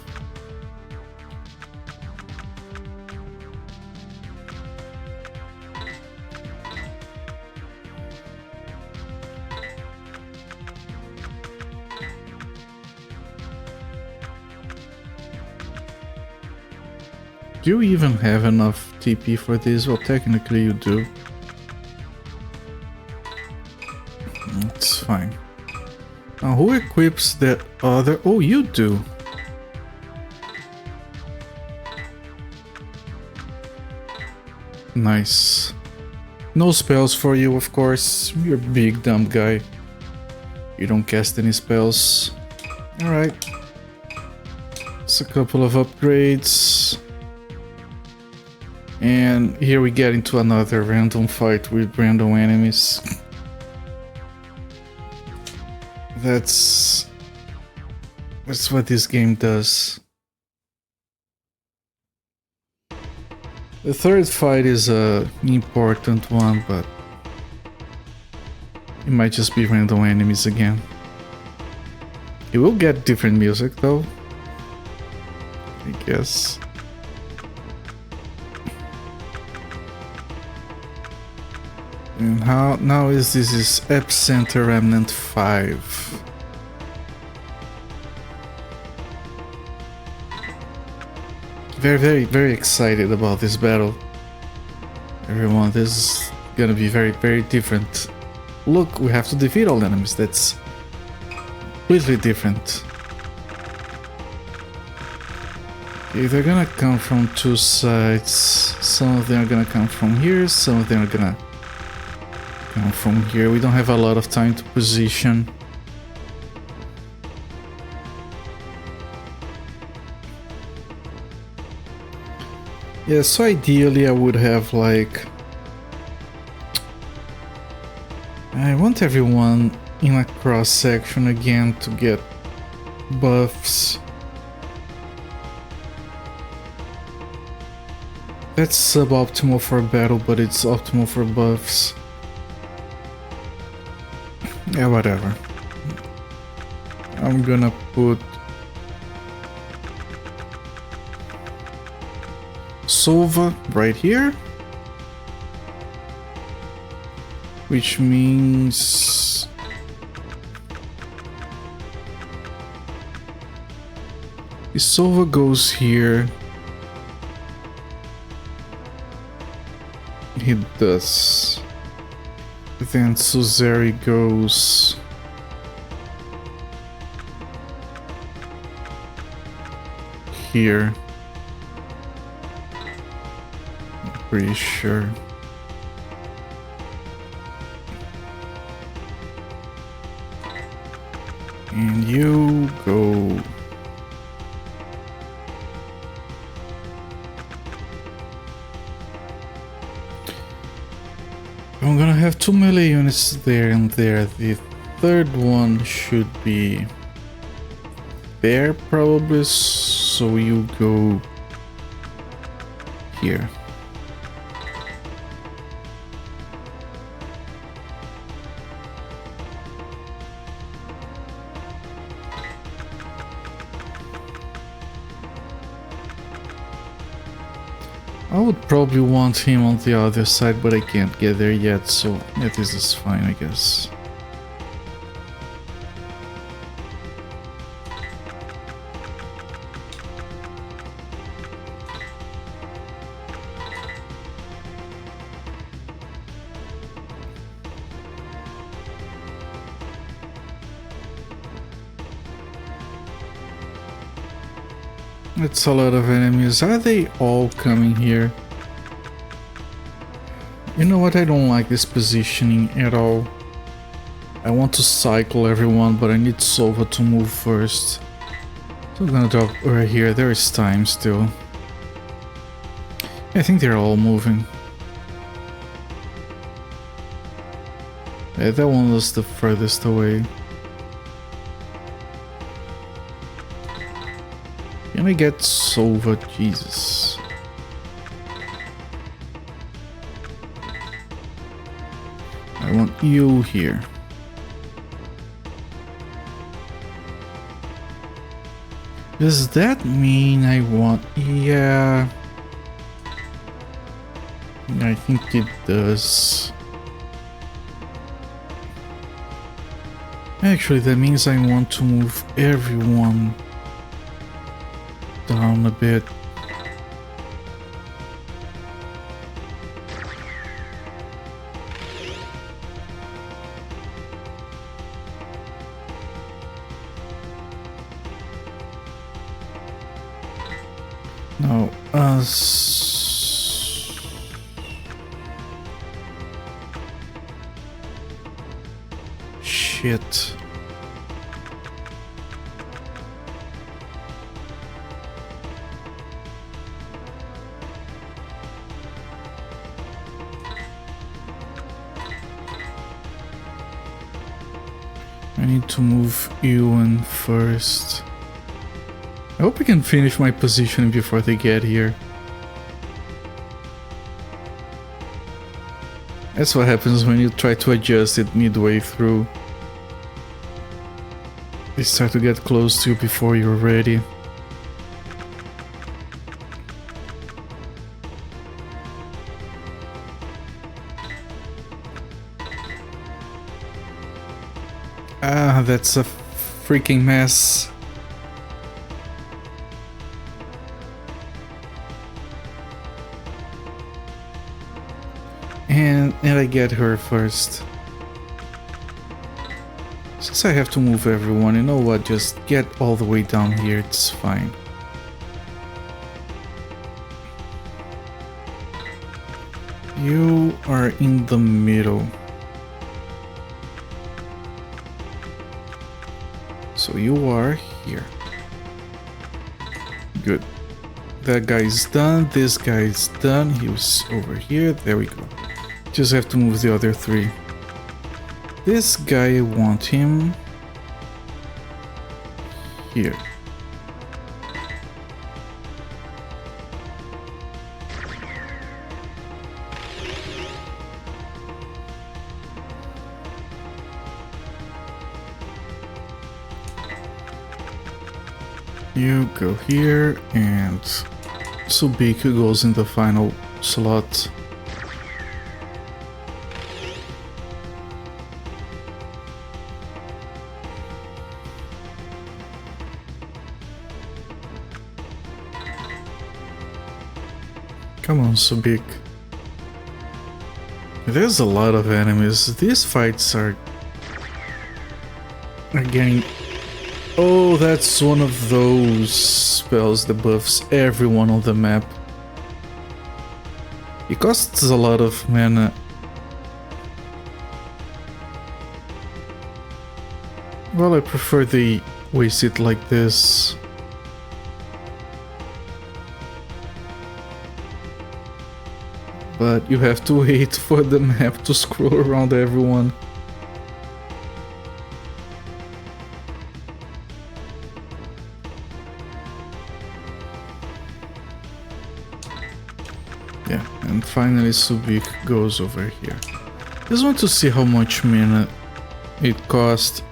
Do you even have enough TP for this? Well, technically you do. It's fine. Now, who equips that other... Oh, you do. Nice. No spells for you, of course. You're a big dumb guy. You don't cast any spells. Alright. It's a couple of upgrades. And here we get into another random fight with random enemies. That's what this game does. The third fight is a important one, but it might just be random enemies again. It will get different music though, I guess. And how now is this is Epicenter Remnant 5. Very excited about this battle. Everyone, this is gonna be very different. Look, we have to defeat all enemies. That's completely different. Okay, they're gonna come from two sides. Some of them are gonna come from here, some of them are gonna come from here. We don't have a lot of time to position. Yeah, so ideally I would have like... I want everyone in a cross section again to get buffs. That's suboptimal for battle, but it's optimal for buffs. Yeah, whatever. I'm gonna put Sova right here, which means if Sova goes here, he does. Then Suzeri goes here. Pretty sure. And you go. I'm gonna have 2 melee units there and there. The third one should be there probably, so you go here. I would probably want him on the other side, but I can't get there yet, so yeah, this is fine, I guess. It's a lot of enemies. Are they all coming here? You know what? I don't like this positioning at all. I want to cycle everyone, but I need Sova to move first. So I'm gonna drop right here. There is time still. I think they're all moving. Yeah, that one was the furthest away. Can I get Sova? Jesus. I want you here. Does that mean I want... Yeah... I think it does. Actually, that means I want to move everyone down a bit. No, shit. I need to move you in first. I hope I can finish my position before they get here. That's what happens when you try to adjust it midway through. They start to get close to you before you're ready. Ah, that's a freaking mess. And I get her first. Since I have to move everyone, you know what, just get all the way down here, it's fine. You are in the middle. So you are here. Good. That guy's done, this guy's done, he was over here, there we go. Just have to move the other three. This guy, I want him here. You go here, and Subiku goes in the final slot. Come on, Subik. There's a lot of enemies. These fights are getting... Oh, that's one of those spells that buffs everyone on the map. It costs a lot of mana. Well, I prefer they waste it like this. But you have to wait for the map to scroll around everyone. Yeah, and finally Subik goes over here. Just want to see how much mana it cost.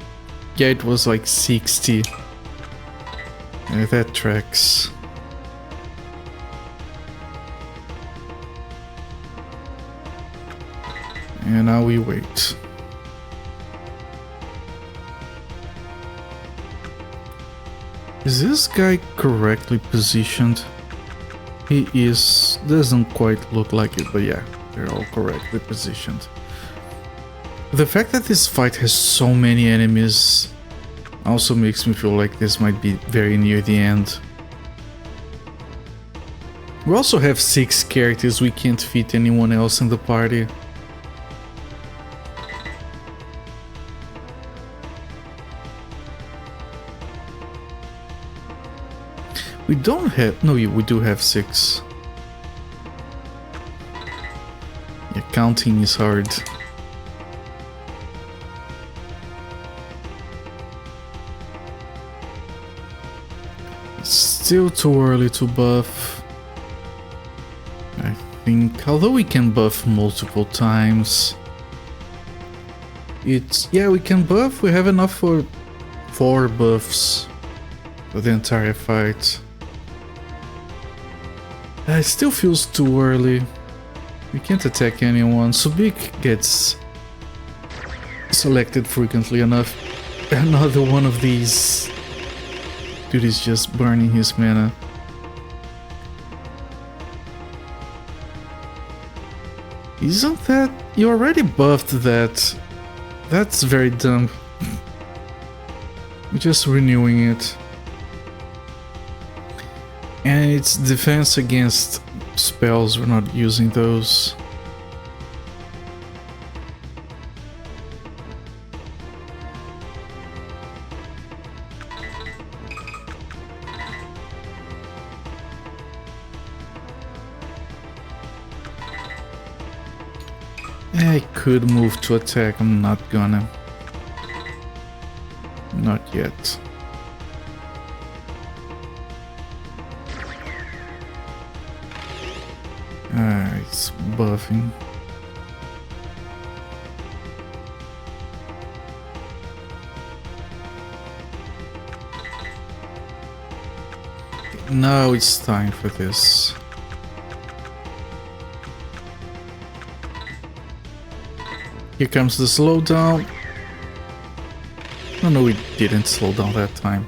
Yeah, it was like 60. Yeah, that tracks. And now we wait. Is this guy correctly positioned? He is. Doesn't quite look like it, but yeah, they're all correctly positioned. The fact that this fight has so many enemies also makes me feel like this might be very near the end. We also have 6 characters, we can't fit anyone else in the party. We don't have... No, we do have 6. Yeah, counting is hard. It's still too early to buff, I think. Although we can buff multiple times. It's... Yeah, we can buff. We have enough for 4 buffs for the entire fight. It still feels too early. We can't attack anyone. Subik gets selected frequently enough. Another one of these. Dude is just burning his mana. Isn't that... You already buffed that. That's very dumb. We're just renewing it. And it's defense against spells, we're not using those. I could move to attack, I'm not gonna. Not yet. It's buffing. Now it's time for this. Here comes the slowdown. Oh no, it didn't slow down that time.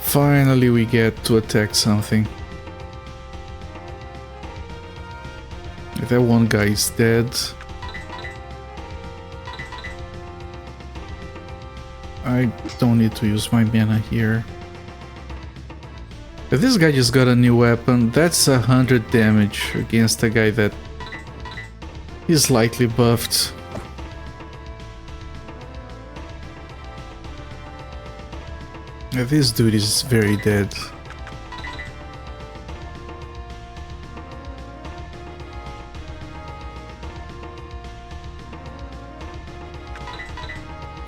Finally we get to attack something. That one guy is dead. I don't need to use my mana here. If this guy just got a new weapon, that's 100 damage against a guy that is slightly buffed. This dude is very dead.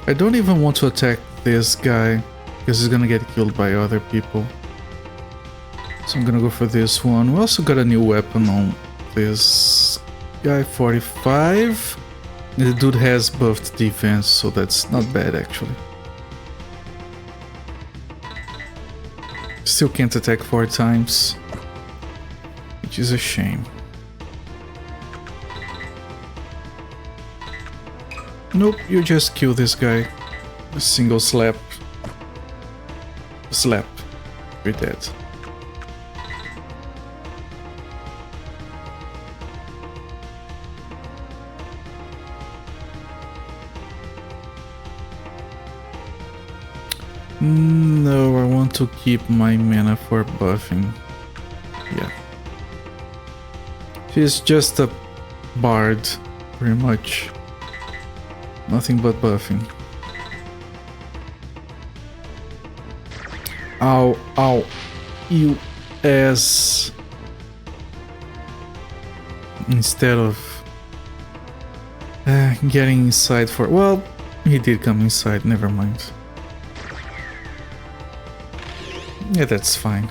I don't even want to attack this guy because he's gonna get killed by other people. So I'm gonna go for this one. We also got a new weapon on this guy, 45. The dude has buffed defense, so that's not bad actually. Still can't attack 4 times, which is a shame. Nope, you just kill this guy. A single slap. Slap. You're dead. No, I want to keep my mana for buffing. Yeah. She's just a bard, pretty much. Nothing but buffing. Ow, ow. You ass. Instead of getting inside for... Well, he did come inside, never mind. Yeah, that's fine.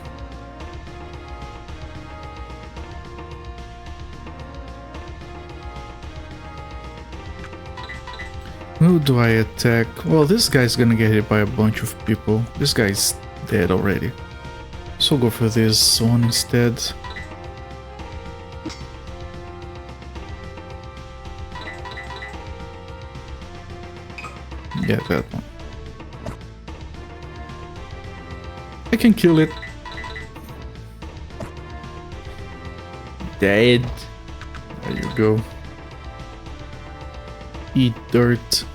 Who do I attack? Well, this guy's gonna get hit by a bunch of people. This guy's dead already. So I'll go for this one instead. Yeah, that one. I can kill it. Dead. There you go. Eat dirt.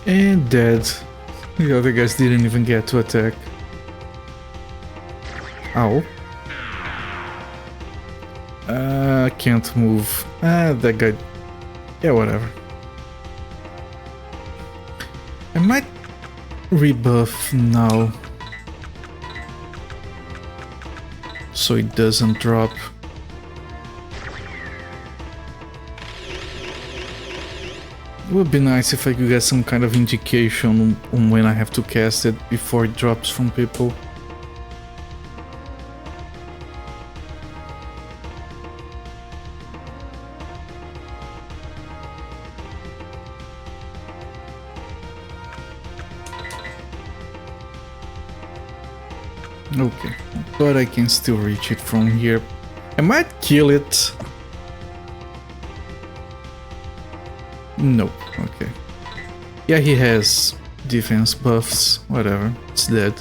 And dead. The other guys didn't even get to attack. Ow. I can't move. That guy... Yeah, whatever. I might rebuff now. So it doesn't drop. It would be nice if I could get some kind of indication on when I have to cast it before it drops from people. Okay, but I can still reach it from here. I might kill it. Nope, okay. Yeah, he has defense buffs, whatever, it's dead.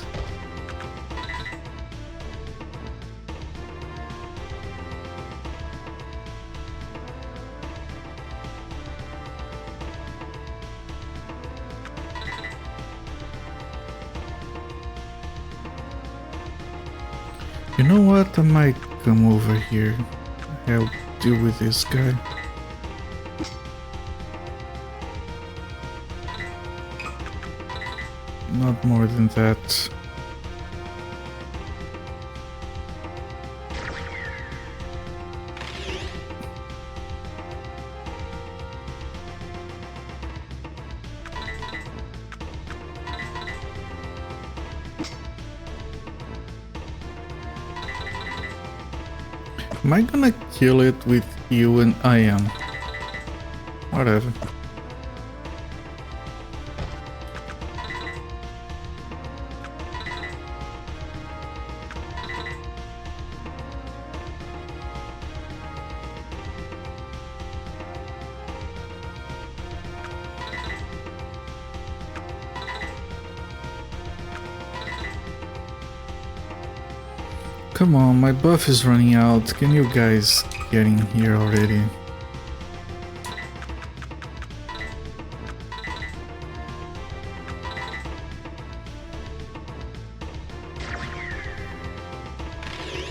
You know what, I might come over here, help deal with this guy. Not more than that. Am I gonna kill it with you? And I am. Whatever. Come on, my buff is running out. Can you guys get in here already?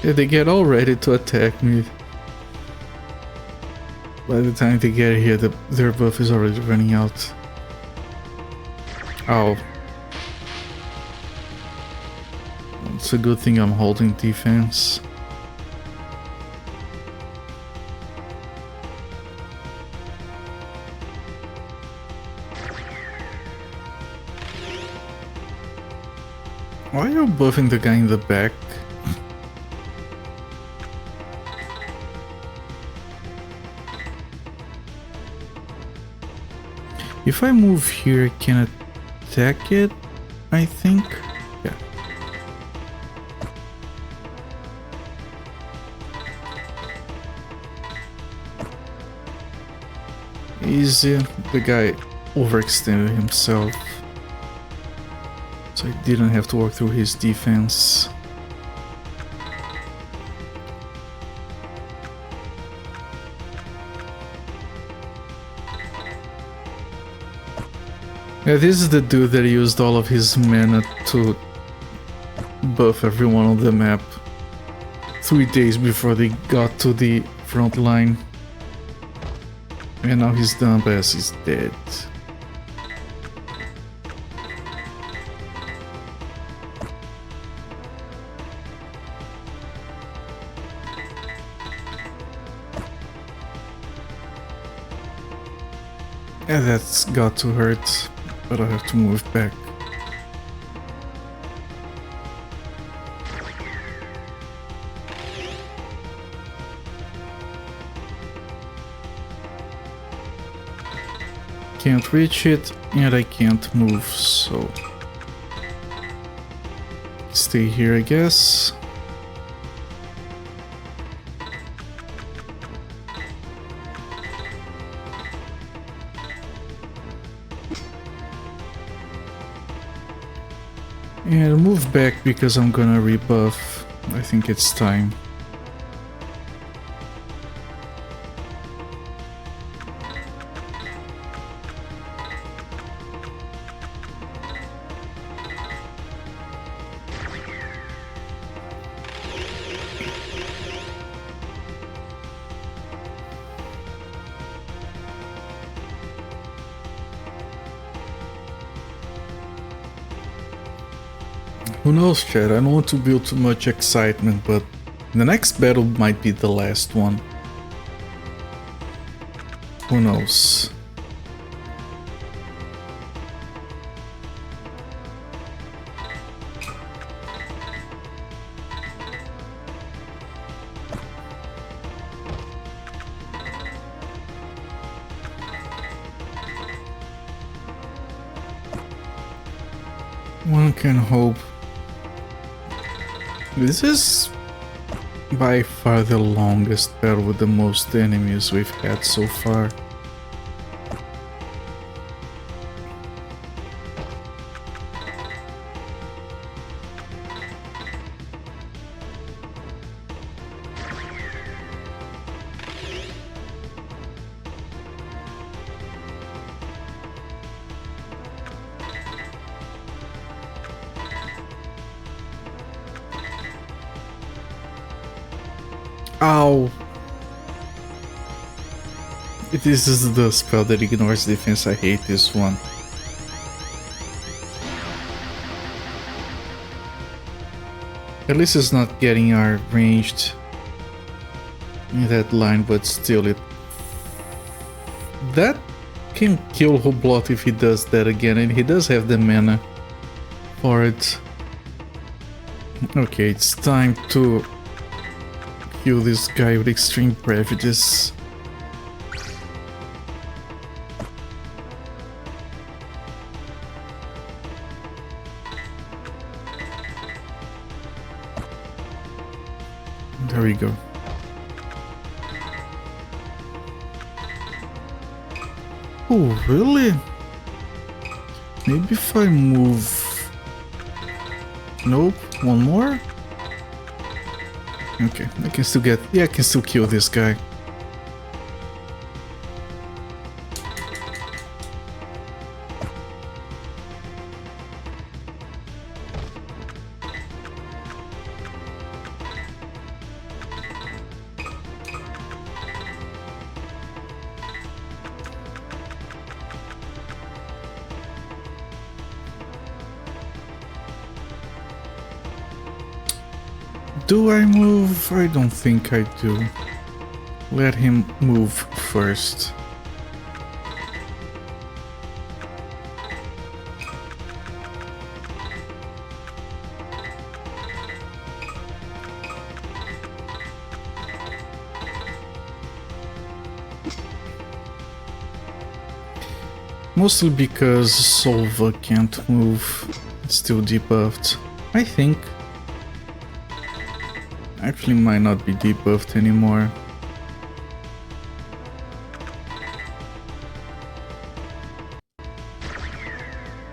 Yeah, they get all ready to attack me. By the time they get here, their buff is already running out. Ow. It's a good thing I'm holding defense. Why are you buffing the guy in the back? If I move here, I can attack it, I think. Yeah. Easy. The guy overextended himself, so I didn't have to work through his defense. Yeah, this is the dude that used all of his mana to buff everyone on the map 3 days before they got to the front line. And now his dumbass is dead. Yeah, that's got to hurt, but I have to move back. Can't reach it, and I can't move, so stay here, I guess. And move back because I'm gonna rebuff. I think it's time. Who knows, chat? I don't want to build too much excitement, but the next battle might be the last one. Who knows? One can hope. This is by far the longest battle with the most enemies we've had so far. Ow! This is the spell that ignores defense. I hate this one. At least it's not getting our ranged in that line, but still it... That can kill Hublot if he does that again, and he does have the mana for it. Okay, it's time to kill this guy with extreme prejudice. There we go. Oh, really? Maybe if I move... Nope, one more? Okay, I can still get... Yeah, I can still kill this guy. Do I move? I don't think I do. Let him move first. Mostly because Solva can't move. It's still debuffed, I think. Actually might not be debuffed anymore.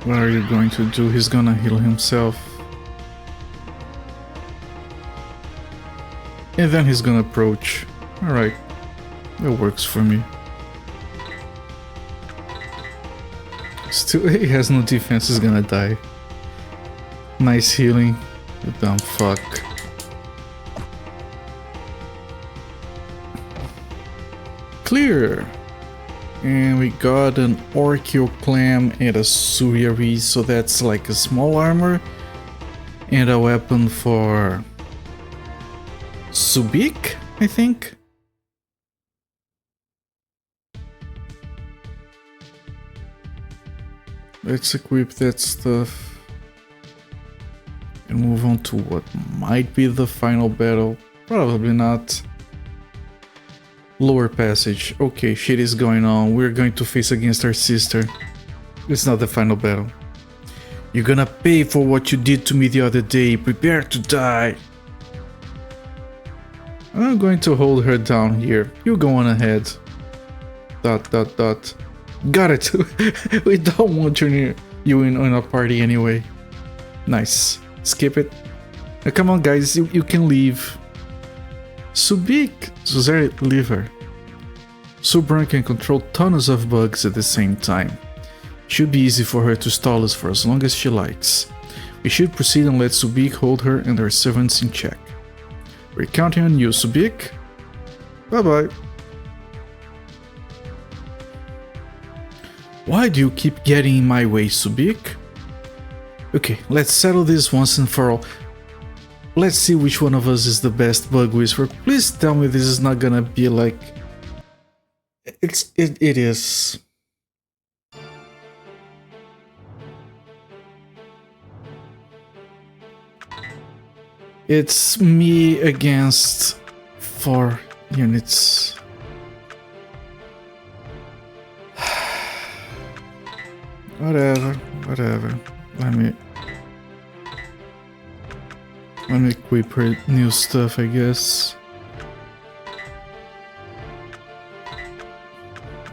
What are you going to do? He's gonna heal himself. And then he's gonna approach. Alright, that works for me. Still, he has no defense, he's gonna die. Nice healing, you dumb fuck. Clear! And we got an Orchio Clam and a Suyari, so that's like a small armor. And a weapon for Subik, I think? Let's equip that stuff. And move on to what might be the final battle. Probably not. Lower passage. Okay, shit is going on. We're going to face against our sister. It's not the final battle. You're gonna pay for what you did to me the other day. Prepare to die. I'm going to hold her down here. You go on ahead. ... Got it. We don't want you in a party anyway. Nice. Skip it. Now, come on, guys. You can leave. Subik, Suzerain, leave her. Subran can control tons of bugs at the same time. Should be easy for her to stall us for as long as she likes. We should proceed and let Subik hold her and her servants in check. We're counting on you, Subik. Bye bye. Why do you keep getting in my way, Subik? Okay, let's settle this once and for all. Let's see which one of us is the best bug whisperer. Please tell me this is not gonna be like... It is. It's me against 4 units. Whatever. Let me... Let me equip her new stuff, I guess.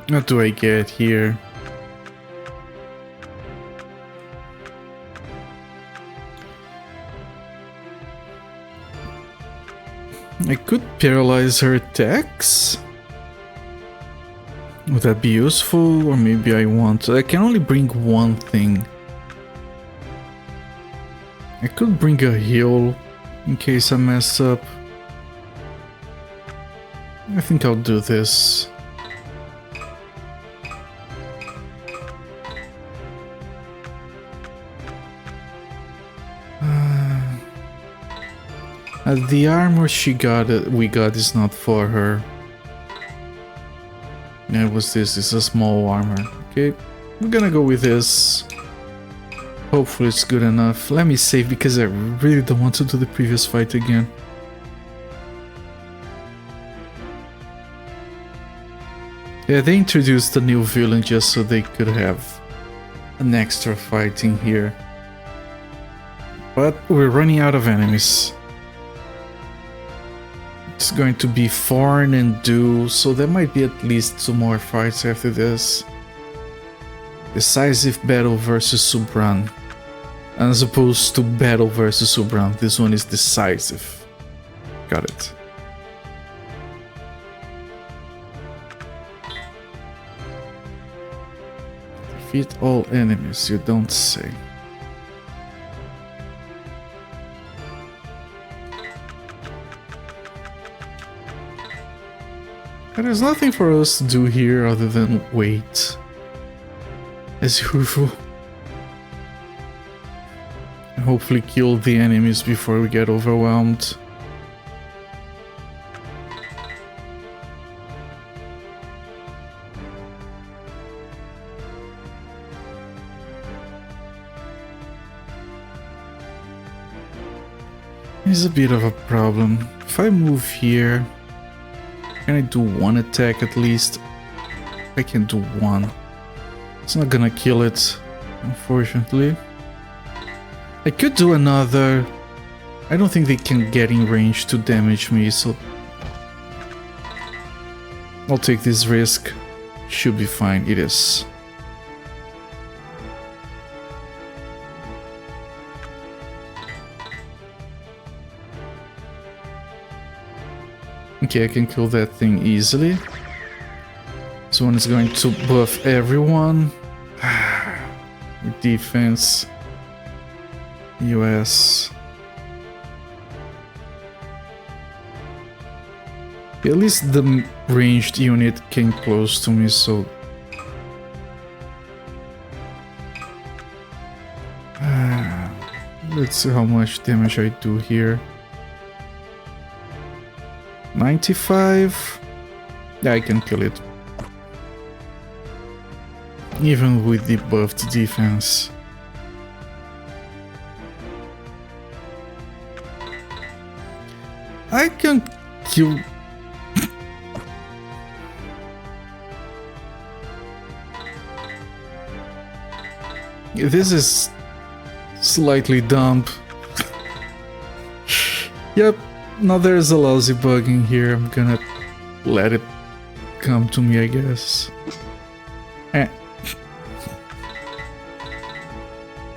What do I get here? I could paralyze her attacks. Would that be useful? Or maybe I want... I can only bring one thing. I could bring a heal in case I mess up. I think I'll do this. The armor we got is not for her. Yeah, it was this. It's a small armor. Okay, I'm gonna go with this. Hopefully it's good enough. Let me save because I really don't want to do the previous fight again. Yeah, they introduced a new villain just so they could have an extra fight in here. But we're running out of enemies. It's going to be Thorn and Dew, so there might be at least 2 more fights after this. Decisive battle versus Subran. As opposed to battle versus Subran, this one is decisive. Got it. Defeat all enemies, you don't say. There's nothing for us to do here other than wait. As usual. And hopefully kill the enemies before we get overwhelmed. It's a bit of a problem. If I move here... Can I do one attack at least? I can do one. It's not gonna kill it, unfortunately. I could do another. I don't think they can get in range to damage me, so... I'll take this risk. Should be fine, it is. Okay, I can kill that thing easily. This one is going to buff everyone. Defense. US. At least the ranged unit came close to me, so... Let's see how much damage I do here. 95. Yeah, I can kill it. Even with the buffed defense. I can kill... This is slightly dumb. Yep. Now there's a lousy bug in here, I'm gonna let it come to me, I guess.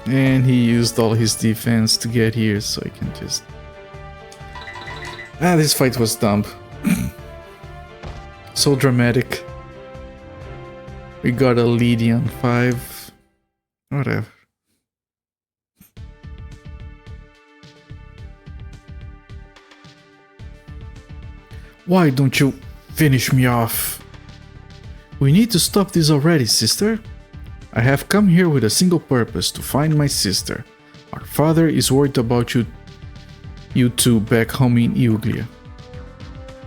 And he used all his defense to get here, so I can just... this fight was dumb. So dramatic. We got a Lydian 5. Whatever. Why don't you finish me off? We need to stop this already, sister. I have come here with a single purpose, to find my sister. Our father is worried about you two back home in Euglia.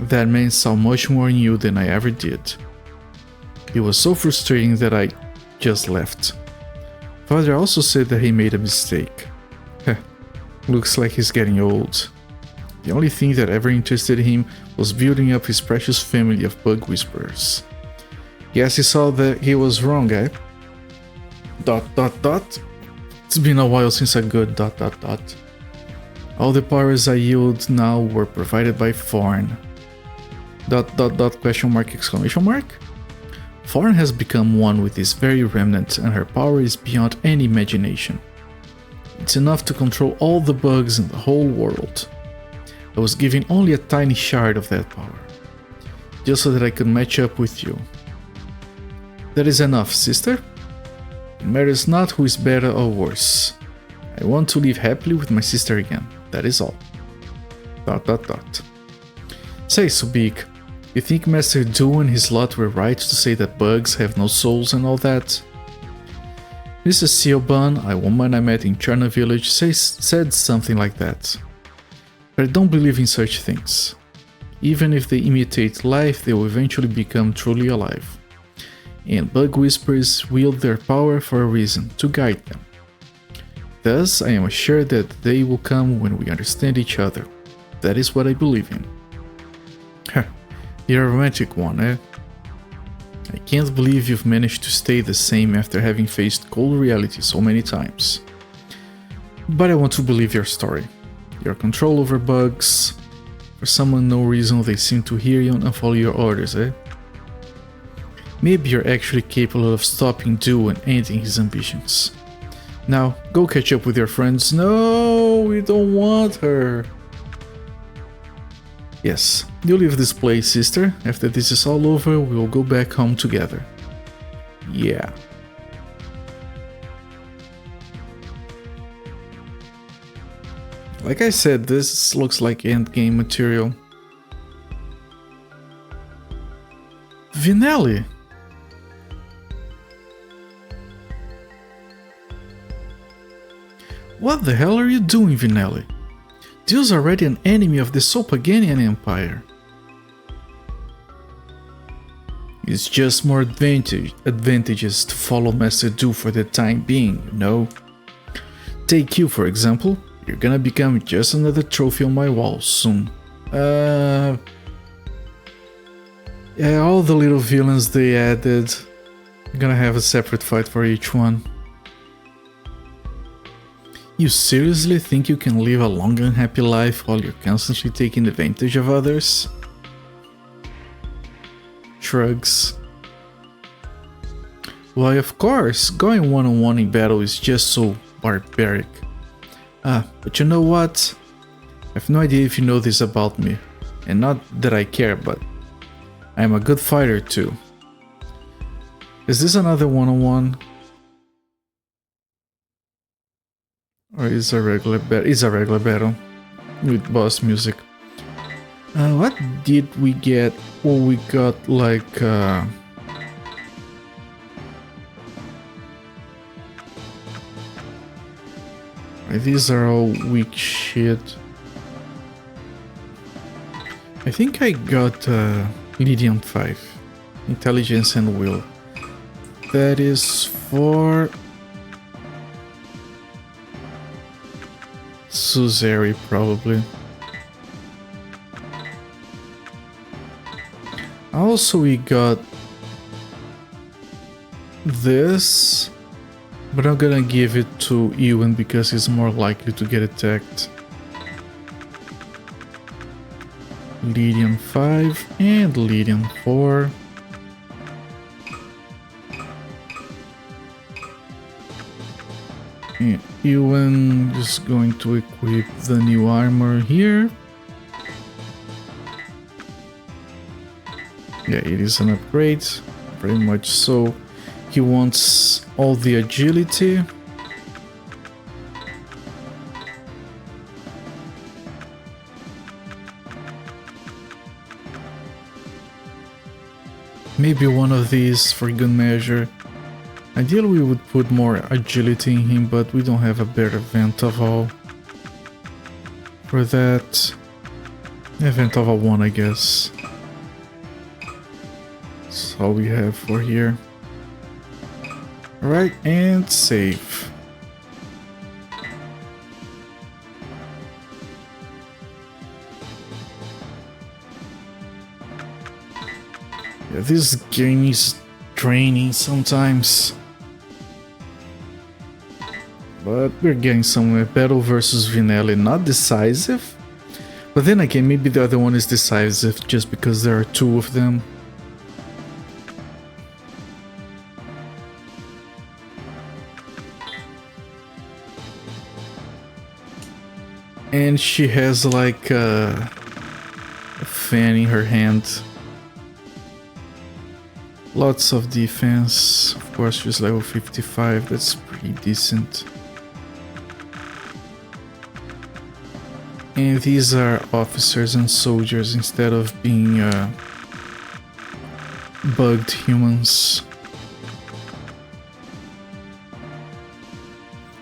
That man saw much more in you than I ever did. It was so frustrating that I just left. Father also said that he made a mistake. Heh, looks like he's getting old. The only thing that ever interested him was building up his precious family of bug whisperers. Guess he saw that he was wrong, eh? ... It's been a while since a good ... All the powers I yield now were provided by Thorn. ... question mark exclamation mark? Thorn has become one with this very remnant, and her power is beyond any imagination. It's enough to control all the bugs in the whole world. I was given only a tiny shard of that power, just so that I could match up with you. That is enough, sister. It matters not who is better or worse. I want to live happily with my sister again, that is all. ... Say, Subik, you think Master Du and his lot were right to say that bugs have no souls and all that? Mrs. Seoban, a woman I met in Cherna village, said something like that. But I don't believe in such things. Even if they imitate life, they will eventually become truly alive. And bug whispers wield their power for a reason, to guide them. Thus, I am assured that the day will come when we understand each other. That is what I believe in. You're a romantic one, eh? I can't believe you've managed to stay the same after having faced cold reality so many times. But I want to believe your story. Your control over bugs. For some unknown reason they seem to hear you and follow your orders, eh? Maybe you're actually capable of stopping Du and ending his ambitions. Now, go catch up with your friends. No, we don't want her. Yes, you leave this place, sister. After this is all over, we will go back home together. Yeah. Like I said, this looks like endgame material. Vinelli! What the hell are you doing, Vinelli? Dio's already an enemy of the Sopaganian Empire. It's just more advantageous to follow Master Du for the time being, you know? Take you, for example. You're gonna become just another trophy on my wall soon. Yeah, all the little villains they added. I'm gonna have a separate fight for each one. You seriously think you can live a long and happy life while you're constantly taking advantage of others? Shrugs. Why, of course, going one-on-one in battle is just so barbaric. But you know what? I have no idea if you know this about me. And not that I care, but I am a good fighter too. Is this another one-on-one? Or is a regular battle? It's a regular battle with boss music. What did we get? Well, we got like these are all weak shit. I think I got Lydian 5, Intelligence and Will. That is for Suzeri, probably. Also, we got this, but I'm gonna give it to Ewan because he's more likely to get attacked. Lydian 5 and Lydian 4. And Ewan is going to equip the new armor here. Yeah, it is an upgrade, very much so. He wants all the agility. Maybe one of these for good measure. Ideally we would put more agility in him, but we don't have a better Ventaval for that. Yeah, Ventaval 1, I guess. That's all we have for here. Alright, and save. Yeah, this game is draining sometimes. But we're getting somewhere. Battle versus Vinelli, not decisive. But then again, maybe the other one is decisive just because there are two of them. And she has like a fan in her hand. Lots of defense. Of course, she's level 55. That's pretty decent. And these are officers and soldiers instead of being bugged humans.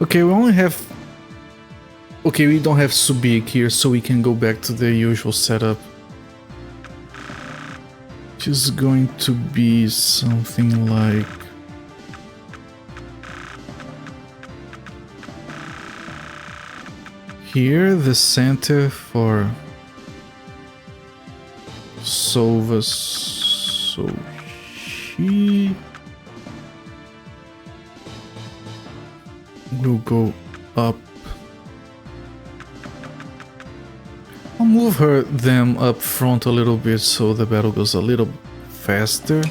Okay, we only have... Okay, we don't have Subik here, so we can go back to the usual setup. Which is going to be something like... Here, the center for Sova, so she will go up. I'll move them up front a little bit so the battle goes a little faster.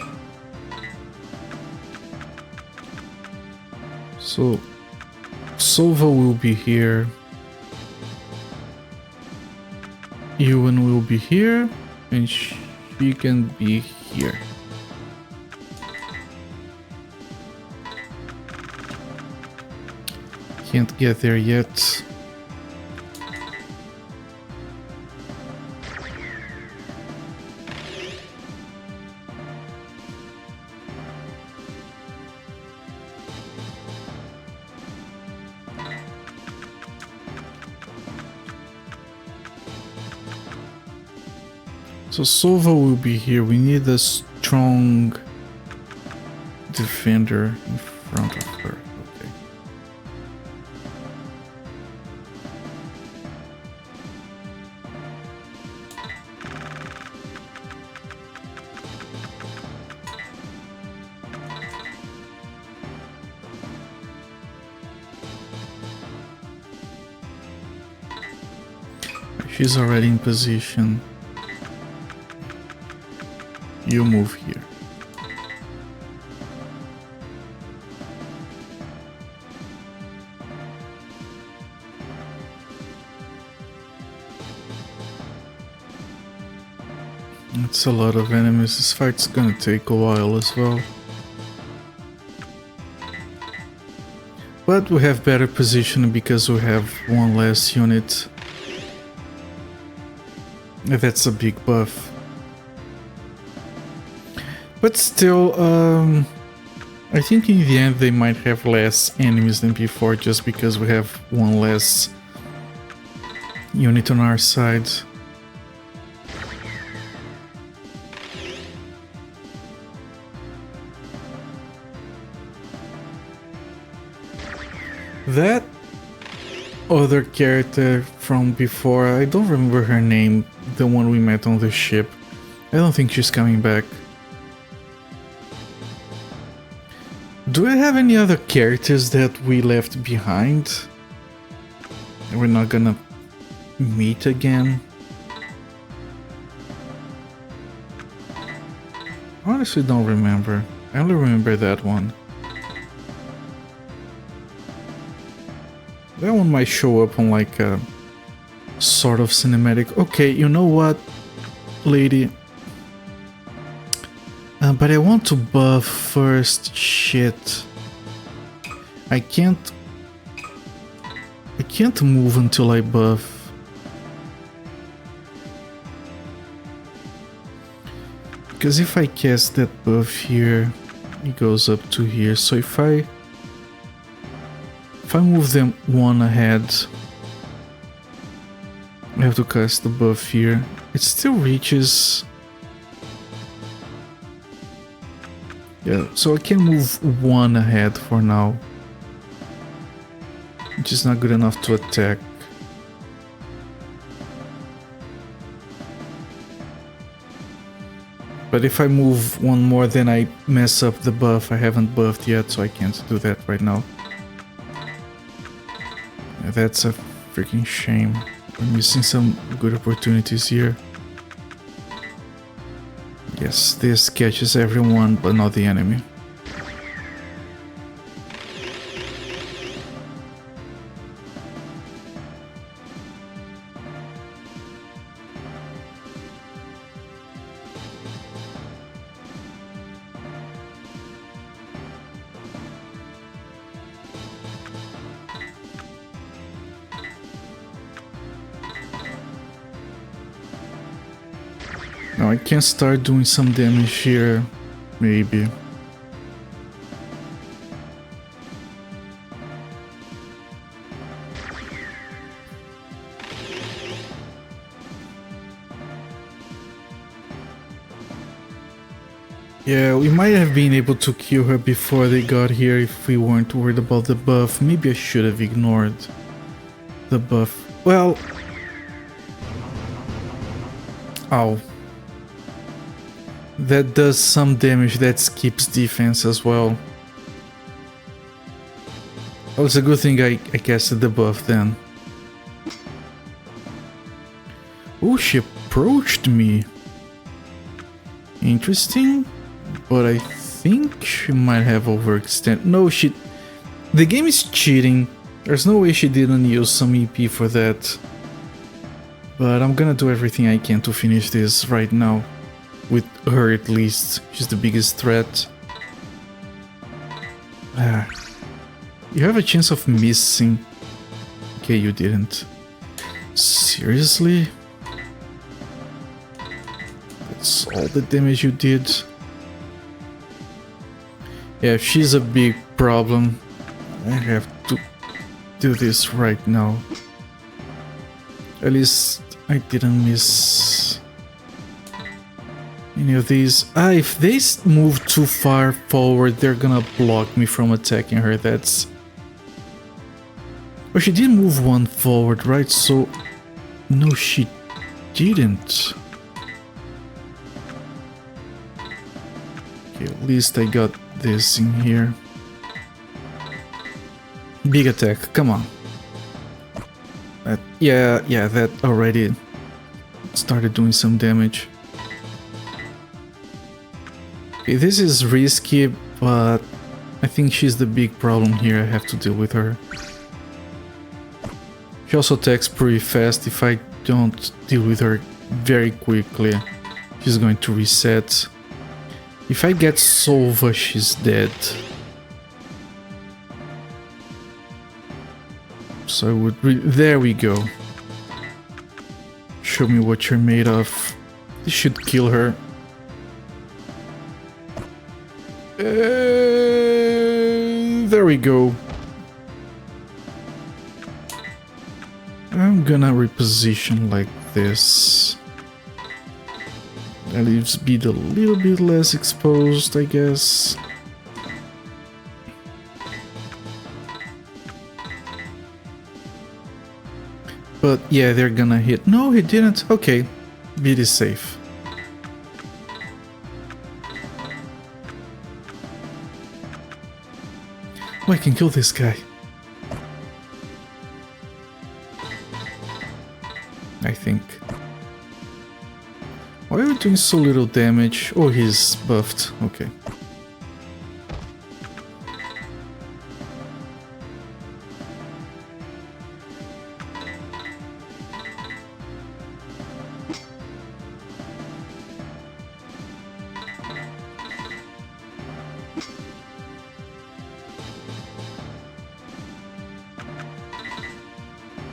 So Sova will be here. Ewan will be here, and she can be here. Can't get there yet. So Sova will be here. We need a strong defender in front of her. Okay. She's already in position. You move here. It's a lot of enemies. This fight's gonna take a while as well. But we have better position because we have one less unit. That's a big buff. But still, I think in the end they might have less enemies than before just because we have one less unit on our side. That other character from before, I don't remember her name, the one we met on the ship. I don't think she's coming back. Do I have any other characters that we left behind? We're not gonna meet again? Honestly, don't remember. I only remember that one. That one might show up on like a sort of cinematic. Okay, you know what, lady? But I want to buff first. Shit. I can't move until I buff. Because if I cast that buff here, it goes up to here. So if I move them one ahead, I have to cast the buff here. It still reaches. Yeah, so I can move one ahead for now, which is not good enough to attack. But if I move one more, then I mess up the buff. I haven't buffed yet, so I can't do that right now. That's a freaking shame. We're missing some good opportunities here. Yes, this catches everyone, but not the enemy. Now I can start doing some damage here, maybe. Yeah, we might have been able to kill her before they got here if we weren't worried about the buff. Maybe I should have ignored the buff. Well... Ow. That does some damage, that skips defense as well. Well, it's a good thing I casted the buff then. Oh, she approached me. Interesting, but I think she might have overextended. No, the game is cheating. There's no way she didn't use some EP for that. But I'm gonna do everything I can to finish this right now. With her at least, she's the biggest threat. You have a chance of missing. Okay, you didn't. Seriously? That's all the damage you did? Yeah, she's a big problem. I have to do this right now. At least I didn't miss any of these. If they move too far forward, they're gonna block me from attacking her. That's... Well, she did move one forward, right? So... No, she didn't. Okay, at least I got this in here. Big attack, come on. Yeah, that already started doing some damage. Okay, this is risky, but I think she's the big problem here. I have to deal with her. She also attacks pretty fast. If I don't deal with her very quickly, she's going to reset. If I get Sova, she's dead. So I would there we go. Show me what you're made of. This should kill her. There we go. I'm gonna reposition like this. That leaves Beat a little bit less exposed, I guess. But yeah, they're gonna hit. No, he didn't. Okay, Beat is safe. Oh, I can kill this guy. I think. Why are we doing so little damage? Oh, he's buffed. Okay.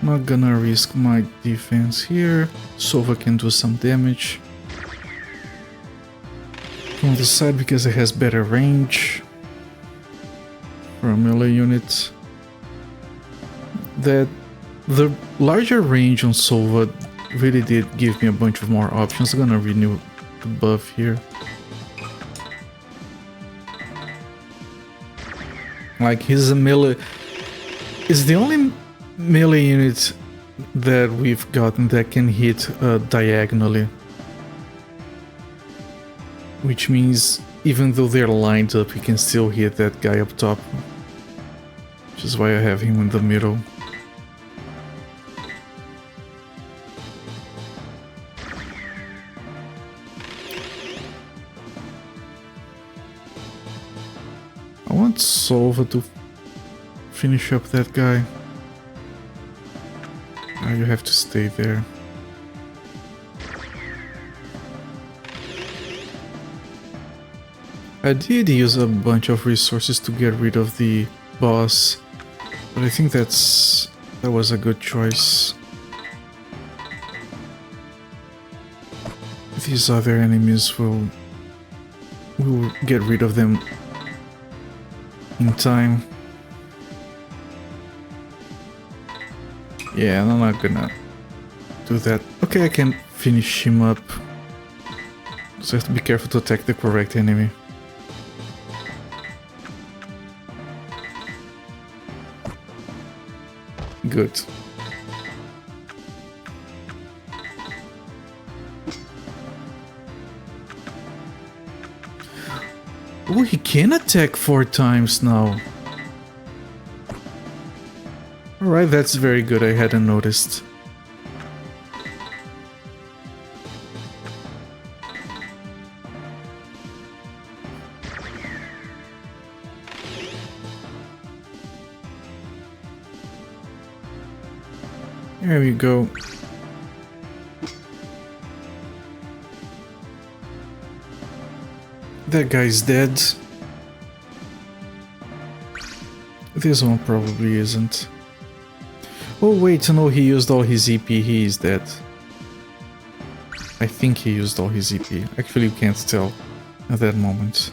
Not gonna risk my defense here. Sova can do some damage from the side because it has better range for a melee unit. That the larger range on Sova really did give me a bunch of more options. I'm gonna renew the buff here. Like, he's a melee. It's the only melee unit that we've gotten that can hit diagonally. Which means even though they're lined up, he can still hit that guy up top. Which is why I have him in the middle. want Solva to finish up that guy. You have to stay there. I did use a bunch of resources to get rid of the boss, but I think that was a good choice. These other enemies will get rid of them in time. Yeah, I'm not gonna do that. Okay, I can finish him up. So I have to be careful to attack the correct enemy. Good. Oh, he can attack 4 times now. Alright, that's very good. I hadn't noticed. There we go. That guy's dead. This one probably isn't. Oh wait, no, he used all his EP, he is dead. I think he used all his EP. Actually, you can't tell at that moment.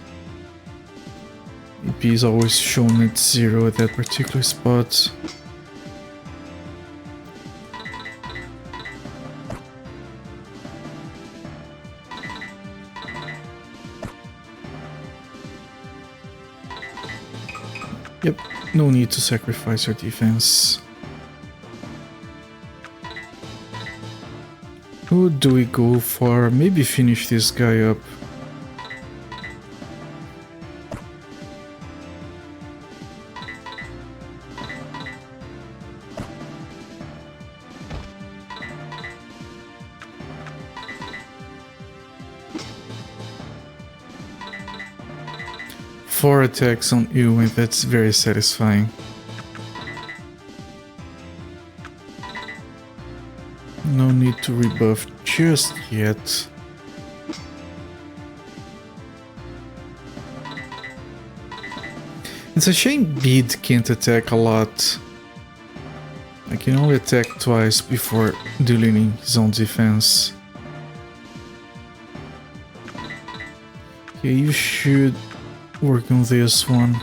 EP is always shown at 0 at that particular spot. Yep, no need to sacrifice your defense. Who do we go for? Maybe finish this guy up. Four attacks on you, and that's very satisfying. No need to rebuff just yet. It's a shame Bede can't attack a lot. I can only attack twice before deleting his own defense. Okay, you should work on this one.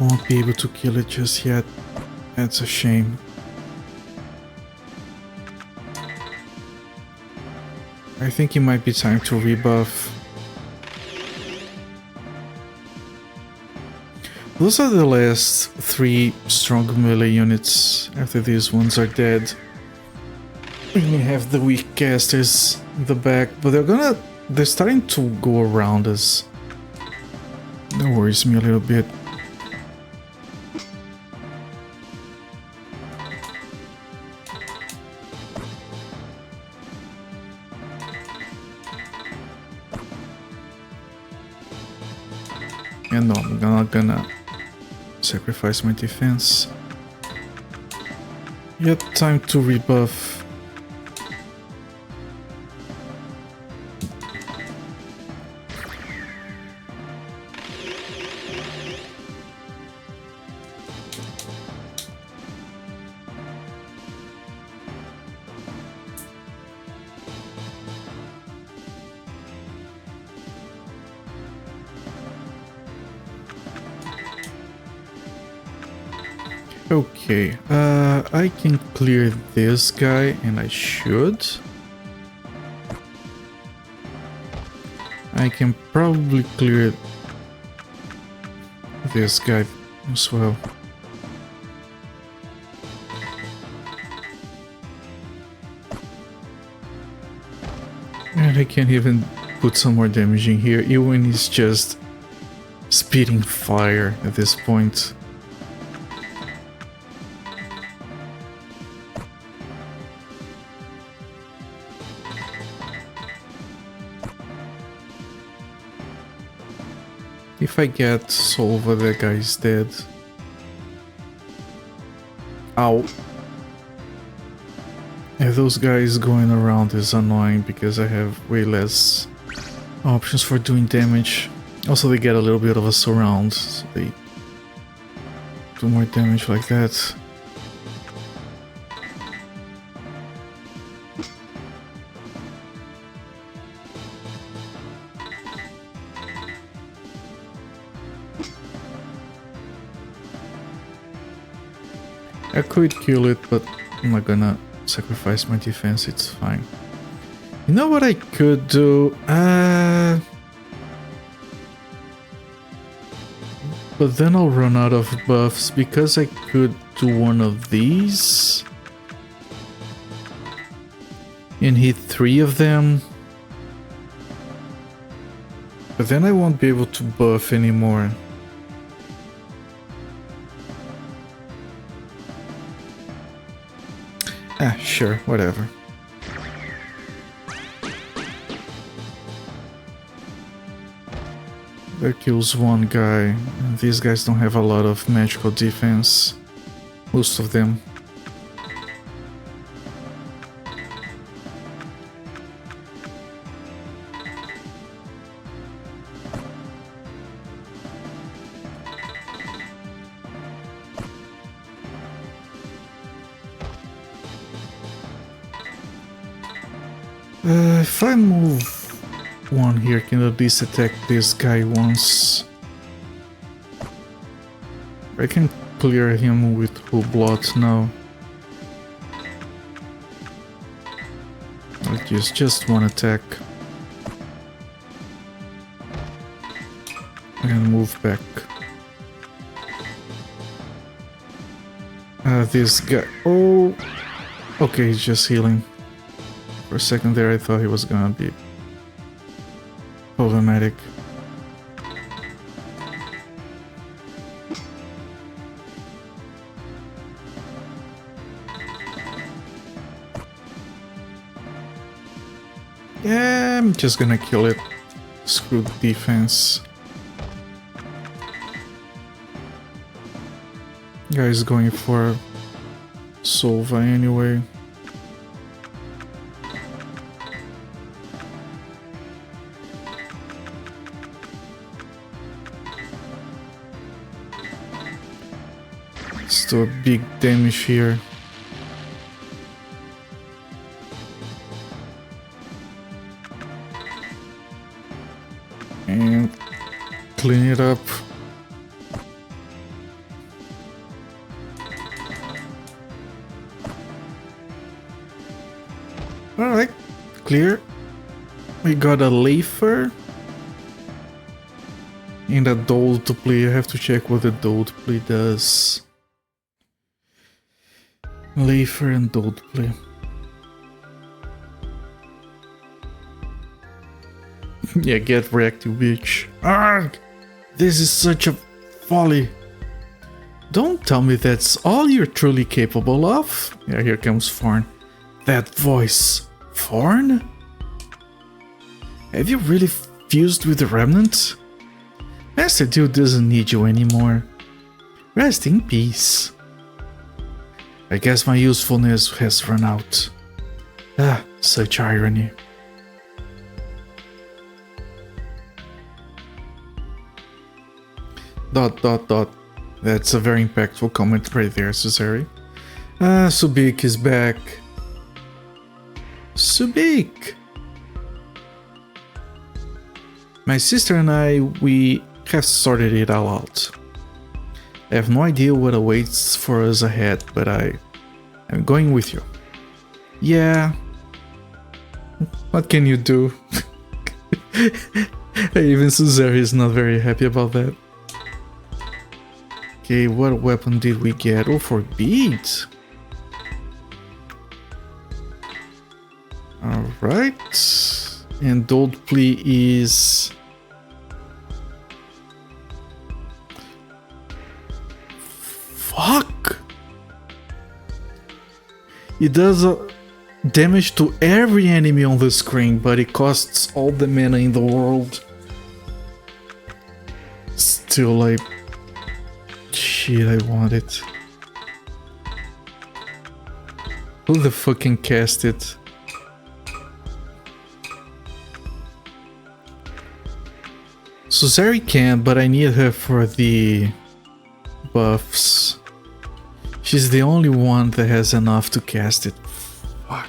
Won't be able to kill it just yet. That's a shame. I think it might be time to rebuff. Those are the last 3 strong melee units. After these ones are dead, we only have the weak casters in the back, but they're starting to go around us. That worries me a little bit. And no, I'm not gonna sacrifice my defense. Yep, time to rebuff. Okay, I can clear this guy, and I should. I can probably clear this guy as well. And I can't even put some more damage in here, even when he's just spitting fire at this point. I get Solva, that guy is dead. Ow. Yeah, those guys going around is annoying because I have way less options for doing damage. Also, they get a little bit of a surround, so they do more damage like that. I could kill it, but I'm not gonna sacrifice my defense, it's fine. You know what I could do? But then I'll run out of buffs because I could do one of these and hit 3 of them. But then I won't be able to buff anymore. Ah, sure, whatever. That kills one guy. These guys don't have a lot of magical defense. Most of them. If I move one here, can at least attack this guy once. I can clear him with full blood now. Like just one attack. And move back. This guy. Oh! Okay, he's just healing. For a second there I thought he was gonna be problematic. Yeah, I'm just gonna kill it. Screw the defense. Guy's going for Solva anyway. Let's do a big damage here. And clean it up. Alright, clear. We got a Leifer and a Doldplay. I have to check what the Doldplay does. Leifer and Doldplay. Yeah, get wrecked, you bitch. Arrgh! This is such a folly. Don't tell me that's all you're truly capable of. Yeah, here comes Forn. That voice. Forn? Have you really fused with the Remnant? Master Dude doesn't need you anymore. Rest in peace. I guess my usefulness has run out. Ah, such irony. Dot dot dot. That's a very impactful comment right there, Cesare. Ah, Subik is back. Subik! My sister and I, we have sorted it all out. I have no idea what awaits for us ahead, but I'm going with you. Yeah. What can you do? Even Cesare is not very happy about that. Okay, what weapon did we get? Oh, for beads. Alright. And Doldplay is... Fuck! It does damage to every enemy on the screen, but it costs all the mana in the world. still like... Shit, I want it. Who the fuck can cast it? Suzeri can, but I need her for the buffs. She's the only one that has enough to cast it. Fuck.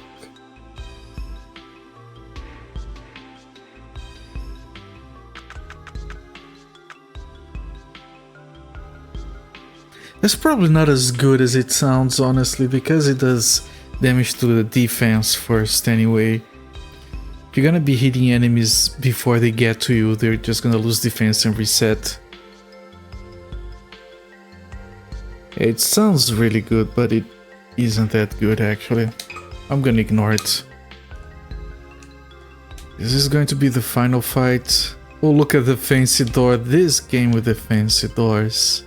That's probably not as good as it sounds, honestly, because it does damage to the defense first anyway. If you're gonna be hitting enemies before they get to you, they're just gonna lose defense and reset. It sounds really good, but it isn't that good actually. I'm gonna ignore it. This is going to be the final fight. Oh, look at the fancy door. This game with the fancy doors.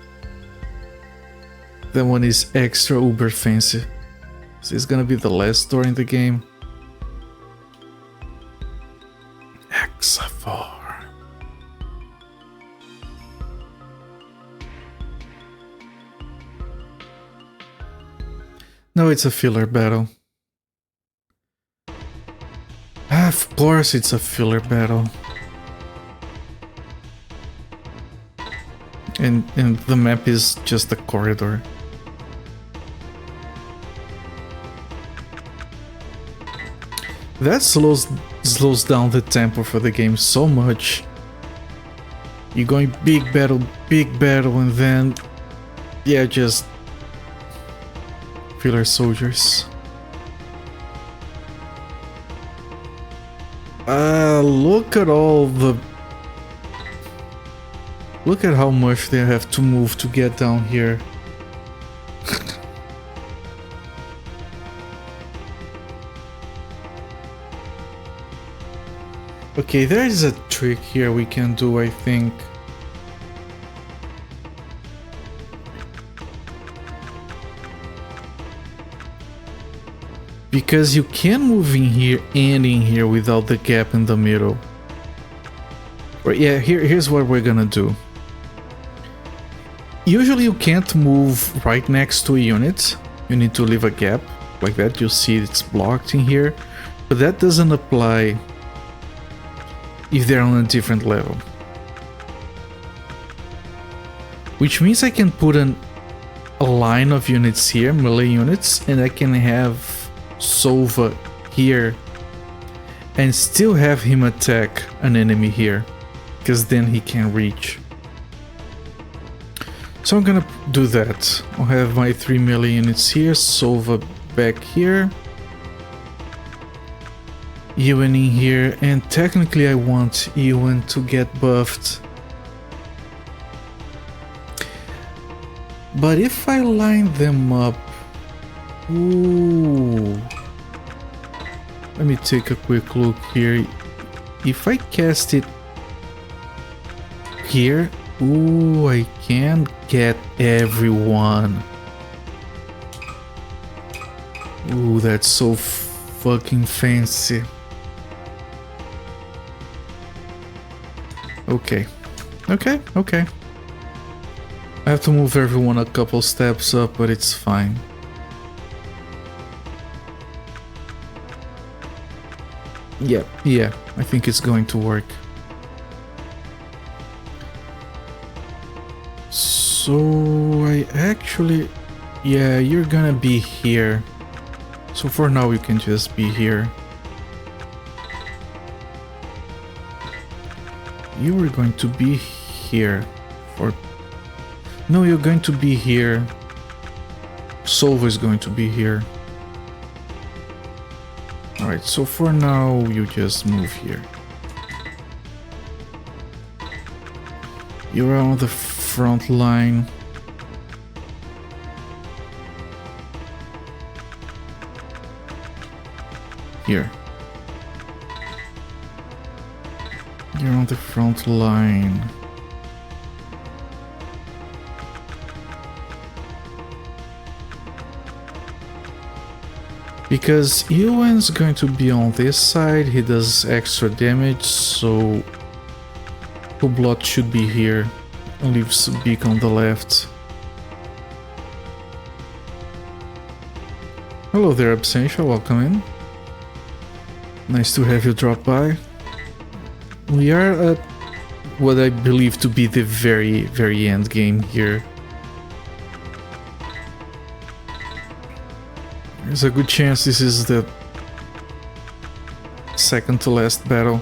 That one is extra uber fancy. Is this gonna be the last door in the game? Ecsaform. No, it's a filler battle. Of course it's a filler battle. And the map is just a corridor. That slows down the tempo for the game so much. You're going big battle, and then... yeah, just... filler soldiers. Look at all the... look at how much they have to move to get down here. Okay, there is a trick here we can do, I think. Because you can move in here and in here without the gap in the middle. Right, yeah, here's what we're gonna do. Usually you can't move right next to a unit. You need to leave a gap like that. You see it's blocked in here. But that doesn't apply if they're on a different level. Which means I can put a line of units here, melee units, and I can have Sova here and still have him attack an enemy here, because then he can reach. So I'm gonna do that. I'll have my 3 melee units here, Sova back here, Ewan in here, and technically I want Ewan to get buffed. But if I line them up... ooh... let me take a quick look here. If I cast it here, ooh, I can get everyone. Ooh, that's so fucking fancy. Okay. I have to move everyone a couple steps up, but it's fine. Yeah, I think it's going to work. So I actually... yeah, you're gonna be here. So for now you can just be here. You are going to be here. Or... no, you're going to be here. Sova is going to be here. Alright, so for now you just move here. You're on the front line. Here. You're on the front line. Because Ewan's going to be on this side, he does extra damage, so Hublot should be here. leaves beak on the left. Hello there, Absentia, welcome in. Nice to have you drop by. We are at what I believe to be the very end game here. There's a good chance this is the second to last battle.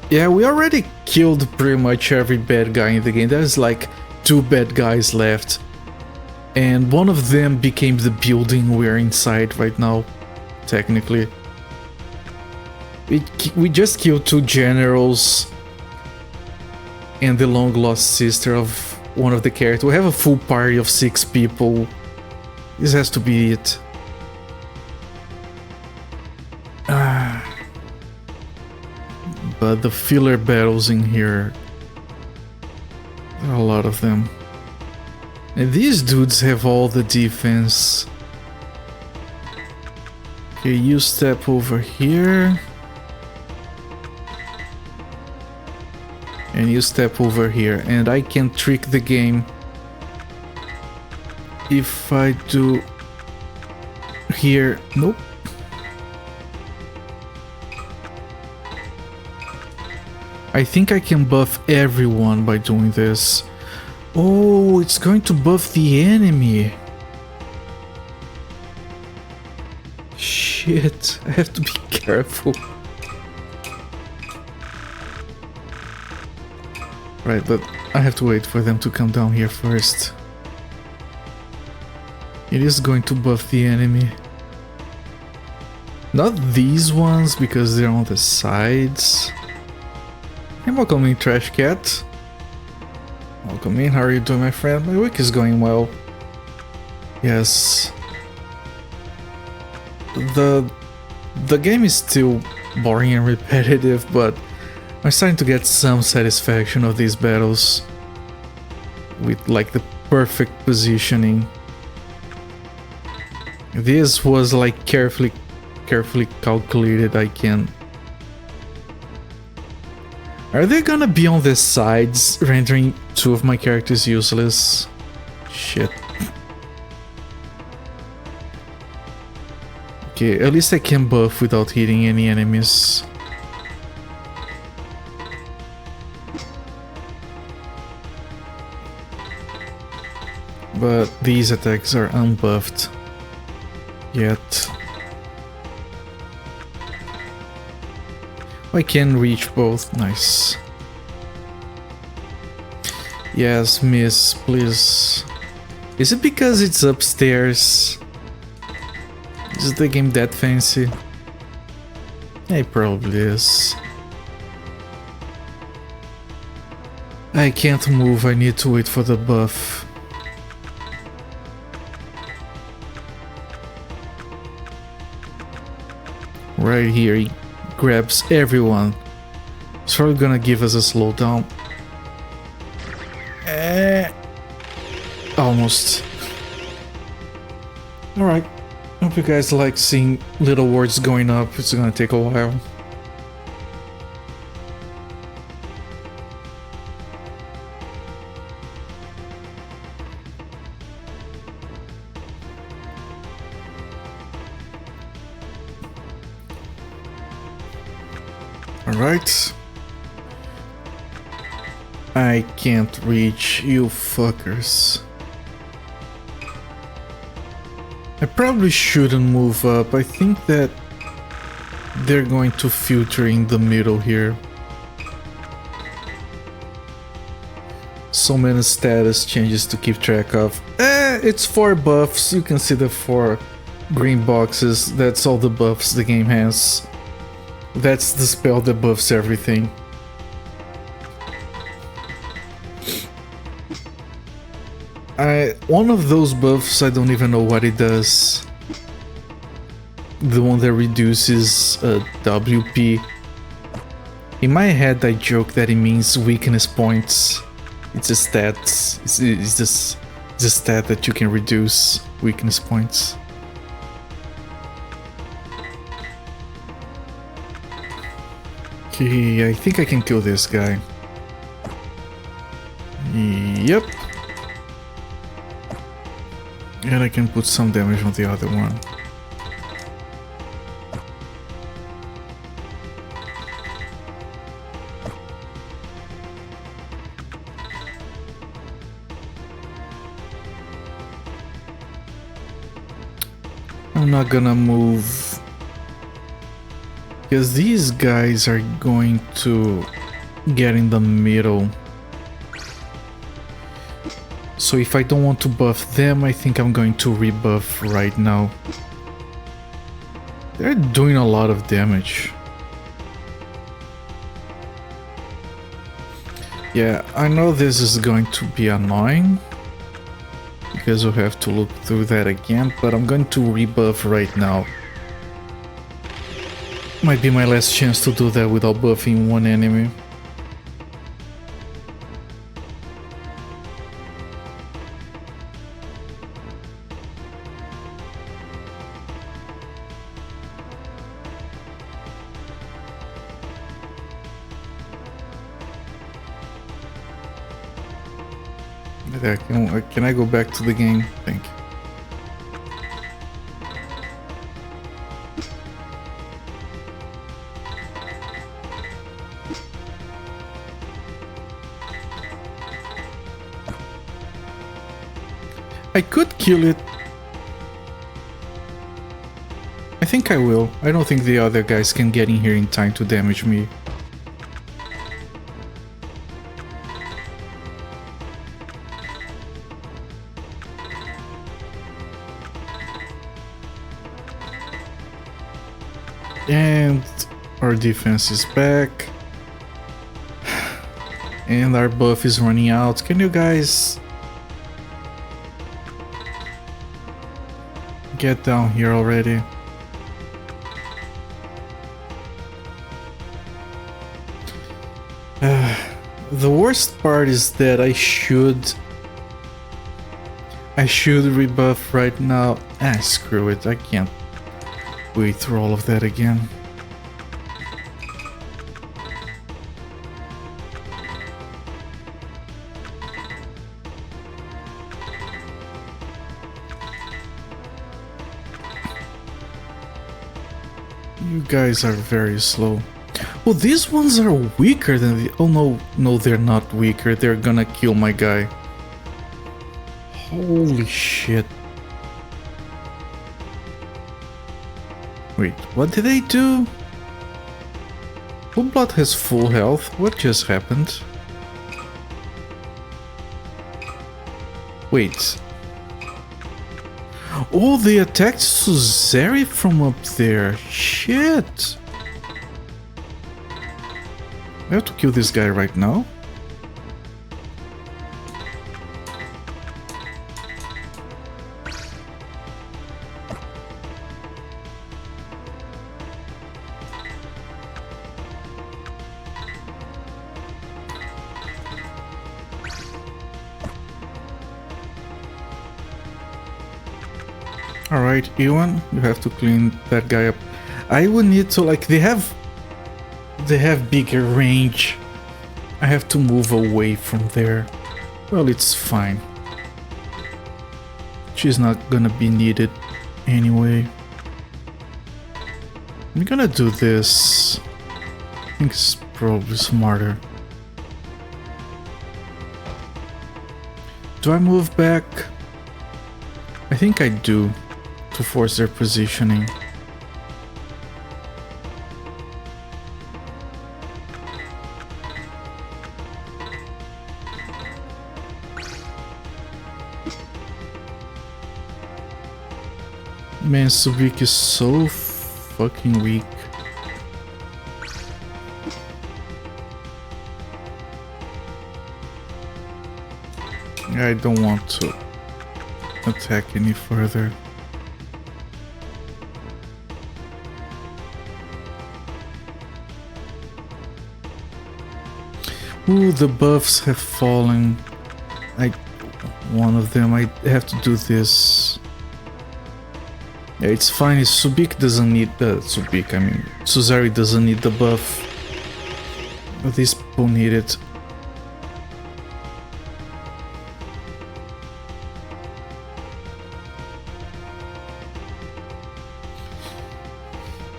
Yeah, we already killed pretty much every bad guy in the game. There's like 2 bad guys left. And one of them became the building we're inside right now, technically. We just killed 2 generals and the long lost sister of one of the characters. We have a full party of 6 people. This has to be it. But the filler battles in here, there are a lot of them. And these dudes have all the defense. Okay, you step over here. And you step over here. And I can trick the game if I do here. Nope. I think I can buff everyone by doing this. Oh, it's going to buff the enemy. Shit, I have to be careful. Right, but I have to wait for them to come down here first. It is going to buff the enemy. Not these ones, because they're on the sides. Hey, welcome in, Trash Cat. Welcome in, how are you doing, my friend? My week is going well. Yes. The game is still boring and repetitive, but I'm starting to get some satisfaction of these battles. With like the perfect positioning. This was like carefully calculated. I can... Are they gonna be on the sides, rendering 2 of my characters useless? Shit. Okay, at least I can buff without hitting any enemies. But these attacks are unbuffed. Yet. I can reach both. Nice. Yes, miss, please. Is it because it's upstairs? Is the game that fancy? It probably is. I can't move, I need to wait for the buff. Right here, he grabs everyone. It's probably gonna give us a slowdown. Almost. Alright. Hope you guys like seeing little words going up. It's gonna take a while. Alright. I can't reach you fuckers. I probably shouldn't move up. I think that they're going to filter in the middle here. So many status changes to keep track of. It's 4 buffs. You can see the 4 green boxes. That's all the buffs the game has. That's the spell that buffs everything. One of those buffs, I don't even know what it does. The one that reduces WP. In my head, I joke that it means weakness points. It's a stat. It's just a stat that you can reduce weakness points. Okay, I think I can kill this guy. Yep. And I can put some damage on the other one. I'm not gonna move because these guys are going to get in the middle. So if I don't want to buff them, I think I'm going to rebuff right now. They're doing a lot of damage. Yeah, I know this is going to be annoying because we'll have to look through that again, but I'm going to rebuff right now. Might be my last chance to do that without buffing one enemy. Can I go back to the game? Thank you. I could kill it. I think I will. I don't think the other guys can get in here in time to damage me. And our defense is back. And our buff is running out. Can you guys get down here already? The worst part is that I should rebuff right now. Screw it, I can't wait through all of that again. You guys are very slow. Oh, these ones are weaker than the... Oh no, they're not weaker. They're gonna kill my guy. Holy shit. Wait, what did they do? Full Blood has full health. What just happened? Wait. Oh, they attacked Suzeri from up there. Shit. I have to kill this guy right now. Alright, Ewan, you have to clean that guy up. I would need to, like, they have bigger range. I have to move away from there. Well, it's fine. She's not gonna be needed anyway. I'm gonna do this. I think it's probably smarter. Do I move back? I think I do, to force their positioning. Man, Subik is so fucking weak. I don't want to attack any further. Ooh, the buffs have fallen. One of them, I have to do this. Yeah, it's fine. Subik doesn't need the Suzeri doesn't need the buff. But these people need it.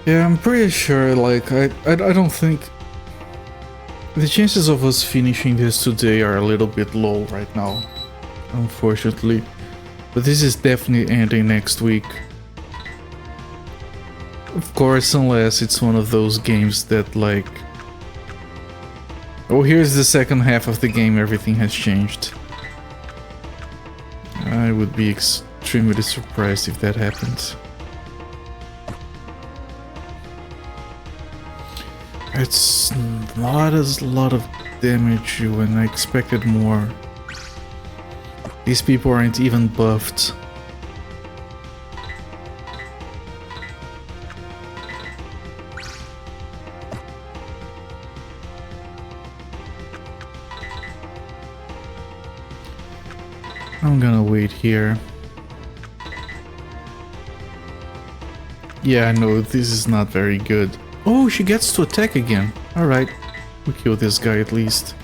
Yeah, I'm pretty sure, like, I don't think... The chances of us finishing this today are a little bit low right now, unfortunately. But this is definitely ending next week. Of course, unless it's one of those games that, like... Oh, here's the second half of the game, everything has changed. I would be extremely surprised if that happened. It's not a lot of damage when I expected more. These people aren't even buffed. I'm gonna wait here. Yeah, I know, this is not very good. Oh, she gets to attack again. Alright, we kill this guy at least.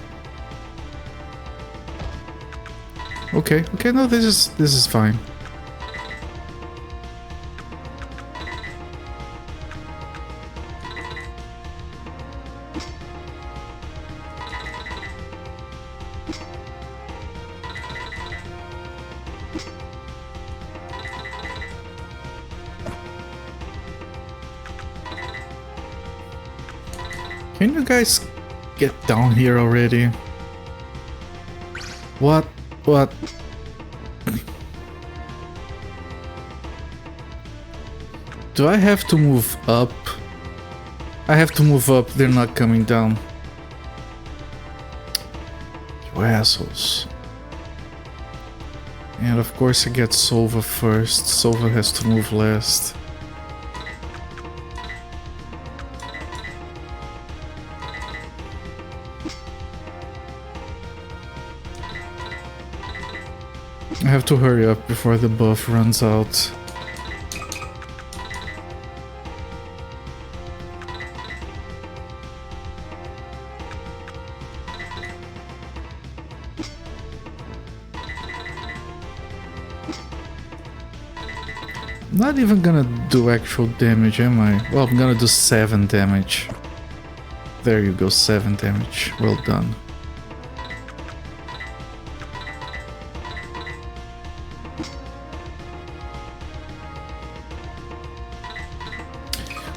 Okay, no, this is fine. Can you guys get down here already? What? Do I have to move up? I have to move up, they're not coming down. You assholes. And of course I get Sova first. Sova has to move last. I have to hurry up before the buff runs out. I'm not even gonna do actual damage, am I? Well, I'm gonna do 7 damage. There you go, 7 damage. Well done.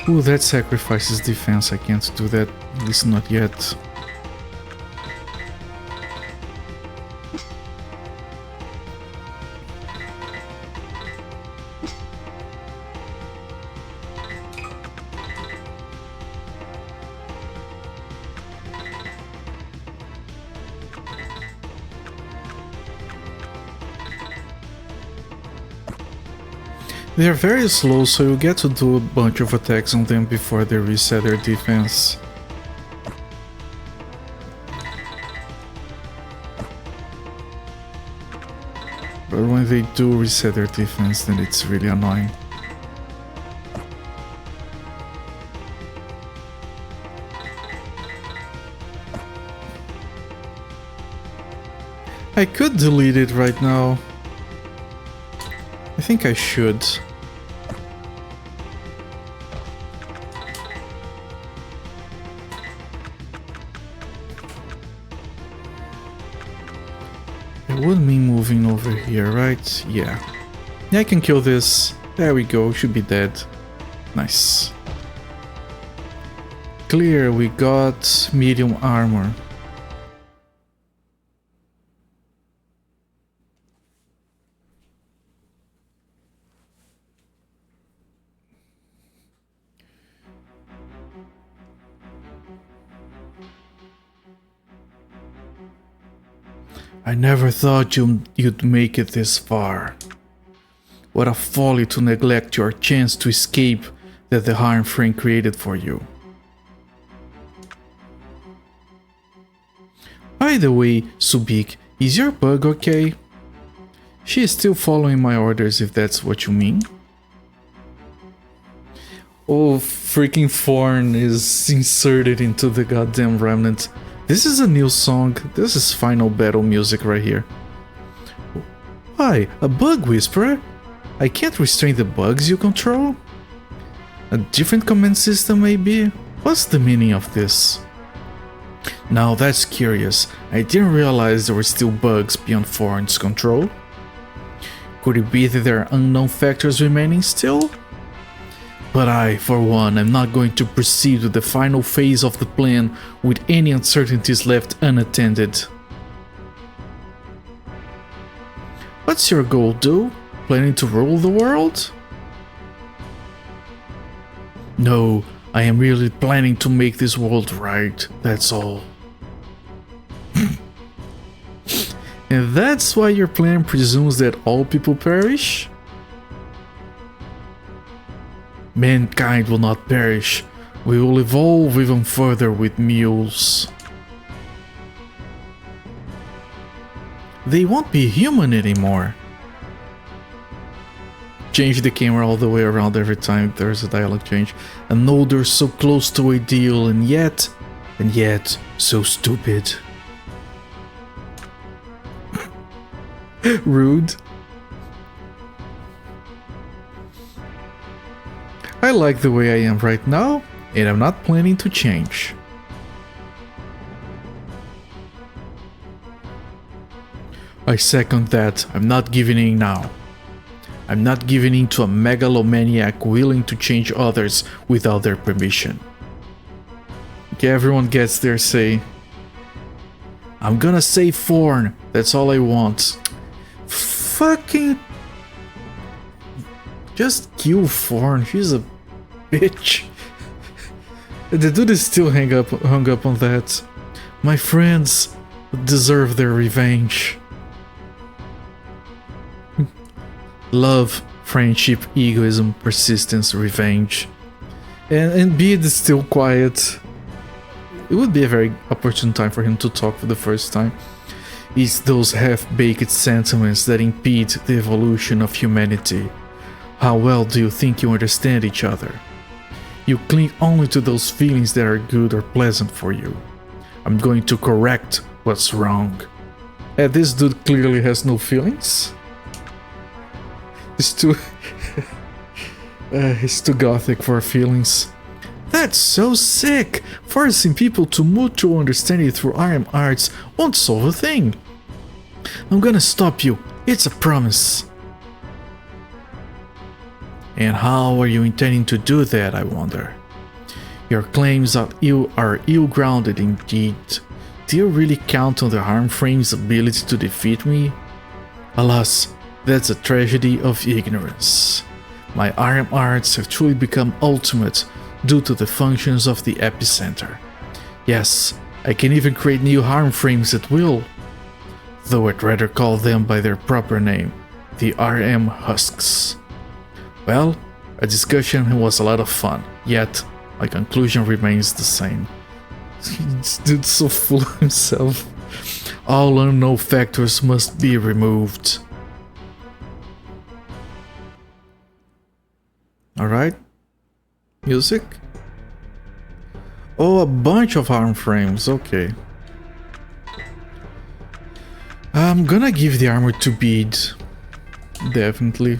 Ooh, that sacrifices defense. I can't do that, at least not yet. They're very slow, so you get to do a bunch of attacks on them before they reset their defense. But when they do reset their defense, then it's really annoying. I could delete it right now. I think I should. It would mean moving over here, right? Yeah. Yeah, I can kill this. There we go, should be dead. Nice. Clear, we got medium armor. I never thought you'd make it this far. What a folly to neglect your chance to escape that the harm frame created for you. By the way, Subik, is your bug okay? She is still following my orders if that's what you mean. Oh, freaking Thorn is inserted into the goddamn remnant. This is a new song. This is final battle music right here. Why, a bug whisperer? I can't restrain the bugs you control? A different command system maybe? What's the meaning of this? Now that's curious. I didn't realize there were still bugs beyond Foreign's control. Could it be that there are unknown factors remaining still? But I, for one, am not going to proceed with the final phase of the plan with any uncertainties left unattended. What's your goal, Do? Planning to rule the world? No, I am really planning to make this world right, that's all. And that's why your plan presumes that all people perish? Mankind will not perish. We will evolve even further with mules. They won't be human anymore. Change the camera all the way around every time there's a dialogue change. And know they're so close to ideal and yet so stupid. Rude. I like the way I am right now, and I'm not planning to change. I second that. I'm not giving in now. I'm not giving in to a megalomaniac willing to change others without their permission. Okay, everyone gets their say. I'm gonna save Forn. That's all I want. Fucking... Just kill Forn. She's a bitch. The dude is still hung up on that. My friends deserve their revenge. Love, friendship, egoism, persistence, revenge. And Bede is still quiet. It would be a very opportune time for him to talk for the first time. It's those half-baked sentiments that impede the evolution of humanity. How well do you think you understand each other? You cling only to those feelings that are good or pleasant for you. I'm going to correct what's wrong. This dude clearly has no feelings. He's too... he's too gothic for feelings. That's so sick! Forcing people to mutual understanding through RM arts won't solve a thing. I'm gonna stop you. It's a promise. And how are you intending to do that, I wonder? Your claims are ill-grounded indeed. Do you really count on the Harmframe's ability to defeat me? Alas, that's a tragedy of ignorance. My RM arts have truly become ultimate due to the functions of the epicenter. Yes, I can even create new Harmframes at will, though I'd rather call them by their proper name, the RM Husks. Well, a discussion was a lot of fun, yet my conclusion remains the same. This dude's so full of himself. All unknown factors must be removed. Alright. Music? Oh, a bunch of harm frames, okay. I'm gonna give the armor to Bede. Definitely.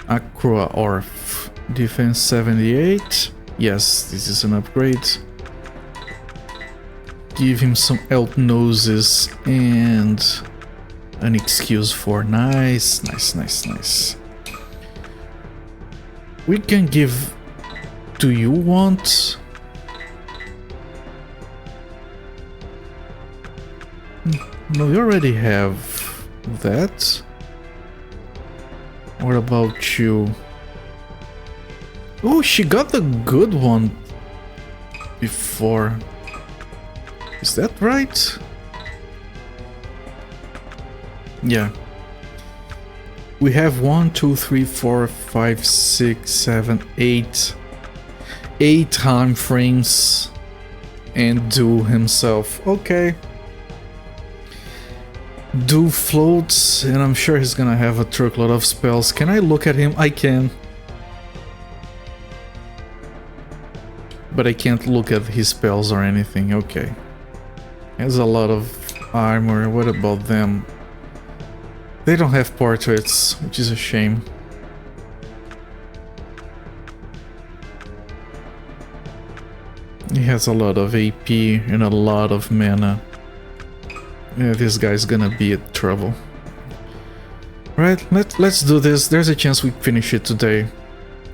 Acqua Orf. Defense 78. Yes, this is an upgrade. Give him some elk noses and an excuse for nice. We can give... Do you want... No, we already have that. What about you? Oh, she got the good one before. Is that right? Yeah. We have 1, 2, 3, 4, 5, 6, 7, 8. 8 harm frames. And Do himself. Okay. Do floats, and I'm sure he's gonna have a truckload of spells. Can I look at him? I can. But I can't look at his spells or anything. Okay. He has a lot of armor. What about them? They don't have portraits, which is a shame. He has a lot of AP and a lot of mana. Yeah, this guy's gonna be in trouble. Right, let's do this. There's a chance we finish it today.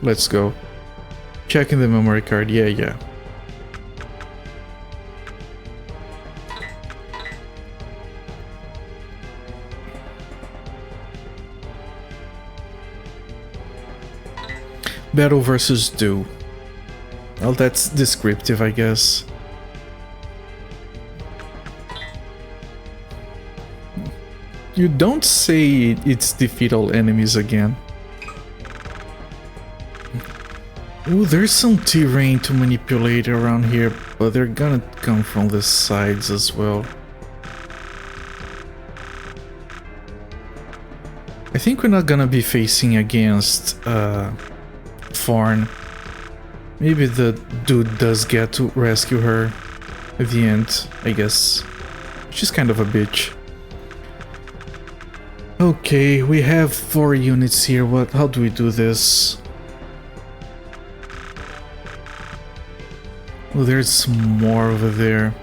Let's go. Checking the memory card. Yeah. Battle versus do. Well, that's descriptive, I guess. You don't say it's defeat all enemies again. Ooh, there's some terrain to manipulate around here, but they're gonna come from the sides as well. I think we're not gonna be facing against Farn. Maybe the dude does get to rescue her at the end, I guess. She's kind of a bitch. Okay, we have 4 units here. How do we do this? Oh, there's more over there.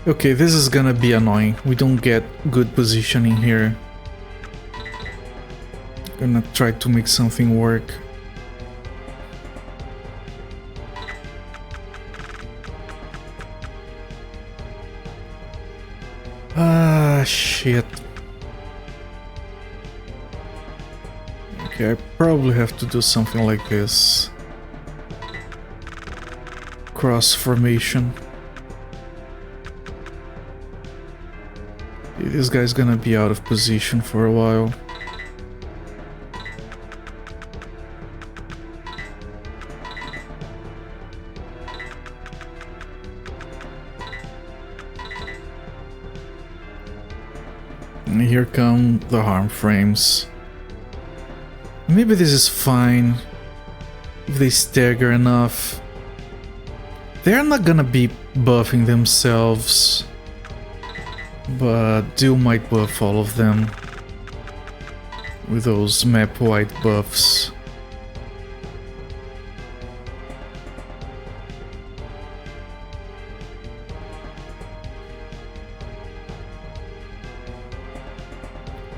Okay, this is gonna be annoying. We don't get good positioning here. Gonna try to make something work. Ah, shit. Okay, I probably have to do something like this. Cross formation. This guy's gonna be out of position for a while. And here come the harm frames. Maybe this is fine if they stagger enough. They're not gonna be buffing themselves, but Dio might buff all of them with those map-wide buffs.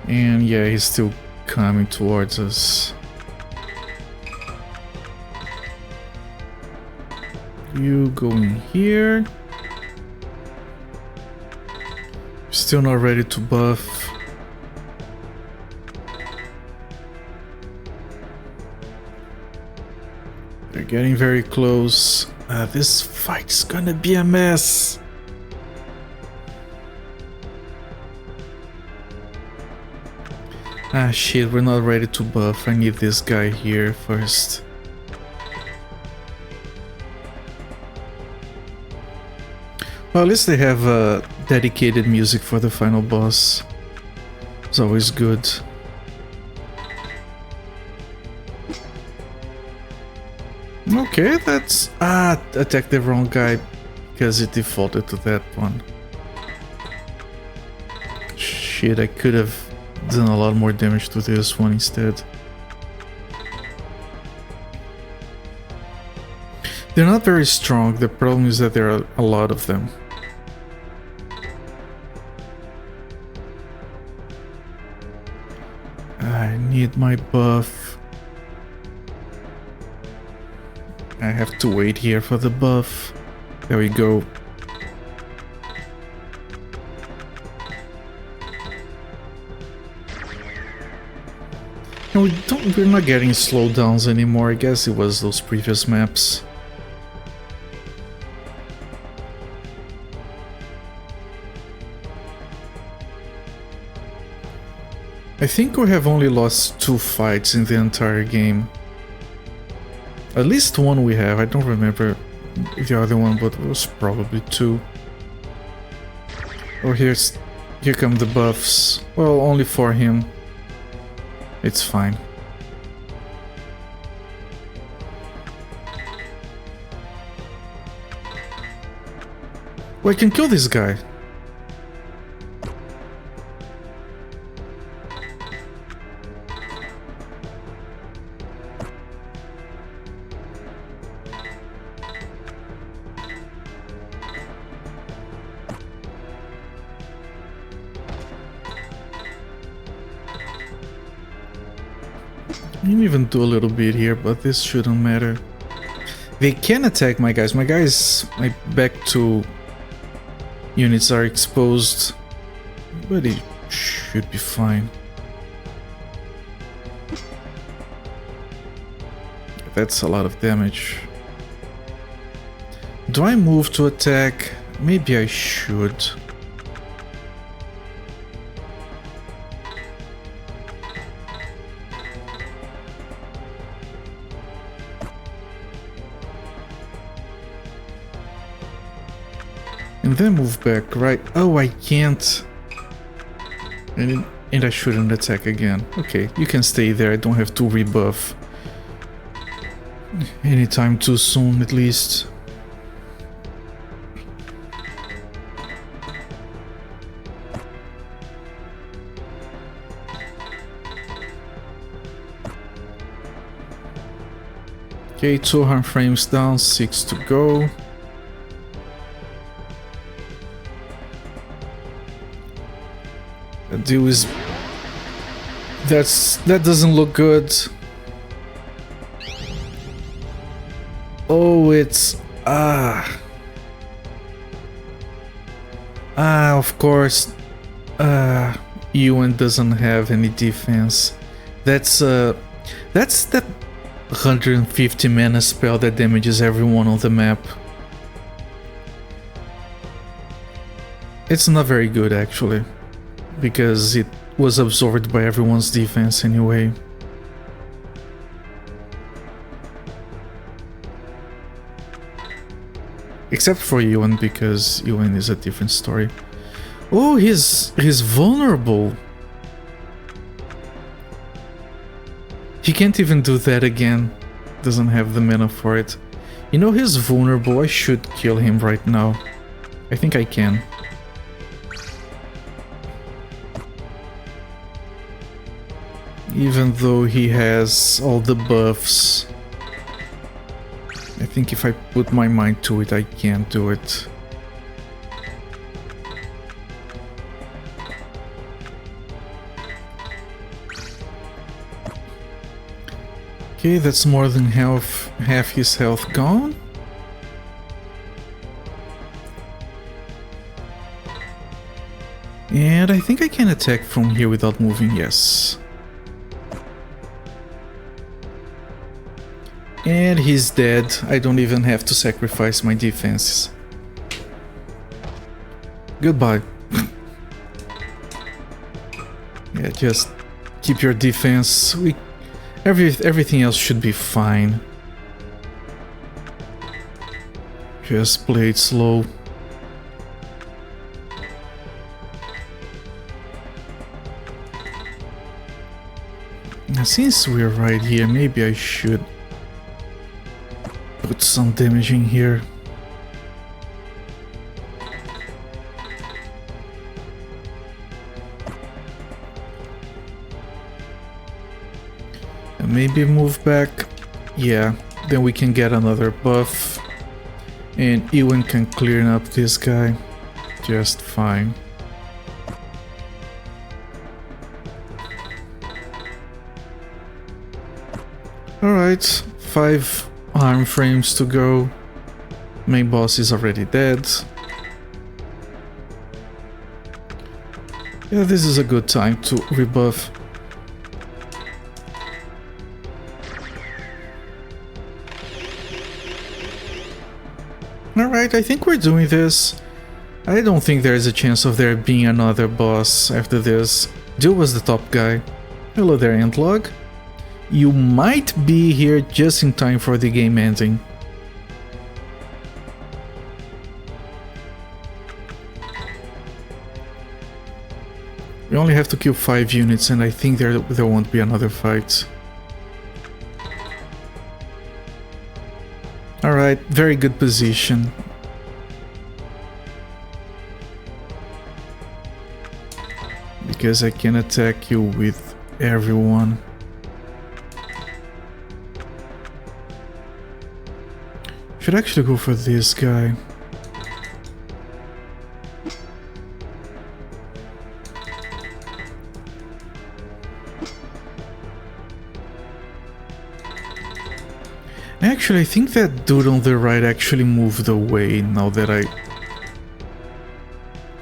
And yeah, he's still coming towards us. You go in here. Still not ready to buff. They're getting very close. This fight's gonna be a mess. Ah shit, we're not ready to buff. I need this guy here first. Well, at least they have dedicated music for the final boss. It's always good. Okay, that's... attacked the wrong guy because it defaulted to that one. Shit, I could have done a lot more damage to this one instead. They're not very strong. The problem is that there are a lot of them. I need my buff. I have to wait here for the buff. There we go. No, we're not getting slowdowns anymore. I guess it was those previous maps. I think we have only lost 2 fights in the entire game. At least one we have. I don't remember the other one, but it was probably 2. Oh, here come the buffs. Well, only for him. It's fine. Well, I can kill this guy. can even do a little bit here, but this shouldn't matter. They can attack my guys. My back two units are exposed, but it should be fine. That's a lot of damage. Do I move to attack? Maybe I should. And then move back, right? Oh, I can't. And I shouldn't attack again. Okay, you can stay there. I don't have to rebuff anytime too soon, at least. Okay, 2 harm frames down, 6 to go. That deal is... that doesn't look good. Oh, it's... of course. Ewan doesn't have any defense. That's that 150 mana spell that damages everyone on the map. It's not very good, actually, because it was absorbed by everyone's defense anyway. Except for Ewan, because Ewan is a different story. Oh, he's vulnerable. He can't even do that again. Doesn't have the mana for it. You know, he's vulnerable. I should kill him right now. I think I can. Even though he has all the buffs, I think if I put my mind to it, I can do it. Okay, that's more than half his health gone. And I think I can attack from here without moving, yes. And he's dead. I don't even have to sacrifice my defenses. Goodbye. Yeah, just keep your defense. Everything else should be fine. Just play it slow. Now, since we're right here, maybe I should put some damage in here. And maybe move back. Yeah, then we can get another buff. And Ewan can clear up this guy just fine. Alright, 5 arm frames to go. Main boss is already dead. Yeah, this is a good time to rebuff. Alright, I think we're doing this. I don't think there's a chance of there being another boss after this. Jill was the top guy. Hello there, Antlog. You might be here just in time for the game ending. We only have to kill 5 units, and I think there won't be another fight. Alright, very good position. Because I can attack you with everyone. Should actually go for this guy. Actually, I think that dude on the right actually moved away now that I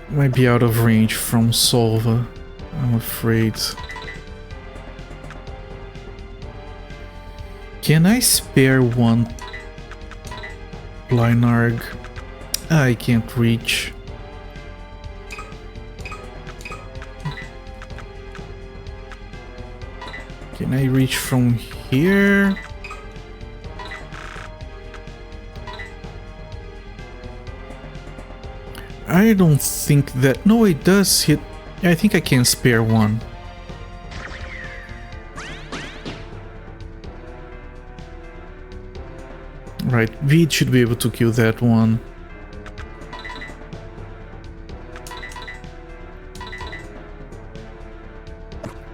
might be out of range from Solva, I'm afraid. Can I spare one Blynarg? I can't reach. Can I reach from here? I don't think that... No, it does hit... I think I can spare one. Right, Veed should be able to kill that one.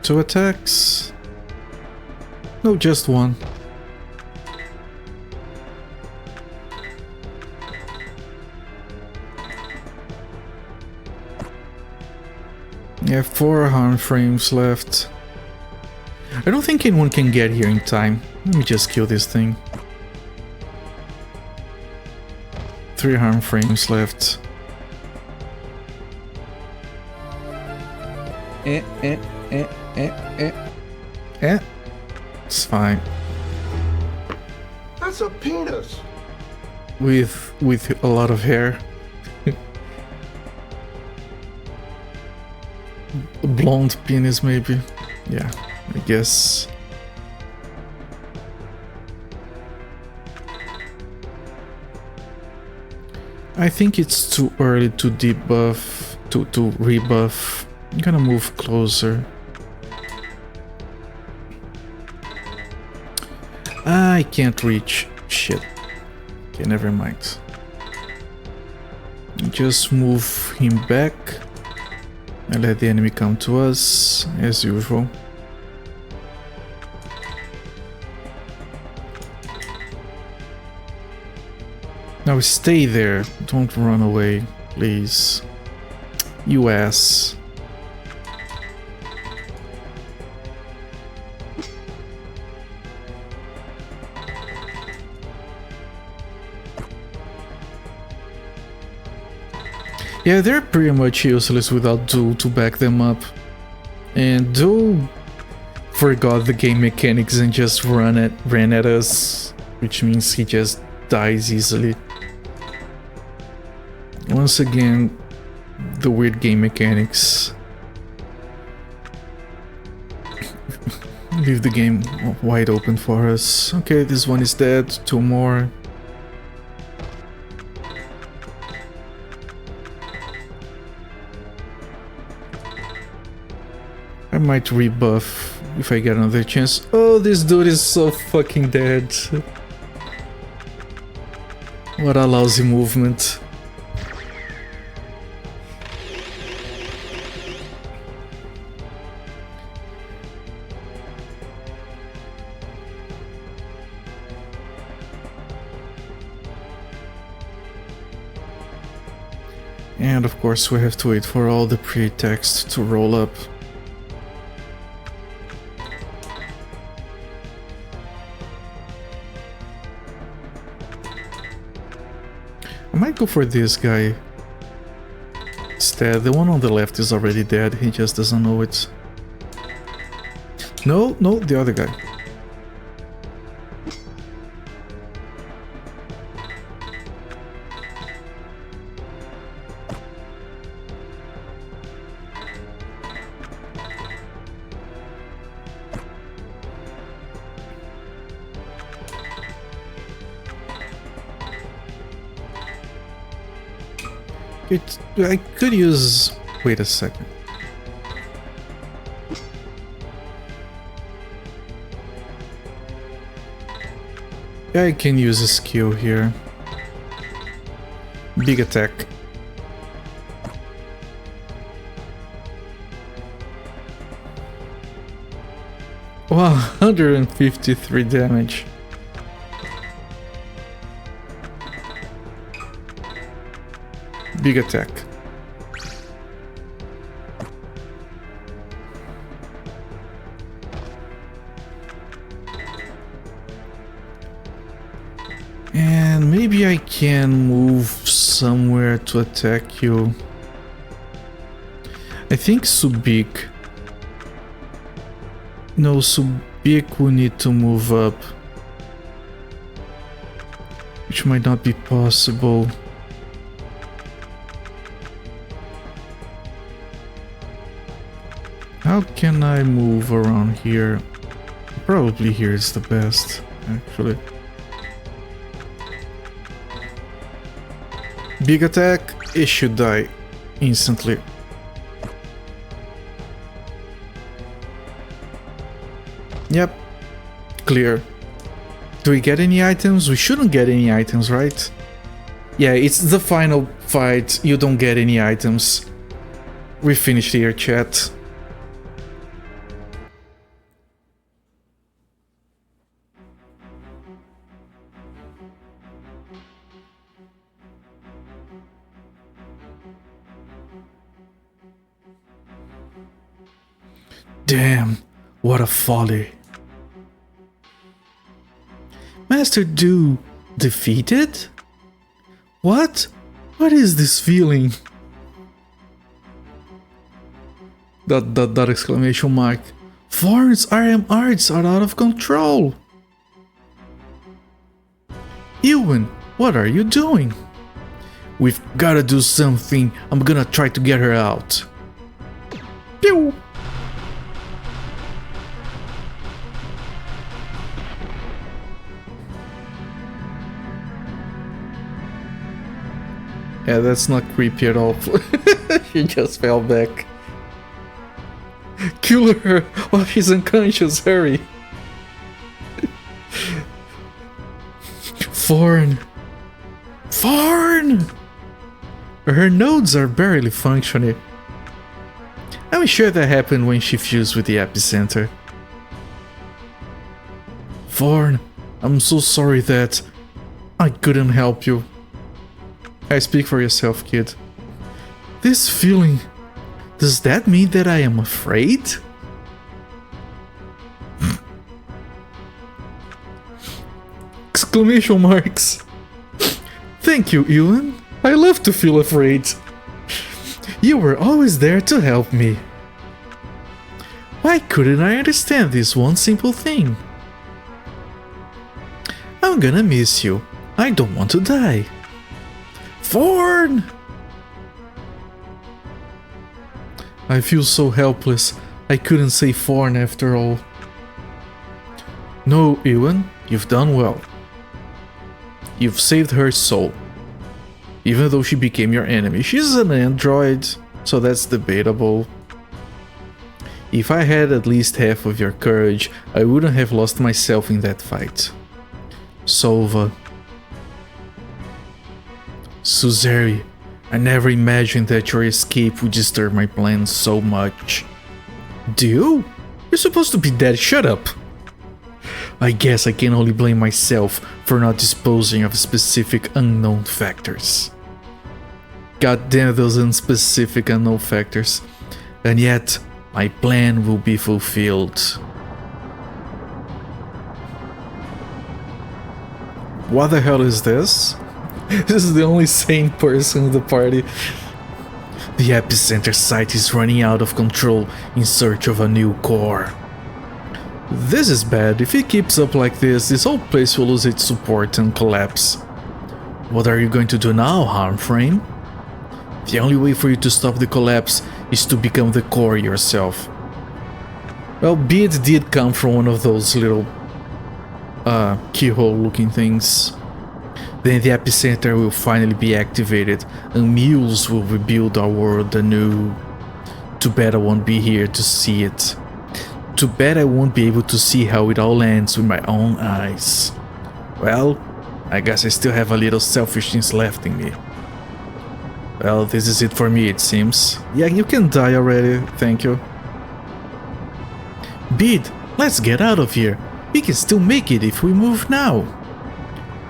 Two attacks. No, just one. Yeah, 4 harm frames left. I don't think anyone can get here in time. Let me just kill this thing. 3 harm frames left. It's fine. That's a penis. With a lot of hair. A blonde penis, maybe. Yeah, I guess. I think it's too early to debuff, to rebuff. I'm gonna move closer. I can't reach. Shit. Okay, never mind. Just move him back and let the enemy come to us, as usual. Now stay there. Don't run away, please. You ass. Yeah, they're pretty much useless without Duel to back them up. And Duel forgot the game mechanics and just ran at us, which means he just dies easily. Once again, the weird game mechanics. Leave the game wide open for us. Okay, this one is dead. 2 more. I might rebuff if I get another chance. Oh, this dude is so fucking dead. What a lousy movement. And of course we have to wait for all the pre-text to roll up. I might go for this guy instead. The one on the left is already dead, he just doesn't know it. No, the other guy. I could use... Wait a second. Yeah, I can use a skill here. Big attack. Wow, 153 damage. Big attack. And maybe I can move somewhere to attack you. I think Subik. No, Subik will need to move up. Which might not be possible. How can I move around here? Probably here is the best, actually. Big attack, it should die instantly. Yep, clear. Do we get any items? We shouldn't get any items, right? Yeah, it's the final fight, you don't get any items. We finished here, chat. Damn, what a folly. Master Do defeated? What? What is this feeling? That exclamation mark. Foreign's RM arts are out of control. Ewan, what are you doing? We've gotta do something. I'm gonna try to get her out. Pew! Yeah, that's not creepy at all. She just fell back. Kill her while she's unconscious, hurry. Foreign. Foreign! Her nodes are barely functioning. I'm sure that happened when she fused with the epicenter. Foreign, I'm so sorry that I couldn't help you. I speak for yourself, kid. This feeling, does that mean that I am afraid? Exclamation marks. Thank you, Ewan. I love to feel afraid. You were always there to help me. Why couldn't I understand this one simple thing? I'm gonna miss you. I don't want to die. Thorn! I feel so helpless. I couldn't say Thorn after all. No, Ewan, you've done well. You've saved her soul. Even though she became your enemy. She's an android, so that's debatable. If I had at least half of your courage, I wouldn't have lost myself in that fight. Sova. Suzeri, I never imagined that your escape would disturb my plans so much. Do you? You're supposed to be dead, shut up! I guess I can only blame myself for not disposing of specific unknown factors. God damn those unspecific unknown factors. And yet, my plan will be fulfilled. What the hell is this? This is the only sane person in the party. The epicenter site is running out of control in search of a new core. This is bad. If it keeps up like this whole place will lose its support and collapse. What are you going to do now, Harmframe? The only way for you to stop the collapse is to become the core yourself. Well, Beard did come from one of those little keyhole looking things. Then the epicenter will finally be activated and Muse will rebuild our world anew. Too bad I won't be here to see it. Too bad I won't be able to see how it all ends with my own eyes. Well, I guess I still have a little selfishness left in me. Well, this is it for me, it seems. Yeah, you can die already, thank you. Bede, let's get out of here. We can still make it if we move now.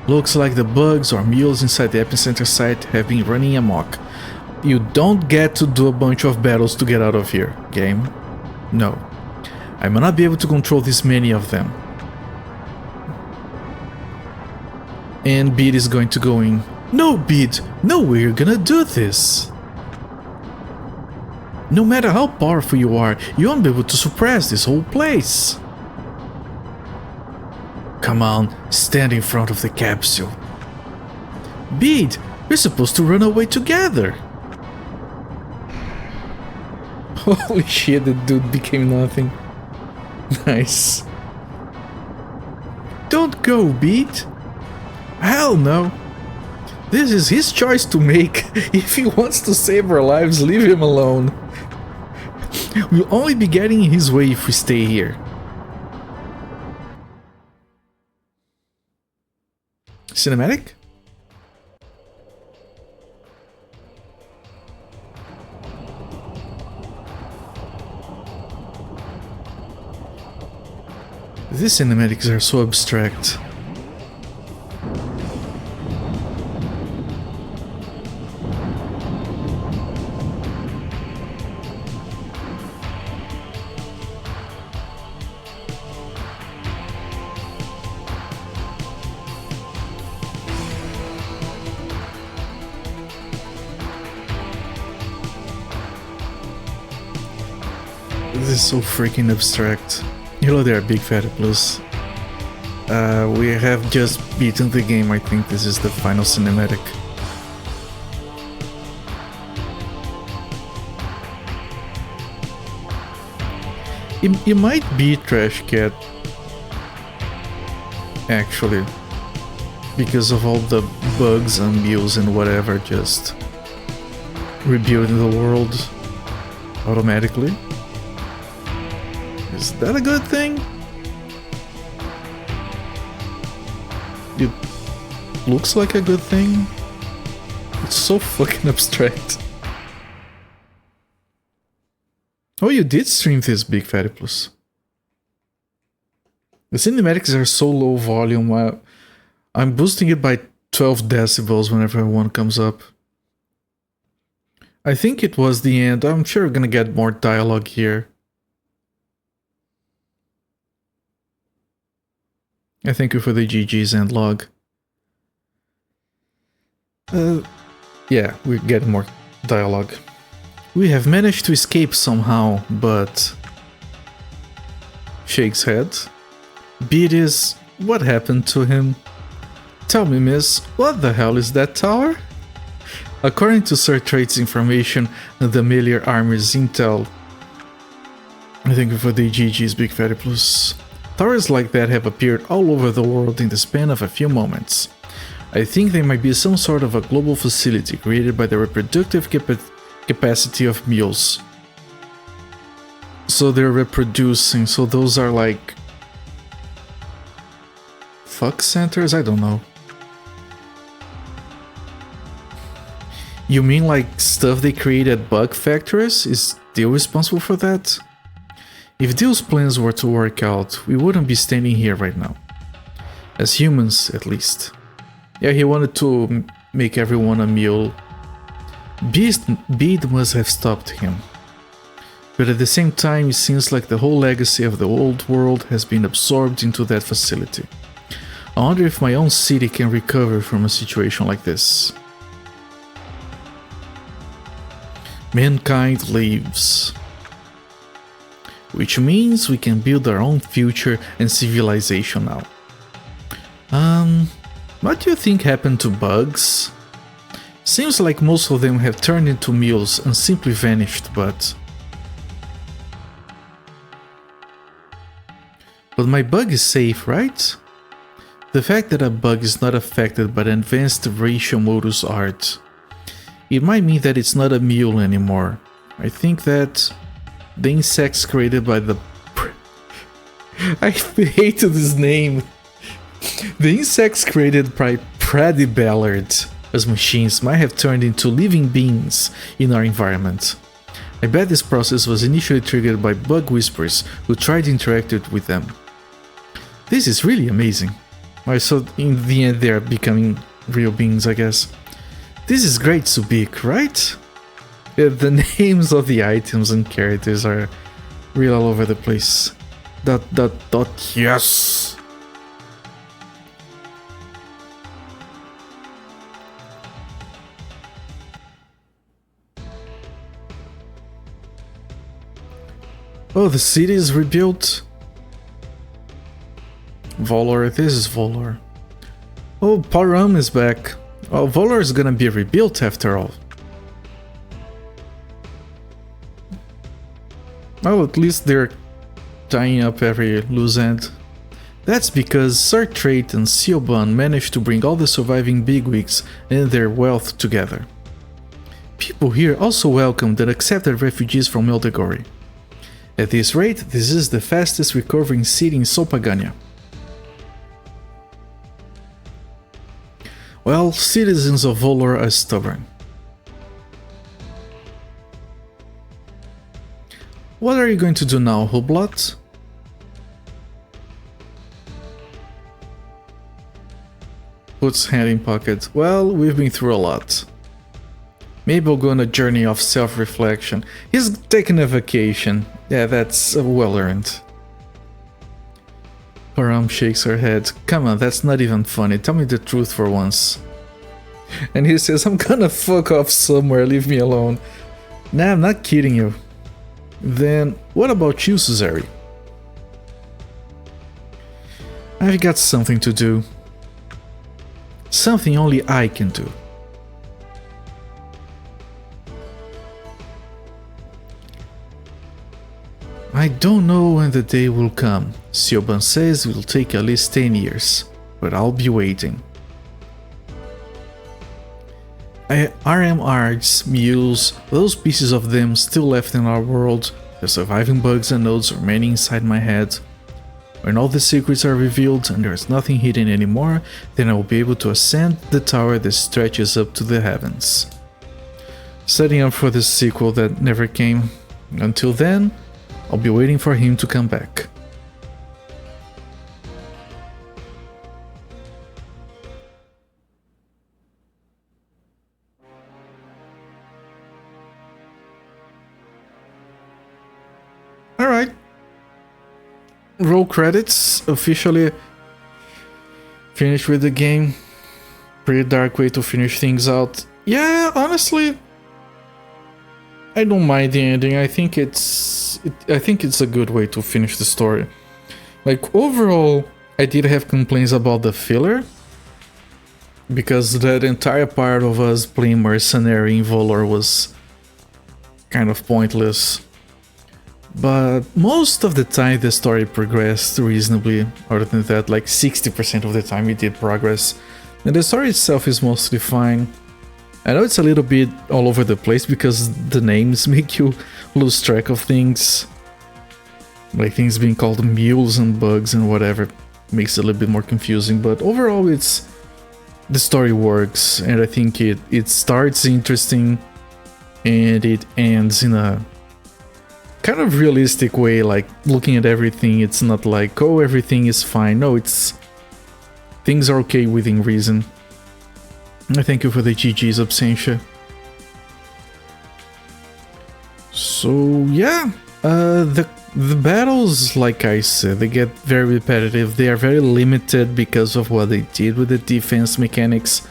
Looks like the bugs or mules inside the epicenter site have been running amok. You don't get to do a bunch of battles to get out of here, game. No. I may not be able to control this many of them. And Beat is going to go in. No, Beat! No way you're gonna do this! No matter how powerful you are, you won't be able to suppress this whole place. Come on, stand in front of the capsule. Beat, we're supposed to run away together. Holy shit, the dude became nothing. Nice. Don't go, Beat. Hell no. This is his choice to make. If he wants to save our lives, leave him alone. We'll only be getting in his way if we stay here. Cinematic? These cinematics are so abstract. This is so freaking abstract. Hello there, Big Fatty Plus. We have just beaten the game. I think this is the final cinematic. It might be Trash Cat, actually, because of all the bugs and mules and whatever, just rebuilding the world automatically. Is that a good thing? It looks like a good thing. It's so fucking abstract. Oh, you did stream this, Big Fatty Plus. The cinematics are so low volume. I'm boosting it by 12 decibels whenever one comes up. I think it was the end. I'm sure we're gonna get more dialogue here. I thank you for the GG's and log. Yeah, we're getting more dialogue. We have managed to escape somehow, but... Shakes head. Beat is... What happened to him? Tell me, miss, what the hell is that tower? According to Sir Trade's information and the Melior Army's intel... I thank you for the GG's, Big Fatty Plus. Towers like that have appeared all over the world in the span of a few moments. I think they might be some sort of a global facility created by the reproductive capacity of mules. So they're reproducing, so those are like... fuck centers? I don't know. You mean like stuff they create at bug factories? Is Dio responsible for that? If Dio's plans were to work out, we wouldn't be standing here right now. As humans, at least. Yeah, he wanted to make everyone a mule. Beat must have stopped him. But at the same time, it seems like the whole legacy of the old world has been absorbed into that facility. I wonder if my own city can recover from a situation like this. Mankind lives. Which means we can build our own future and civilization now. What do you think happened to bugs? Seems like most of them have turned into mules and simply vanished, but my bug is safe, right? The fact that a bug is not affected by the advanced racial modus art, it might mean that it's not a mule anymore. I think that the insects created by the... I hated this name. The insects created by Pradiballard as machines might have turned into living beings in our environment. I bet this process was initially triggered by bug whispers who tried to interact with them. This is really amazing. So in the end they are becoming real beings, I guess. This is great, Subik, right? The names of the items and characters are real all over the place. Yes! Oh, the city is rebuilt. Volor, this is Volor. Oh, Param is back. Oh, Volor is gonna be rebuilt after all. Well, at least they're tying up every loose end. That's because Sir Trait and Siobhan managed to bring all the surviving bigwigs and their wealth together. People here also welcomed and accepted refugees from Eldegori. At this rate, this is the fastest recovering city in Sopagania. Well, citizens of Volor are stubborn. What are you going to do now, Hublot? Puts hand in pocket. Well, we've been through a lot. Maybe we'll go on a journey of self-reflection. He's taking a vacation. Yeah, that's well earned. Param shakes her head. Come on, that's not even funny. Tell me the truth for once. And he says, I'm gonna fuck off somewhere, leave me alone. Nah, I'm not kidding you. Then, what about you, Suzeri? I've got something to do. Something only I can do. I don't know when the day will come. Siobhan says it will take at least 10 years, but I'll be waiting. RMRs, mules, those pieces of them still left in our world, the surviving bugs and nodes remaining inside my head. When all the secrets are revealed and there's nothing hidden anymore, then I will be able to ascend the tower that stretches up to the heavens. Setting up for the sequel that never came. Until then, I'll be waiting for him to come back. Alright. Roll credits. Officially finished with the game. Pretty dark way to finish things out. Yeah, honestly, I don't mind the ending. I think it's a good way to finish the story. Like, overall, I did have complaints about the filler, because that entire part of us playing mercenary in Volor was kind of pointless. But most of the time the story progressed reasonably. Other than that, like 60% of the time it did progress. And the story itself is mostly fine. I know it's a little bit all over the place because the names make you lose track of things. Like things being called mules and bugs and whatever makes it a little bit more confusing, but overall the story works, and I think it starts interesting and it ends in a kind of realistic way, like looking at everything. It's not like, oh, everything is fine. No, it's things are okay within reason. I thank you for the GG's, Absentia. So yeah, the battles, like I said, they get very repetitive. They are very limited because of what they did with the defense mechanics.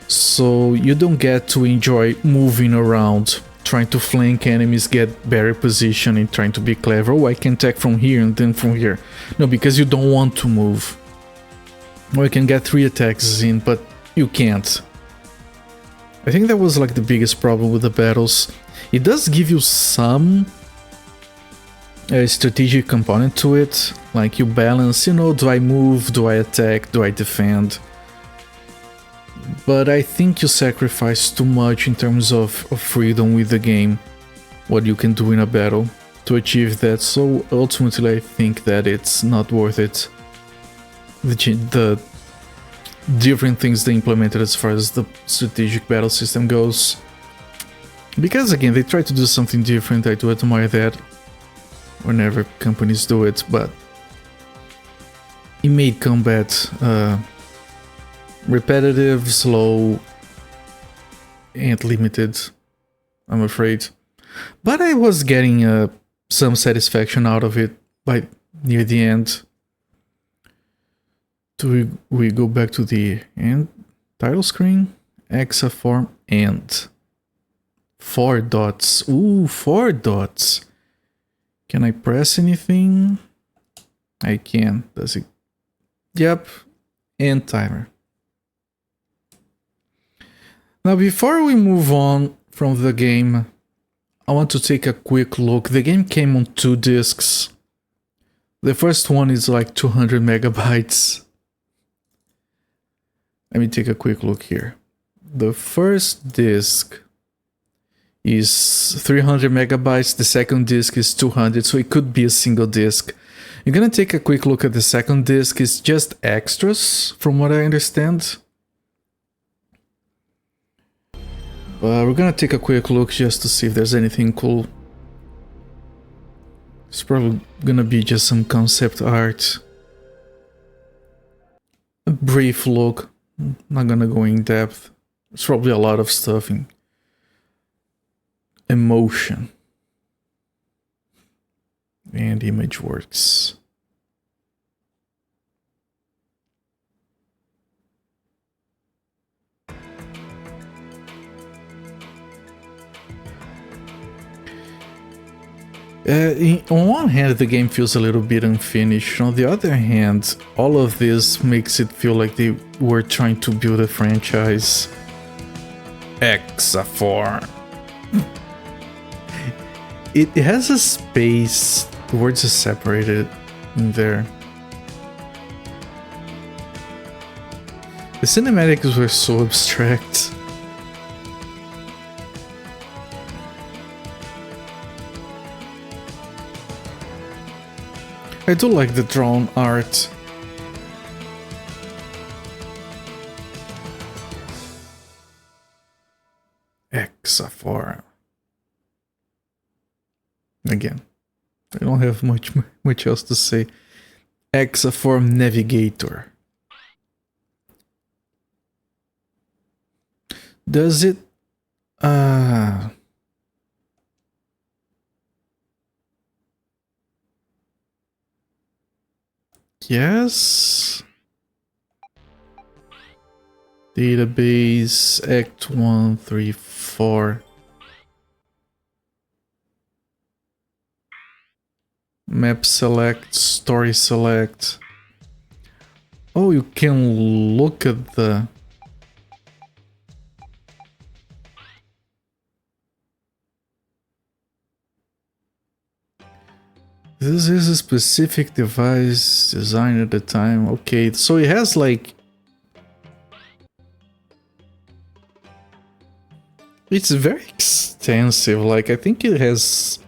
So you don't get to enjoy moving around, trying to flank enemies, get better position, and trying to be clever. Oh, I can attack from here and then from here. No, because you don't want to move. Or you can get 3 attacks in, but you can't. I think that was like the biggest problem with the battles. It does give you some strategic component to it, like you balance, you know, do I move, do I attack, do I defend? But I think you sacrifice too much in terms of freedom with the game, what you can do in a battle to achieve that, so ultimately I think that it's not worth it. The different things they implemented as far as the strategic battle system goes. Because again, they try to do something different. I do admire that whenever companies do it, but it made combat repetitive, slow, and limited, I'm afraid. But I was getting some satisfaction out of it by near the end. Do we go back to the end title screen? Ecsaform and 4 dots. Ooh, 4 dots. Can I press anything? I can. Does it? Yep. And timer. Now, before we move on from the game, I want to take a quick look. The game came on 2 discs. The first one is like 200 megabytes. Let me take a quick look here. The first disc is 300 megabytes. The second disc is 200, so it could be a single disc. You're gonna take a quick look at the second disc. It's just extras, from what I understand. But we're gonna take a quick look just to see if there's anything cool. It's probably gonna be just some concept art. A brief look. Not gonna go in depth. There's probably a lot of stuff in emotion. And image works. On one hand, the game feels a little bit unfinished. On the other hand, all of this makes it feel like they were trying to build a franchise. Ecsaform. It has a space. The words are separated in there. The cinematics were so abstract. I do like the drawn art. Ecsaform. Again, I don't have much else to say. Ecsaform Navigator. Does it... Yes. Database Act 1, 3, 4. Map select, story select. Oh, you can look at the... This is a specific device designed at the time. Okay, so it has like... It's very extensive. Like, I think it has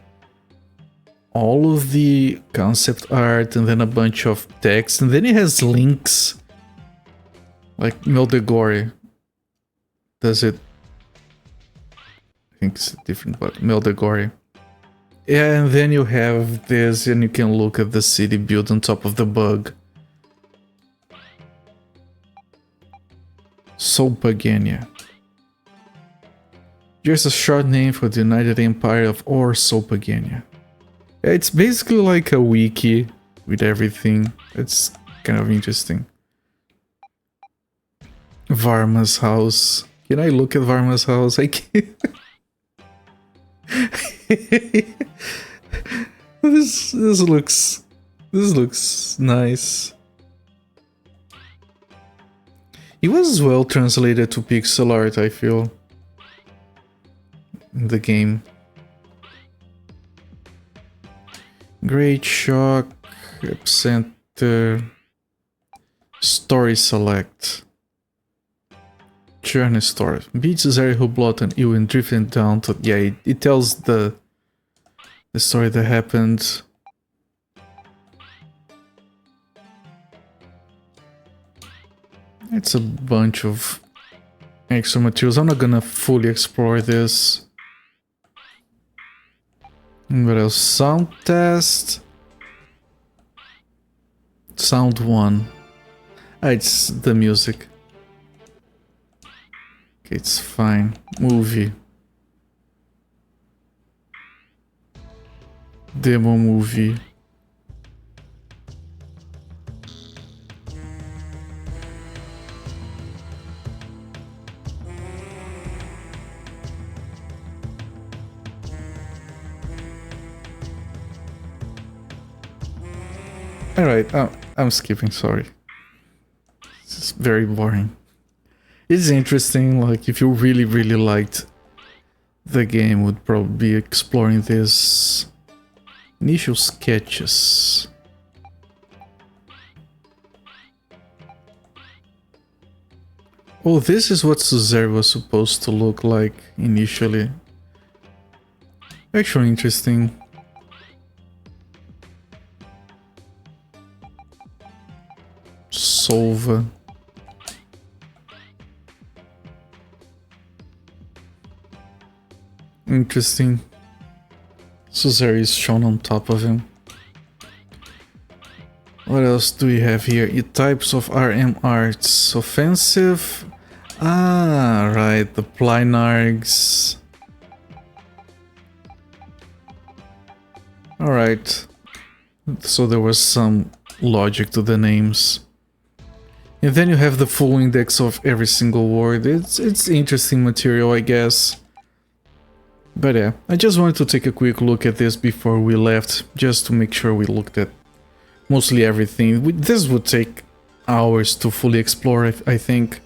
all of the concept art and then a bunch of text. And then it has links. Like Meldegori. Does it? I think it's different, but Meldegori. Yeah, and then you have this, and you can look at the city built on top of the bug. Sopagania. Just a short name for the United Empire of Sopagania. Yeah, it's basically like a wiki with everything. It's kind of interesting. Varma's house. Can I look at Varma's house? I can't. This looks nice. It was well translated to pixel art, I feel, in the game. Great Shock, Epicenter, Story Select, Journey Story. Beats Zeri Hublot and Ewan drifting down to... Yeah, it tells the story that happened. It's a bunch of extra materials. I'm not gonna fully explore this. What else? Sound test. Sound 1. Ah, it's the music. Okay, it's fine. Movie. Demo movie. Alright, I'm skipping, sorry. It's very boring. It's interesting, like, if you really, really liked the game, would probably be exploring this initial sketches. Oh, this is what Suzerain was supposed to look like initially. Actually interesting. Solva. Interesting. Suzerain is shown on top of him. What else do we have here? Types of RM arts. Offensive. Ah, right. The Plynargs. Alright. So there was some logic to the names. And then you have the full index of every single word. It's interesting material, I guess. But yeah, I just wanted to take a quick look at this before we left, just to make sure we looked at mostly everything. This would take hours to fully explore, I think.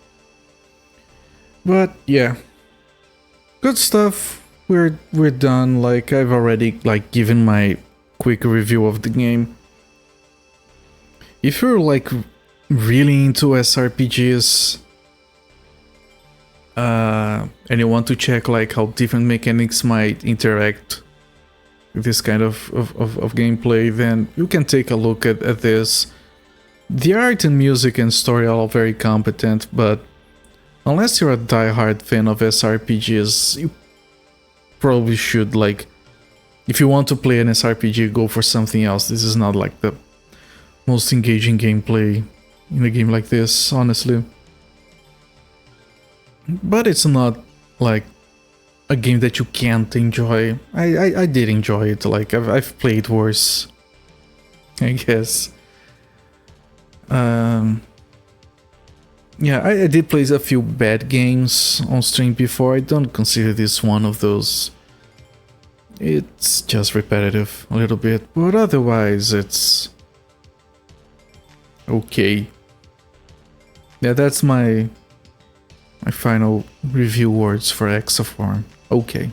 But yeah, good stuff. We're done. Like, I've already like given my quick review of the game. If you're like really into SRPGs, and you want to check like how different mechanics might interact with this kind of gameplay, then you can take a look at this. The art and music and story are all very competent, but unless you're a die-hard fan of SRPGs, you probably should, like, if you want to play an SRPG, go for something else. This is not like the most engaging gameplay in a game like this, honestly. But it's not like a game that you can't enjoy. I did enjoy it. Like, I've played worse, I guess. Yeah, I did play a few bad games on stream before. I don't consider this one of those. It's just repetitive a little bit, but otherwise it's okay. Yeah, that's my final review words for Ecsaform. Okay.